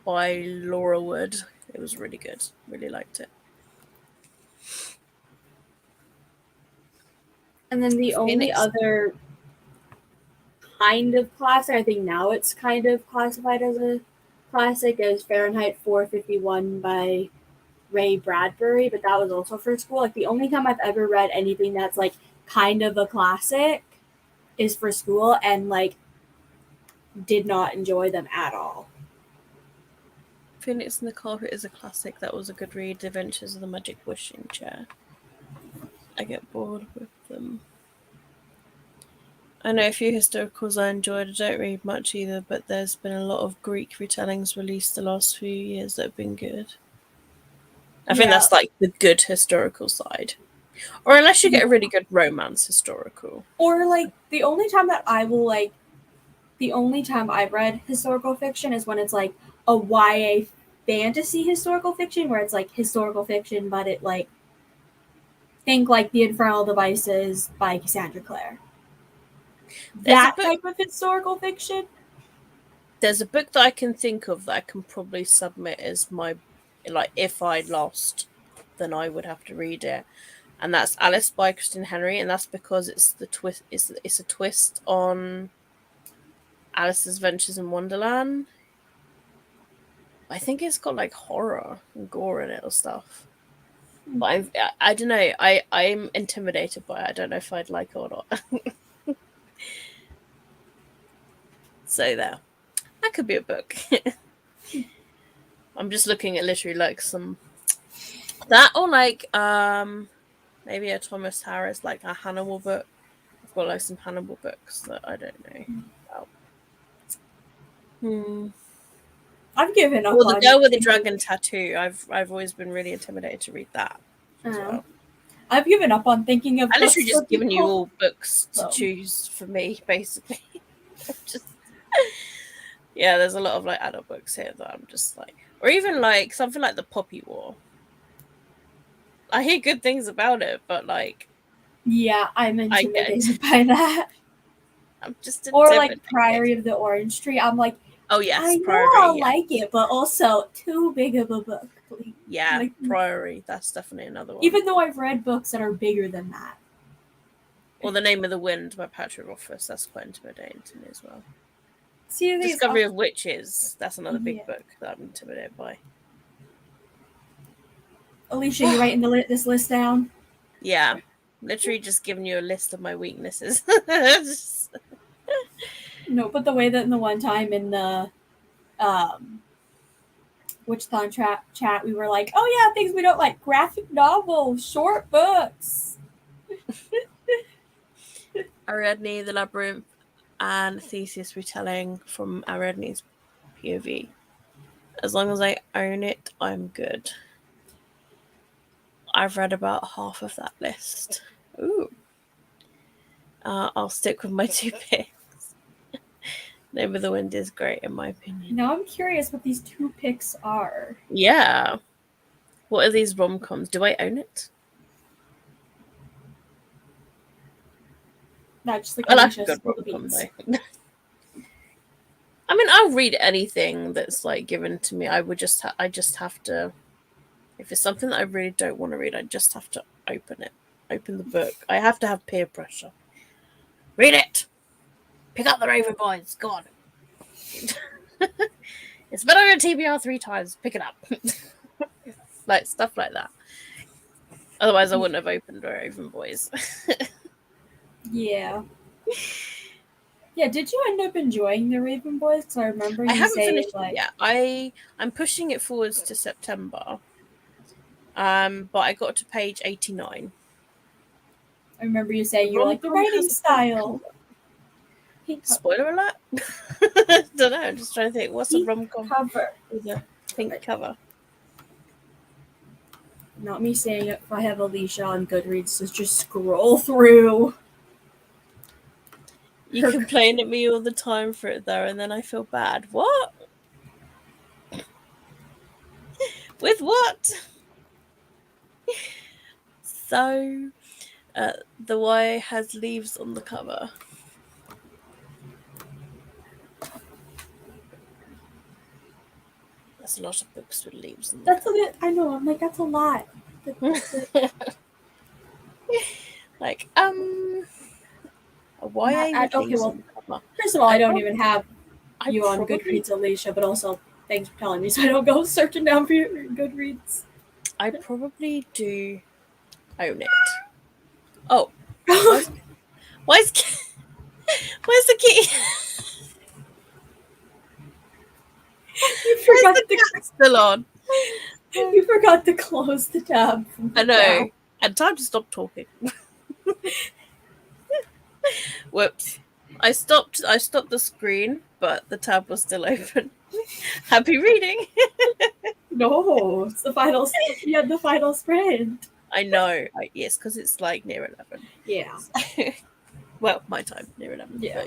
by Laura Wood. It was really good. Really liked it. And then the only other kind of classic. I think now it's kind of classified as a classic, is Fahrenheit 451 by Ray Bradbury, but that was also for school. Like, the only time I've ever read anything that's like kind of a classic is for school, and like did not enjoy them at all. Phoenix and the Carpet is a classic. That was a good read. The Adventures of the Magic Wishing Chair. I get bored with them. I know a few historicals I enjoyed. I don't read much either, but there's been a lot of Greek retellings released the last few years that have been good. I think that's like the good historical side. Or unless you get a really good romance historical. Or like the only time I've read historical fiction is when it's like a YA fantasy historical fiction, where it's like historical fiction, but it like, think like The Infernal Devices by Cassandra Clare. That type of historical fiction. There's a book that I can think of that I can probably submit as my, like, if I lost, then I would have to read it. And that's Alice by Christine Henry, and that's because it's the twist. It's a twist on Alice's Adventures in Wonderland. I think it's got like horror and gore in it or stuff. But I don't know. I'm intimidated by it. I don't know if I'd like it or not. So there. That could be a book. I'm just looking at literally like some that, or like maybe a Thomas Harris, like a Hannibal book. I've got like some Hannibal books that I don't know about. I've given up. Well, The Girl with the Dragon Tattoo. I've always been really intimidated to read that as well. I've given up on thinking of. I literally just given you all books to choose for me, basically. Yeah, there's a lot of like adult books here that I'm just like, or even like something like The Poppy War. I hear good things about it, but like, yeah, I'm intimidated by that. I'm just or like Priory of the Orange Tree. I'm like, oh yes, I Priory, know I'll like it, but also too big of a book. Yeah, like, Priory. That's definitely another one. Even though I've read books that are bigger than that. Or The Name of the Wind by Patrick Rothfuss. That's quite intimidating to me as well. See, Discovery of Witches. That's another big book that I'm intimidated by. Alicia, you writing this list down? Yeah, literally just giving you a list of my weaknesses. No, but the way that in the one time in the Witchathon chat, we were like, oh yeah, things we don't like: graphic novels, short books. Ariadne, The Labyrinth, and Theseus retelling from Ariadne's POV. As long as I own it, I'm good. I've read about half of that list. Ooh. I'll stick with my 2 picks. Name of the Wind is great, in my opinion. Now I'm curious what these 2 picks are. Yeah. What are these rom-coms? Do I own it? Not just like I like a good rom-com, though. I mean, I'll read anything that's like given to me. I just have to. If it's something that I really don't want to read, I just have to open the book. I have to have peer pressure. Read it. Pick up the Raven Boys. Go on. It's been on your TBR 3 times. Pick it up. Like stuff like that. Otherwise, I wouldn't have opened Raven Boys. Yeah. Yeah, did you end up enjoying the Raven Boys? Because I remember you haven't saying finished it yet. I'm pushing it forwards to September. But I got to page 89. I remember you saying you like the writing style. Spoiler alert? Don't know. I'm just trying to think. What's a rom-com cover with a pink cover? Not me saying it. If I have Alicia on Goodreads to just scroll through. You complain at me all the time for it, though, and then I feel bad. What? With what? So, the Y has leaves on the cover. That's a lot of books with leaves on them. That's a bit. I know. I'm like, that's a lot. Like, a YA with leaves on the cover. First of all, I don't even have you on Goodreads, Alicia, but also thanks for telling me so I don't go searching down for your Goodreads. I probably do own it. Oh. Where's the key? You forgot the cat still on. You forgot to close the tab. I know. And time to stop talking. Whoops. I stopped the screen, but the tab was still open. Happy reading. No, it's the final. You had the final sprint. I know. Yes, because it's like near 11. Yeah. Well, my time, near 11. Yeah.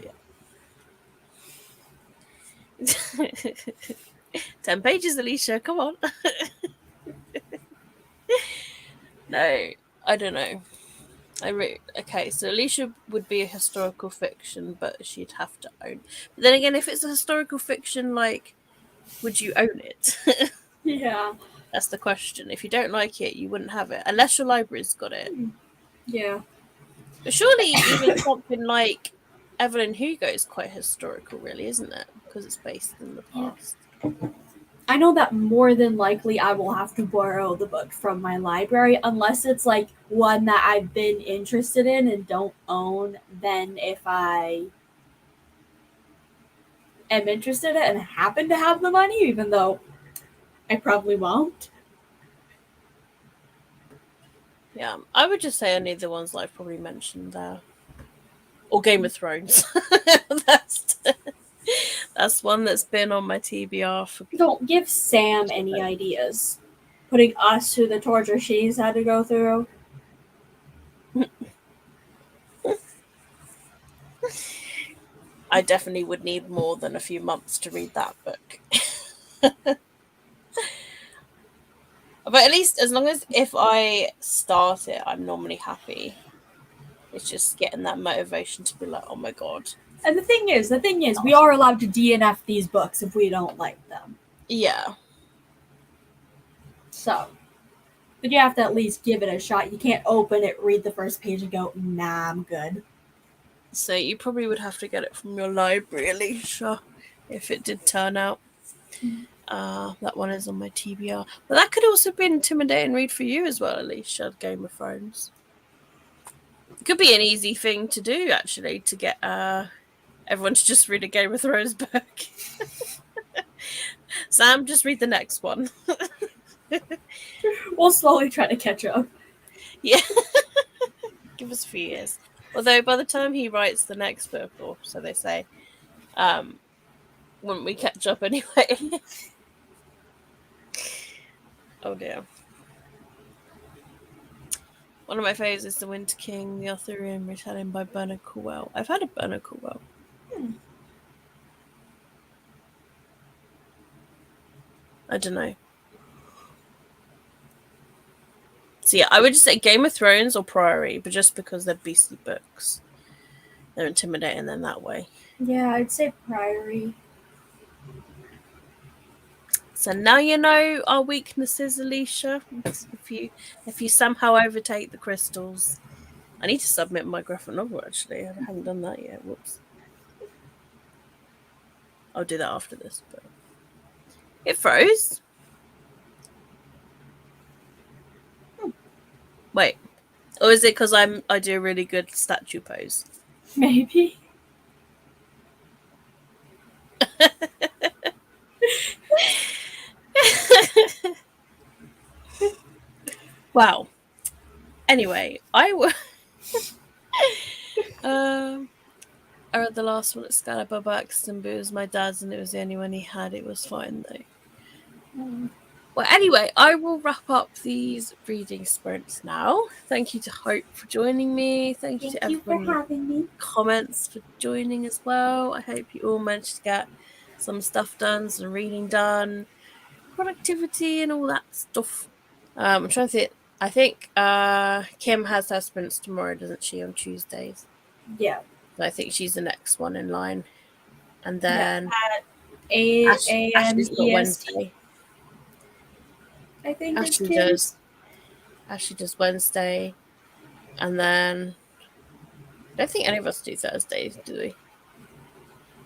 But yeah. 10 pages, Alicia. Come on. No, I don't know. Okay, so Alicia would be a historical fiction, but she'd have to own. But then again, if it's a historical fiction, like, would you own it? Yeah. That's the question. If you don't like it, you wouldn't have it, unless your library's got it. Yeah. But surely even something like Evelyn Hugo is quite historical, really, isn't it? Because it's based in the past. I know that more than likely I will have to borrow the book from my library, unless it's like one that I've been interested in and don't own. Then if I am interested in it and happen to have the money, even though I probably won't. Yeah, I would just say only the ones that I've probably mentioned there. Or Game of Thrones. That's one that's been on my TBR for... Don't give Sam any ideas. Putting us through the torture she's had to go through. I definitely would need more than a few months to read that book. But at least as long as if I start it, I'm normally happy. It's just getting that motivation to be like, oh my god. And the thing is, we are allowed to DNF these books if we don't like them. Yeah. So, but you have to at least give it a shot. You can't open it, read the first page, and go, nah, I'm good. So you probably would have to get it from your library, Alicia, if it did turn out. That one is on my TBR. But that could also be an intimidating read for you as well, Alicia, Game of Thrones. It could be an easy thing to do, actually, to get everyone to just read a Game of Thrones book. Sam, just read the next one. We'll slowly try to catch up. Yeah. Give us a few years. Although by the time he writes the next book, or so they say, wouldn't we catch up anyway? Oh dear. One of my favourites is The Winter King, the Arthurian retelling by Bernard Cornwell. I've had a Bernard Cornwell. I don't know. So yeah, I would just say Game of Thrones or Priory, but just because they're beastly books. They're intimidating in that way. Yeah, I'd say Priory. So now you know our weaknesses, Alicia. If you somehow overtake the crystals. I need to submit my graphic novel, actually. I haven't done that yet. Whoops. I'll do that after this. But it froze. Wait. Or is it because I do a really good statue pose? Maybe. Wow. Anyway, I read the last one at Excalibur by accident, but it was my dad's and it was the only one he had. It was fine though. Well, anyway, I will wrap up these reading sprints now. Thank you to Hope for joining me. Thank you to everyone for having me. Comments for joining as well. I hope you all managed to get some stuff done, some reading done, productivity and all that stuff. I'm trying to think. I think Kim has her sprints tomorrow, doesn't she, on Tuesdays? Yeah. So I think she's the next one in line. And then at 8 a.m. Ashley's got Wednesday. I think Ashley does Wednesday. And then I don't think any of us do Thursdays, do we?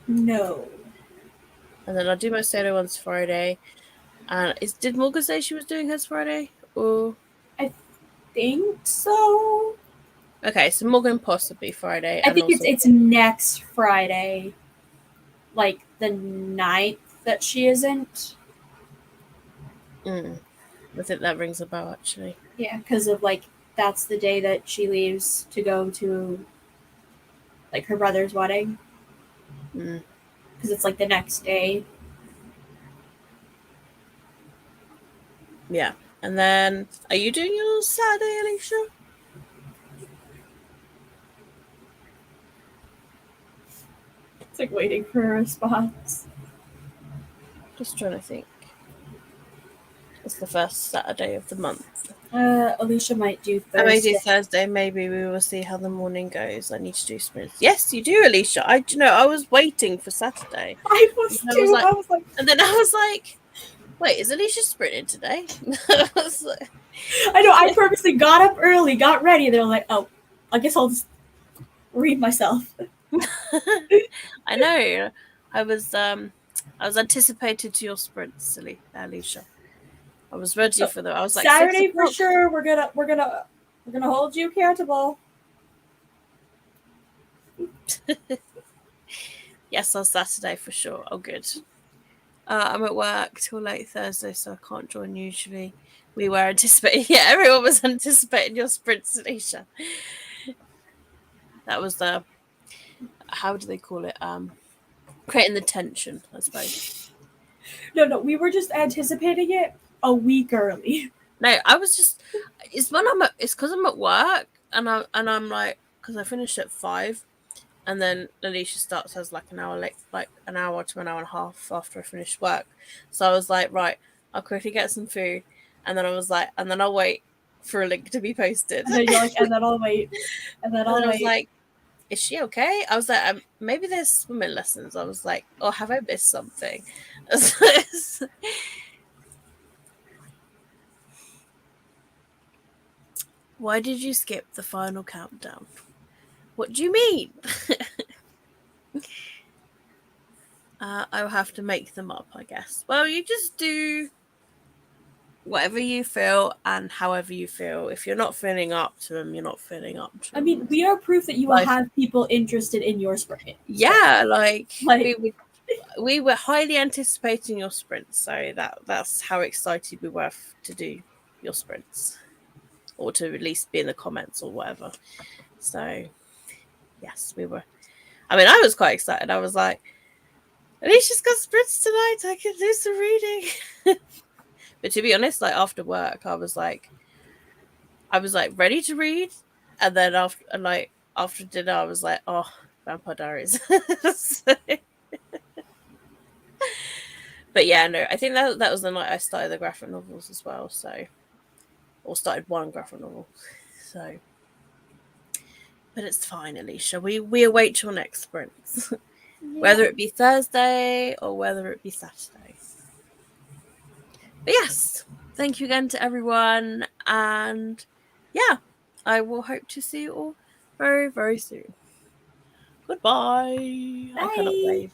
No. And then I'll do my solo ones Friday. And did Morgan say she was doing hers Friday? Or I think so. Okay, so Morgan possibly Friday. I think it's next Friday, like the 9th that she isn't. I think that rings a bell, actually. Yeah, because of that's the day that she leaves to go to her brother's wedding. Because it's the next day. Yeah. And then, are you doing yours Saturday, Alicia? It's waiting for a response. Just trying to think. It's the first Saturday of the month. Alicia might do Thursday. I may do Thursday. Maybe we will see how the morning goes. I need to do sprints. Yes, you do, Alicia. I was waiting for Saturday. I was too. I was like, and then I was like, wait, is Alicia sprinting today? I know. I purposely got up early, got ready. They're like, oh, I guess I'll just read myself. I know. I was anticipated to your sprints, silly Alicia. I was ready for them. I was like, Saturday for sure. We're gonna hold you accountable. Yes, on Saturday for sure. Oh, good. I'm at work till late Thursday, so I can't join usually. We were anticipating. Yeah, everyone was anticipating your sprints, Alicia. That was the. How do they call it? Creating the tension, I suppose. No, we were just anticipating it a week early. No, I was just. It's because I'm at work, and I'm like, because I finished at 5, and then Alicia starts as an hour late, an hour to an hour and a half after I finished work. So I was like, right, I'll quickly get some food, and then I was like, and then I'll wait for a link to be posted. And then you're like, and then I'll wait, and then I was like, is she okay? I was like, maybe there's swimming lessons. I was like, oh, have I missed something? Why did you skip the final countdown? What do you mean? I will have to make them up, I guess. Well, you just do whatever you feel and however you feel. If you're not feeling up to them, you're not feeling up to them. I mean, we are proof that you will have people interested in your sprint. Yeah, we were highly anticipating your sprints, so that's how excited we were to do your sprints, or to at least be in the comments or whatever. So, yes, we were. I mean, I was quite excited. I was like, Alicia's got sprints tonight. I can do some reading. But to be honest, after work, I was ready to read, and then after dinner, I was like, oh, Vampire Diaries. But yeah, no, I think that was the night I started the graphic novels as well. Or started one graphic novel. So, but it's fine, Alicia. We await your next sprints, whether it be Thursday or whether it be Saturday. But yes, thank you again to everyone, and yeah, I will hope to see you all very, very soon. Goodbye. Bye. I cannot wave.